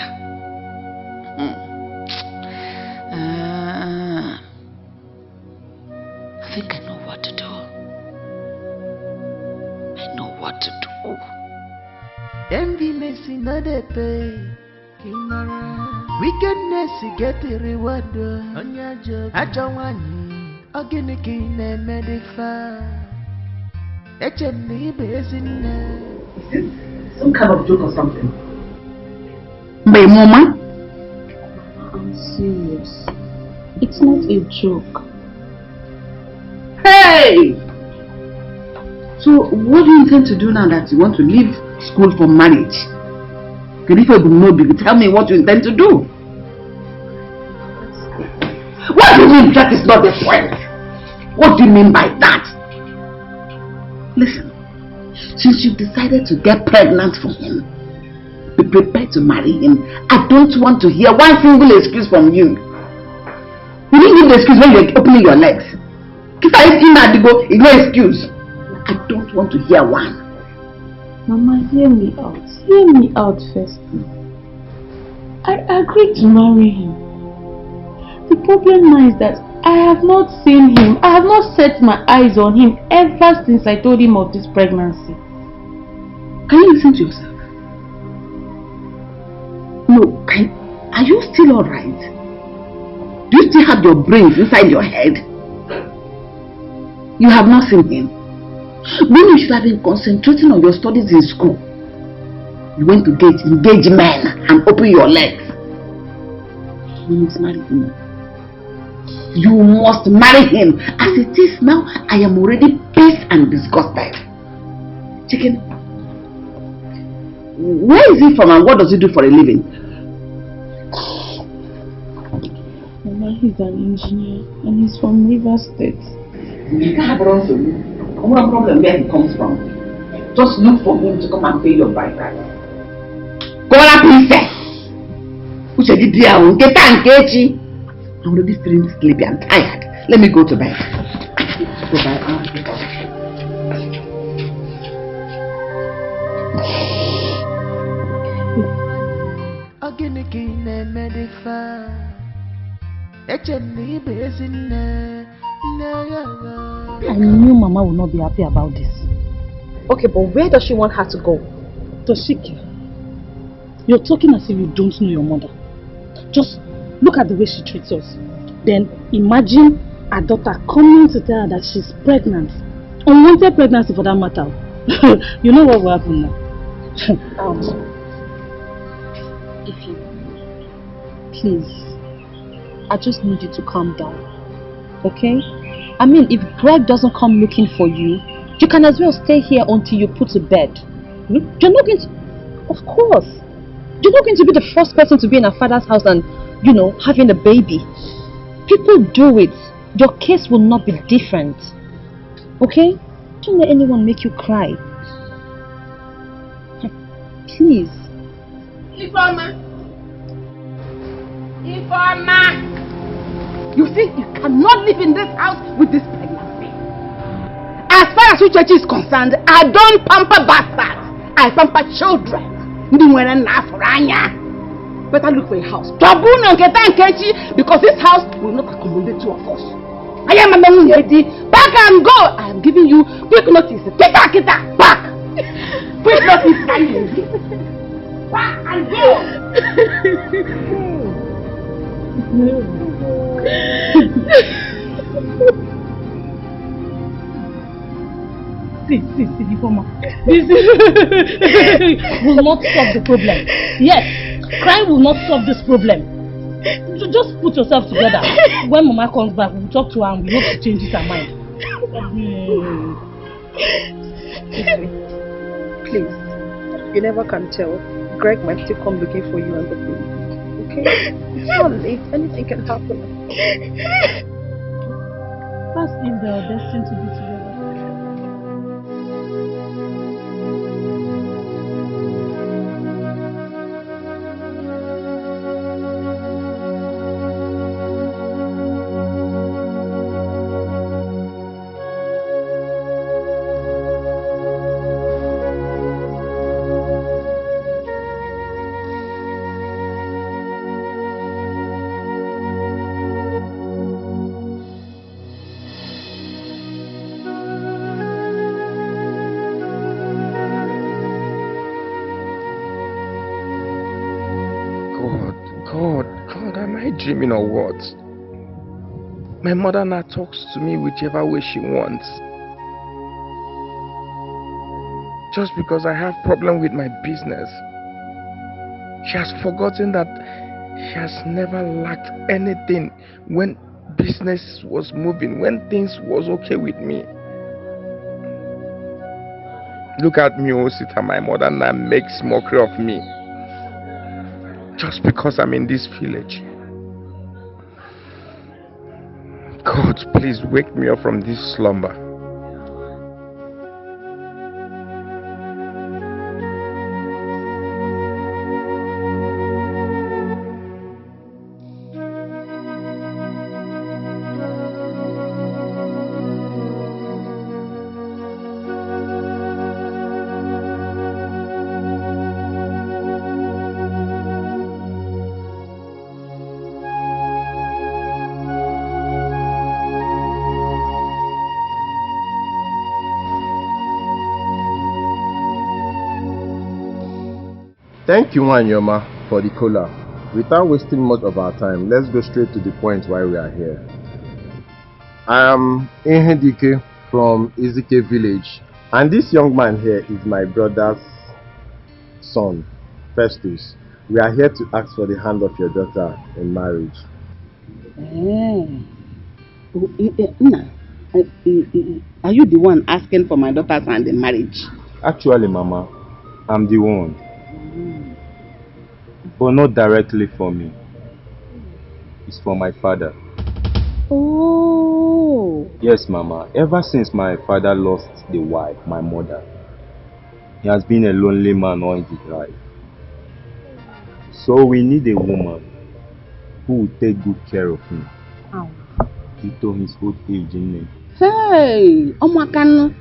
I think I know what to do. I know what to do. Enviness in other pay. Wickedness get the reward on your job. I don't want you. Organic in a medifa. Some kind of joke or something. My mama? I'm serious. It's not a joke. Hey! So what do you intend to do now that you want to leave school for marriage? If I will know, you tell me what you intend to do. What do you mean that is not the point? What do you mean by that? Listen, since you decided to get pregnant for him, be prepared to marry him. I don't want to hear one single excuse from you. You didn't give the excuse when you're opening your legs. If I go, it's no excuse. I don't want to hear one. Mama, hear me out. Hear me out first. I agreed to marry him. The problem now is that I have not seen him. I have not set my eyes on him ever since I told him of this pregnancy. Can you listen to yourself? No, are you still alright? Do you still have your brains inside your head? You have not seen him. When you should have been concentrating on your studies in school, you went to engage men and open your legs. You must marry him. You must marry him. As it is now, I am already pissed and disgusted. Chicken, where is he from and what does he do for a living? Mama, he's an engineer and he's from River State. You can't have no problem where he comes from. Just look for him to come and pay your bride price. Go on, princess. I'm already feeling sleepy. I'm tired. Let me go to bed. I knew Mama would not be happy about this. Okay, but where does she want her to go? Toshiki, you're talking as if you don't know your mother. Just look at the way she treats us. Then imagine her daughter coming to tell her that she's pregnant. Unwanted pregnancy for that matter. You know what will happen now? Ify, please, I just need you to calm down. Okay? I mean, if Greg doesn't come looking for you, you can as well stay here until you put to bed. You're not going to... Of course. You're not going to be the first person to be in her father's house and, you know, having a baby. People do it. Your case will not be different. Okay? Don't let anyone make you cry. Please. Ifeoma! You see, you cannot live in this house with this pregnancy. As far as Uchechi is concerned, I don't pamper bastards. I pamper children. Better look for a house. Because this house will not accommodate two of us. I am a lady. Back and go. I am giving you quick notice. Get back. Quick notice. Back and go. See, Ifeoma. This will not solve the problem. Yes, crying will not solve this problem. Just put yourself together. When Mama comes back, we'll talk to her and we hope she changes her mind. Please, you never can tell. Greg might still come looking for you and the baby. Okay? It's not late. Anything can happen. That's if they are destined to be together. Dreaming or what? My mother now talks to me whichever way she wants. Just because I have problem with my business. She has forgotten that she has never lacked anything when business was moving, when things was okay with me. Look at me, Osita, my mother now makes mockery of me. just because I'm in this village. God, please wake me up from this slumber. Thank you, Wanyoma, for the cola. Without wasting much of our time, let's go straight to the point why we are here. I am Ehedike from Izike village, and this young man here is my brother's son, Festus. We are here to ask for the hand of your daughter in marriage. Are you the one asking for my daughter's hand in marriage? Actually, Mama, I'm the one. But not directly for me. It's for my father. Oh. Yes, Mama. Ever since my father lost the wife, my mother, he has been a lonely man all his life. So we need a woman who will take good care of him. How? Into his old age, innit? Hey, Omakan,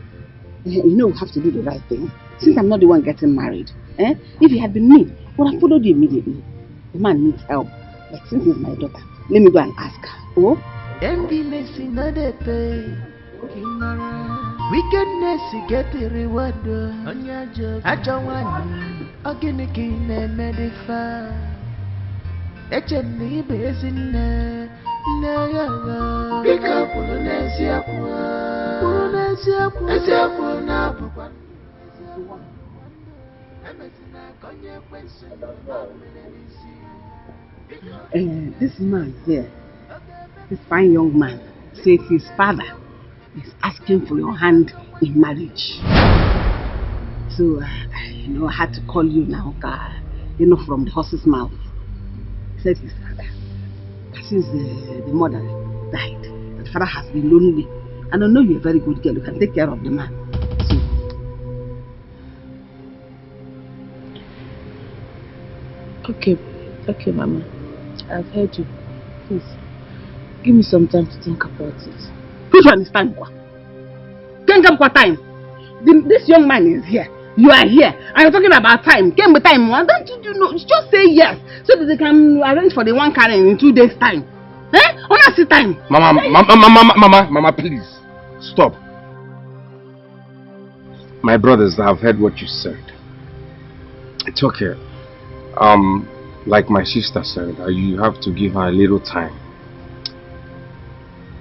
you know we have to do the right thing. Since I'm not the one getting married, if it had been me, I would have followed you immediately. The man needs help. But since he's my daughter, let me go and ask her. Oh? Emptiness in the pay. Wickedness get the reward on your job. I don't want again and medify. It's a neighbor in there. Pick up Polonesia. This man here, this fine young man, says his father is asking for your hand in marriage. So, I had to call you now, from the horse's mouth. He said his father, since the mother died, the father has been lonely. And I know you're a very good girl, you can take care of the man. Okay, Mama. I've heard you. Please, give me some time to think about it. Which one is time? Can't come for time. This young man is here. You are here. And you're talking about time. Came with time. Why don't you know? Just say yes, so that they can arrange for the one carrying in 2 days' time. Honestly, time. Mama, please stop. My brothers, I've heard what you said. It's okay. Like my sister said, you have to give her a little time.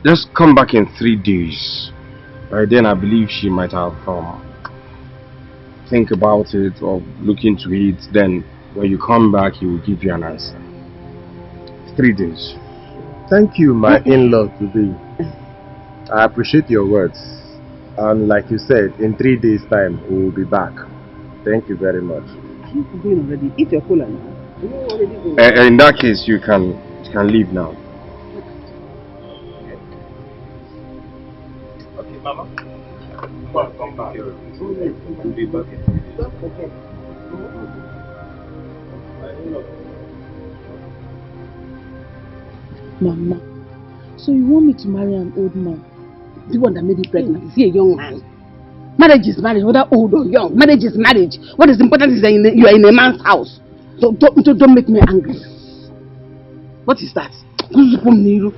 Just come back in 3 days. By then, I believe she might have think about it or look into it. Then, when you come back, he will give you an answer. 3 days. Thank you, my in-law today. I appreciate your words. And like you said, in 3 days' time, we will be back. Thank you very much. Are you going already? Eat your cola now. In that case, you can leave now. Okay, Mama. Come back. We'll be back. Mama, so you want me to marry an old man? The one that made you pregnant, is he a young man? Marriage is marriage, whether old or young. Marriage is marriage. What is important is that you are in a man's house. So don't make me angry. What is that? Mama,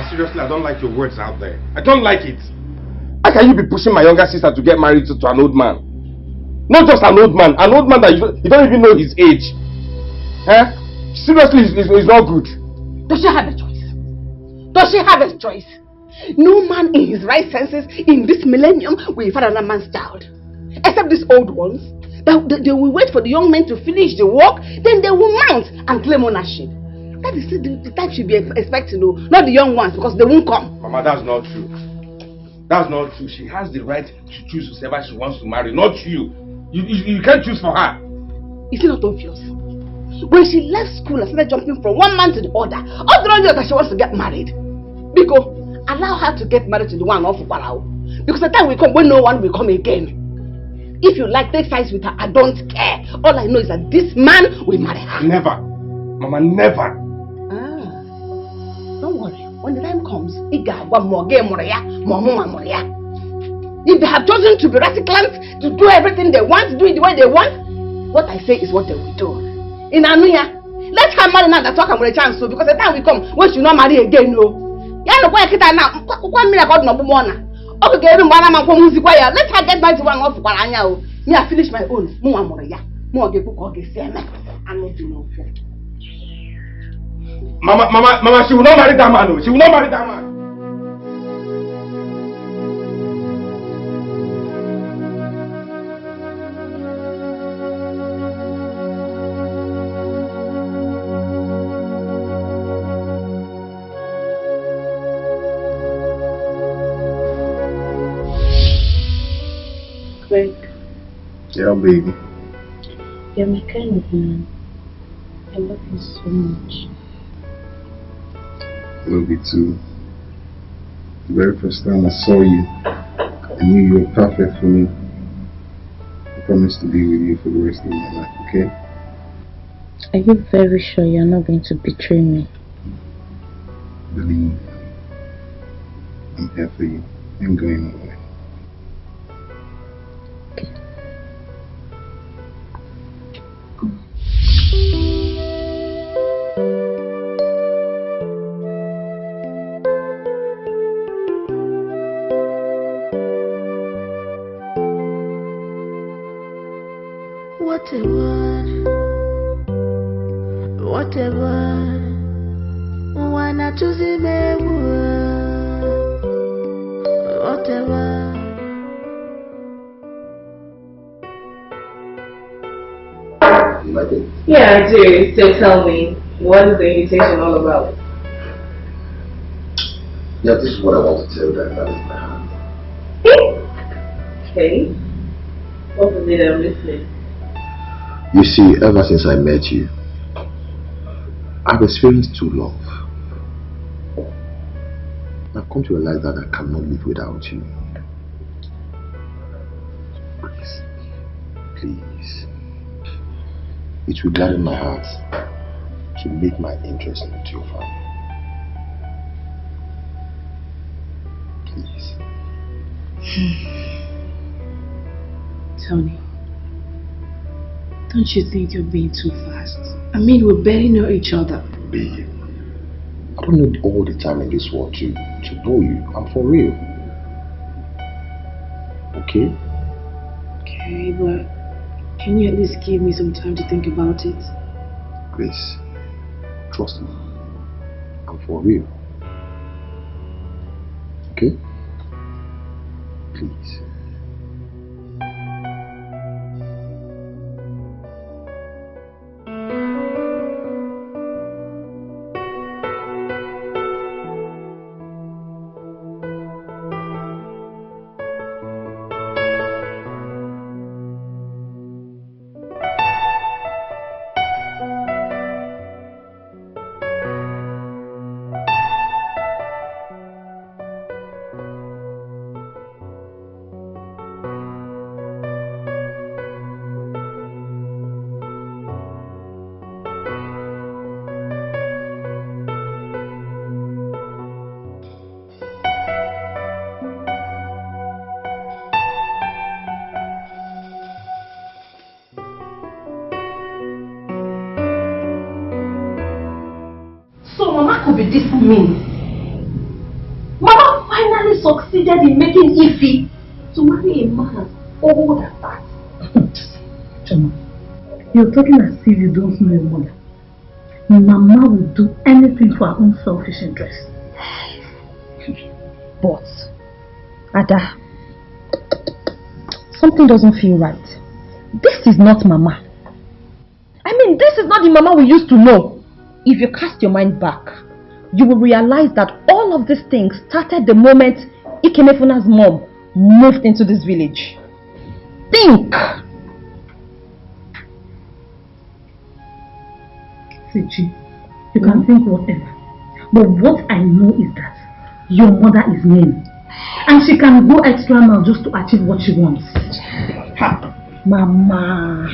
seriously, I don't like your words out there. I don't like it. How can you be pushing my younger sister to get married to an old man? Not just an old man that you don't even know his age. Seriously, it's not good. Does she have a choice? Does she have a choice? No man in his right senses in this millennium will find another man's child. Except these old ones. They will wait for the young men to finish the work, then they will mount and claim ownership. That is the type should be expecting, not the young ones, because they won't come. Mama, that's not true. That's not true. She has the right to choose whoever she wants to marry, not you. You can't choose for her. Is it not obvious? When she left school and started jumping from one man to the other, all the years that she wants to get married. Because allow her to get married to the one off Barao. Because the time will come when no one will come again. If you like, take sides with her. I don't care. All I know is that this man will marry her. Never. Mama, never. Don't worry. When the time comes, if they have chosen to be radicals, to do everything they want, to do it the way they want, what I say is what they will do. In Anuya, let her marry now that talk with a chance, so because the time will come when she will not marry again, no. Let her get married to one of Paranya. Me, I finish my own. Mama, she will not marry that man. She will not marry that man. Greg. Yeah, baby. You're my kind of man. I love you so much. I love you too. The very first time I saw you, I knew you were perfect for me. I promise to be with you for the rest of my life, okay? Are you very sure you're not going to betray me? Believe. I'm here for you. I'm going away. Yeah, I do. So tell me, what is the invitation all about? Yeah, this is what I want to tell you that is my hand. Okay. What is it I'm listening? You see, ever since I met you, I've experienced true love. I've come to realize that I cannot live without you. Please. It will gladden my heart to make my interest into your family. Please. Tony, don't you think you're being too fast? I mean, we barely know each other. Babe, I don't need all the time in this world to know you. I'm for real. Okay? Okay, but can you at least give me some time to think about it? Grace, trust me. I'm for real. Okay? Please. Be this mean? Mama finally succeeded in making Ify to marry a man old as that. Choma, you're talking as if you don't know your mother. Mama will do anything for her own selfish interest. But, Ada, something doesn't feel right. This is not Mama. I mean, this is not the Mama we used to know. If you cast your mind back, you will realize that all of these things started the moment Ikemefuna's mom moved into this village. Think! See, Chi, you can think whatever. But what I know is that your mother is mean. And she can go extra mile just to achieve what she wants. Ha. Mama.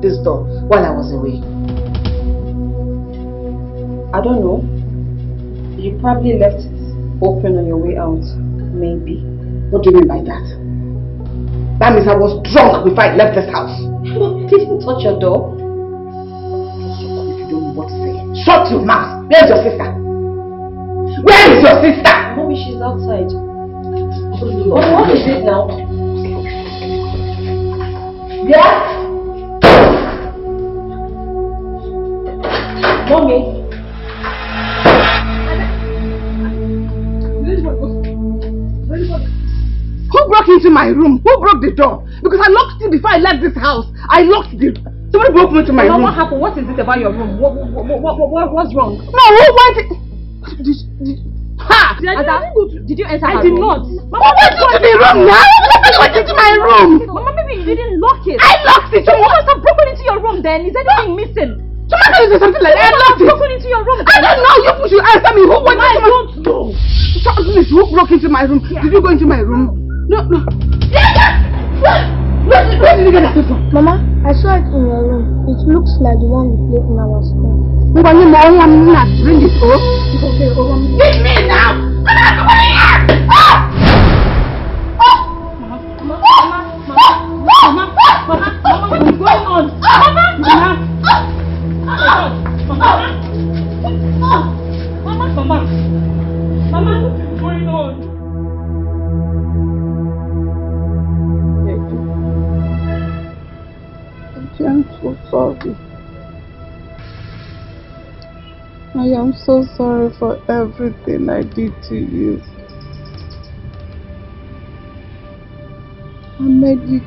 This door while I was away? I don't know. You probably left it open on your way out. Maybe. What do you mean by that? That means I was drunk before I left this house. You didn't touch your door. If you don't know what to say, shut your mouth. Where's your sister? Where is your sister? Mommy, she's outside. What is it now? Yeah? Mommy. Who broke into my room? Who broke the door? Because I locked it before I left this house. I locked it. Somebody broke into my room. What happened? What is it about your room? What's wrong? No, who went it? Did you enter I her did room? not. Who went into the room now? Nobody went into my room. Mama, maybe you didn't lock it. I locked it. You must have broken into your room then. Is anything missing? Somebody said something like that. I locked it. Broken into your room. I don't know. You should answer me. Who went into my room? I don't know. Please, who broke into my room? Did you go into my room? No. Where did you get that from? Mama, I saw it in your room. It looks like the one we played in our school. Bring it, oh. Okay, give me now. Come here. Mama, what is going on? Mama, what is going on? I'm so sorry. I am so sorry for everything I did to you. I made you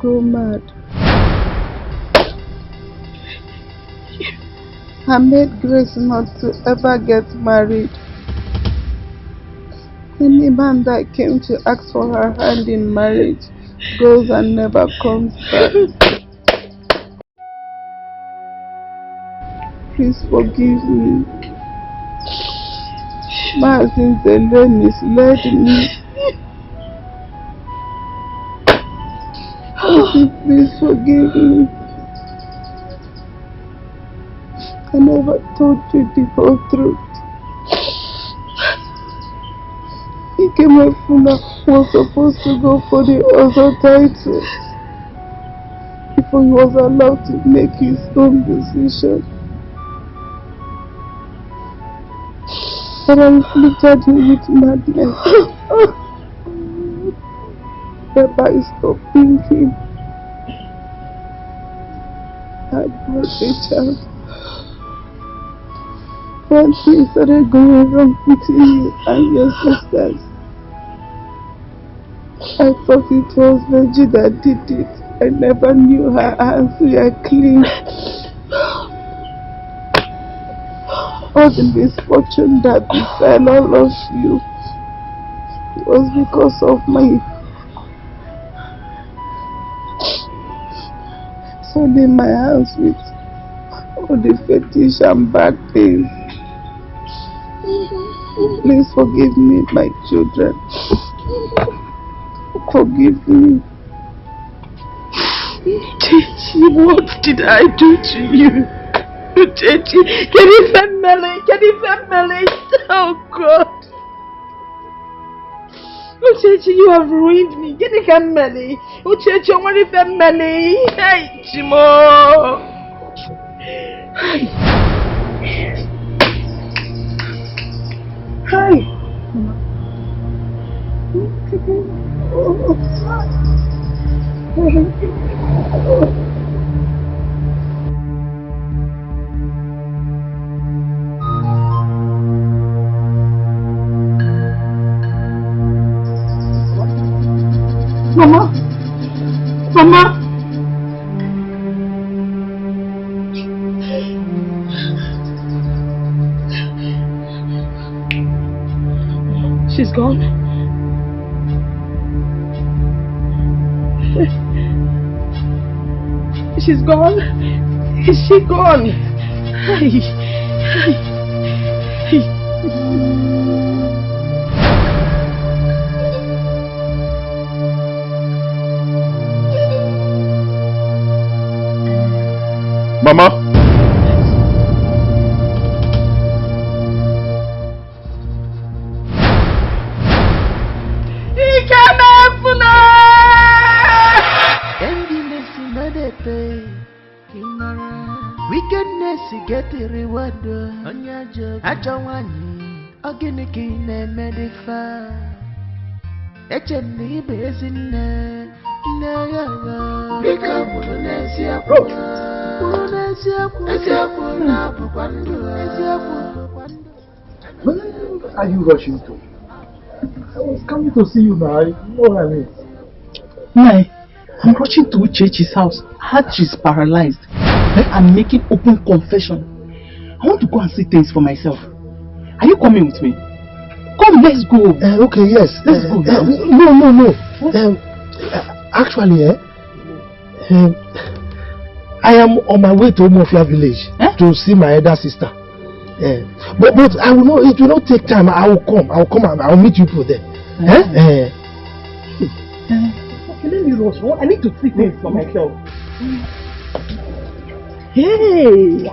go mad. I made Grace not to ever get married. Any man that came to ask for her hand in marriage goes and never comes back. Please forgive me. My sins alone misled me. Please forgive me. I never told you the whole truth. Ikemefuna was supposed to go for the other title before he was allowed to make his own decision. But I inflicted him with madness, thereby stopping him. I brought a child. When things started going wrong between you and your sisters, I thought it was Virgie that did it. I never knew her hands were clean. All the misfortune that befell all of you was because of me soiling my hands with all the fetish and bad things. Please forgive me, my children. Forgive me. Chichi, what did I do to you? Chichi, can you family? Oh God. Uchechi, you have ruined me. Get the family. Uchechi, I want the family. Hey, Chimo. Hi. Mama. Mama. She's gone. She's gone. Is she gone? Hey. Hey. Mama. Wickedness get the reward on your job. I don't want you. Again, again, medify. HMD basin. Pick up Polonesia. Where are you rushing to? I was coming to see you now. You know what I mean? Nai, I'm rushing to Uchechi's house. Heart is paralyzed. I'm making open confession. I want to go and see things for myself. Are you coming with me? Come, let's go. Okay, yes. Let's go now. No. Actually, I am on my way to Mofia village to see my elder sister. But I will not. It will not take time. I will come and I will meet you people there. Okay, let me rush. I need to see things for myself. Hey!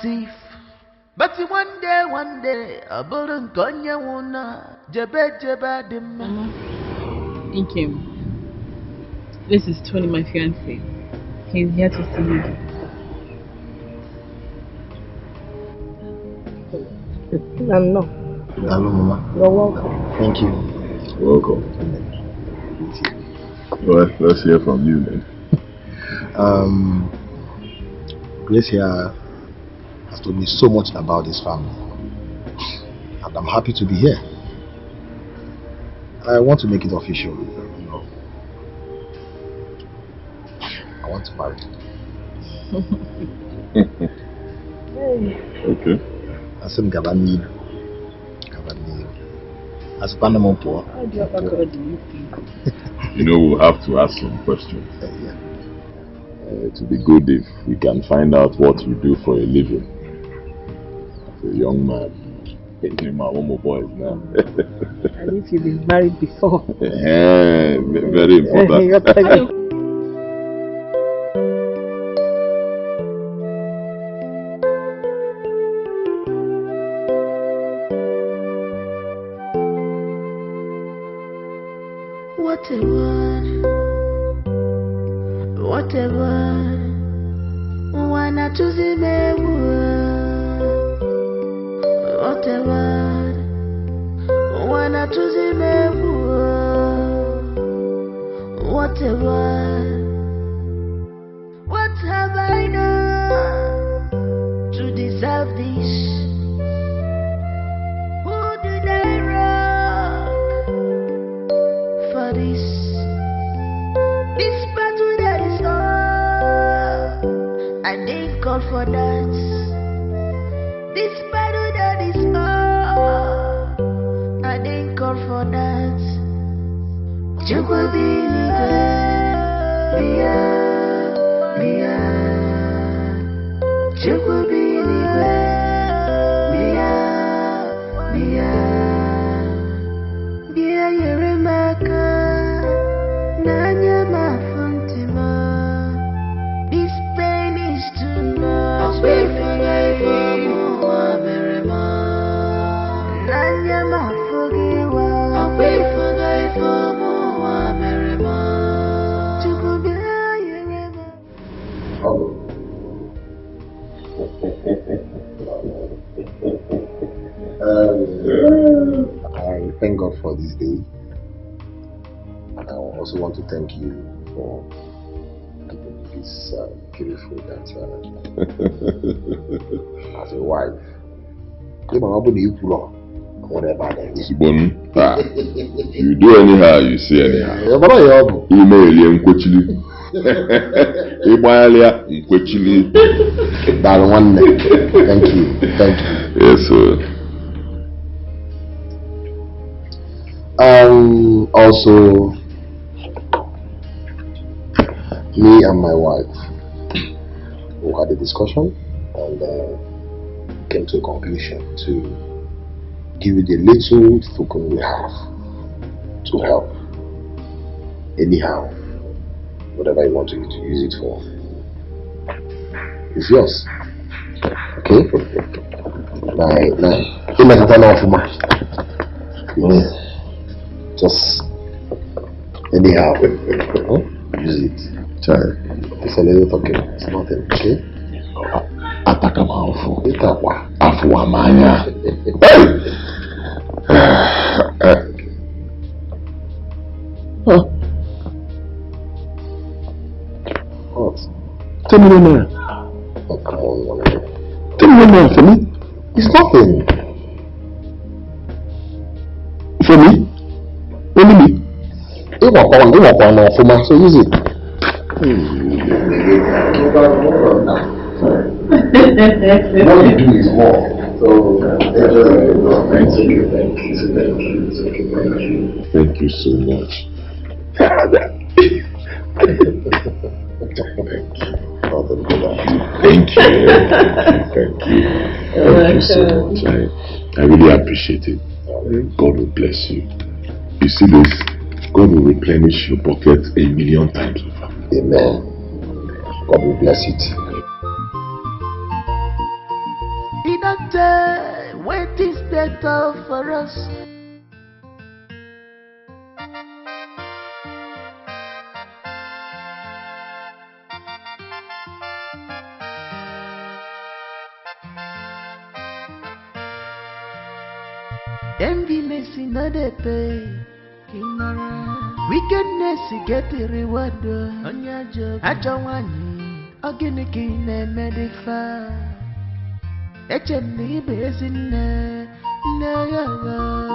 Thief. But one day, a burden gonya wuna, jeba dim. Thank you. This is Tony, my fiancé. He's here to see you. No. Hello, Mama. You're welcome. Thank you. Welcome. Well, let's hear from you then. Grace here has told me so much about this family, and I'm happy to be here. I want to make it official. I want to marry. Okay. Asim Gabani. As Panama poor. You know, we'll have to ask some questions. To be good if we can find out what you do for a living. As a young man, my one more boys now. And if you've been married before. Very important. whatever. What have I done to deserve this? Who did I wrong for this? This battle that is on, I didn't call for that. This battle that is on, I didn't call for that. You will be this pain is too much. I'll wait for life for more, Nanya ma forgiwa. I'll wait for life for more, I thank God for this day, and I also want to thank you for giving me this beautiful dancer as a wife. You do anyhow, you say anyhow. Email him quickly. That one. Thank you. Yes, sir. Also, me and my wife, we had a discussion and came to a conclusion to give you the little token we have to help. Anyhow, whatever you want to use it for, it's yours. Okay? Just anyhow, use it. It's a little token. It's nothing. Okay? What? Tell me no more. Oh, come on, Tell me no more for me. It's nothing. For me? Only me? So use it. What you do is more. So thank you so much. Thank you so much. I really appreciate it. God will bless you. You see this? God will replenish your pockets 1,000,000 times over. Amen. God will bless it. In a day, wait is better for us. Enviness in the pay. Wickedness get the reward on your job. I don't want you. Organic in a medify. HMD basin.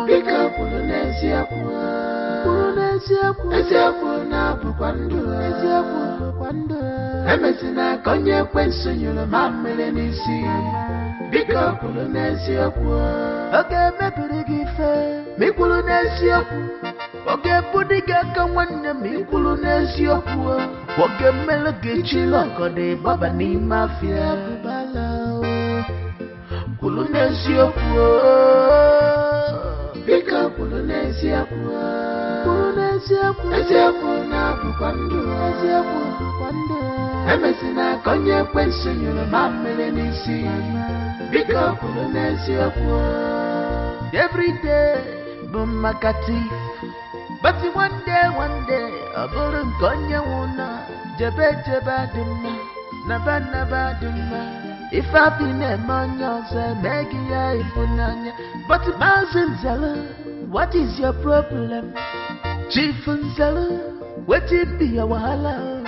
Pick up Polonesia. Polonesia, Emesina Konya Quenson, your mamma, Pick up Polonesia. Okay, maybe me Polonesia. Okay, Pudiga can one me Polonesia. Okay, Melody Loco de Baba Ni Mafia. Polonesia. Pick up Polonesia. Polonesia, Emesina Konya Quenson, your mamma, Pick up Polonesia. Every day, Bumakati. But one day, a bullet Konya Wuna, Jabadima, Nabadima. If I've been a man, you'll say, Maggie, Funanya. But Mazen Zeller, what is your problem? Chief and Zeller, What it be a wahala?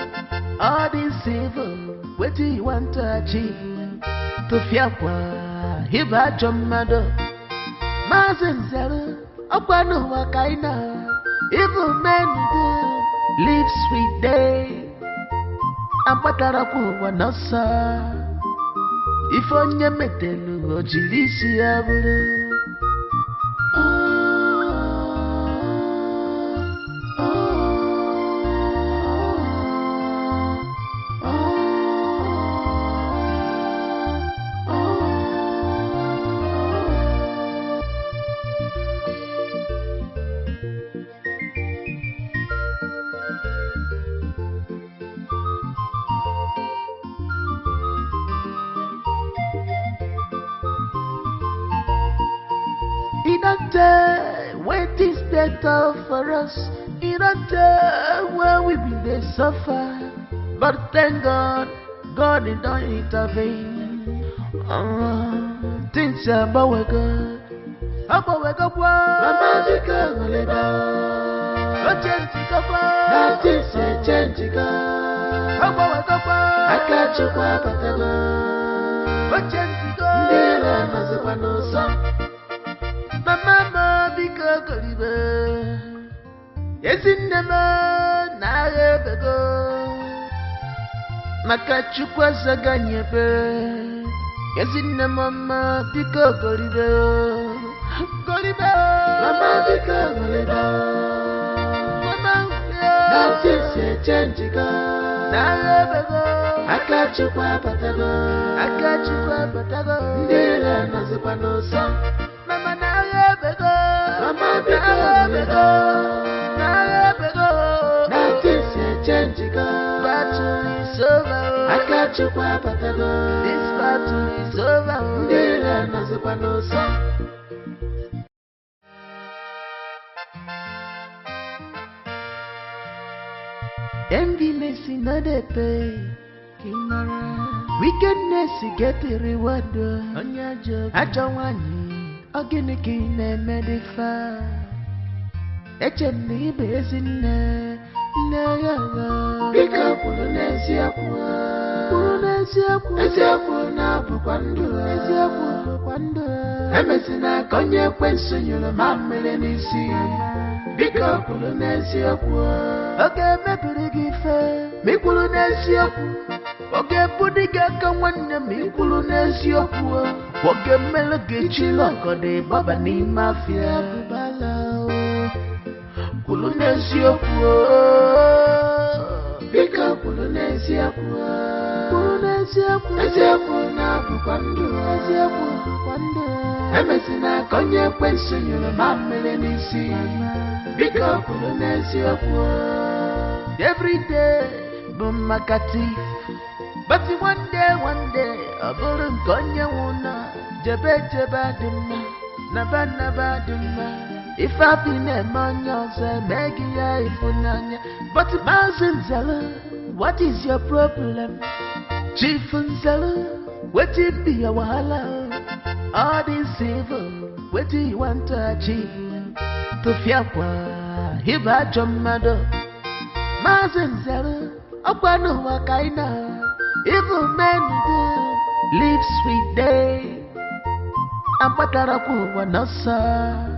All this evil, what do you want to achieve? To fiakwa, hiba jomado. Mazenzel, Okwano Wakaina. Evil men do live sweet day. And Pataraku Wanasa. If on your metelu, Ojilisi Aburu. When this better for us, in a day where we be they suffer. But thank God, God did not intervene. Things are about good. About we go Mama Jika Maleba. Ochentika kwa. Nothing say chentika. About we go Akachukwa Patago. Ochentika. Ndela Mazepanosa. Mama bika kolibe yesinema na yebego makachukwa zaganyebe yesinema mama bika kolibe mama bika kolibe mama na tise chenjika na yebego akachukwa patago ndela nazepanosa mama na yebego mama bika bego na tise chenjika battle is over akachukwa patago this battle is over ndela nazepanosa enviness in the pay kimara wickedness get the reward on your job achawani Ogini kine medifa Echeni bezine Nega Bika pulunesi akwa na bukwandu Emesina konye kwensu nyulu mamele nisi Bika pulunesi akwa Oge mepirigife Mikulunesi akwa Oge pudiga kawane mikulunesi akwa Oge melege chiloko de baba ni mafia Bubala Kulunesi akwa Bika kulunesi akwa na bukwandu Emesina konye kwensu nyulu mamele nisi Bika kulunesi akwa Every day bumakatif But one day abulun konye wuna Jebe dimma Naba dimma If I been a man, say, Maggie, if unanya. But Mazenzella, what is your problem? Chief Unzella, what it be a wahala? All this evil, what do you want to achieve? To fiakwa, hiba jomado. Mazenzella, Okwano Wakaina. Evil men do live sweet day. And Pataraku Wanasa.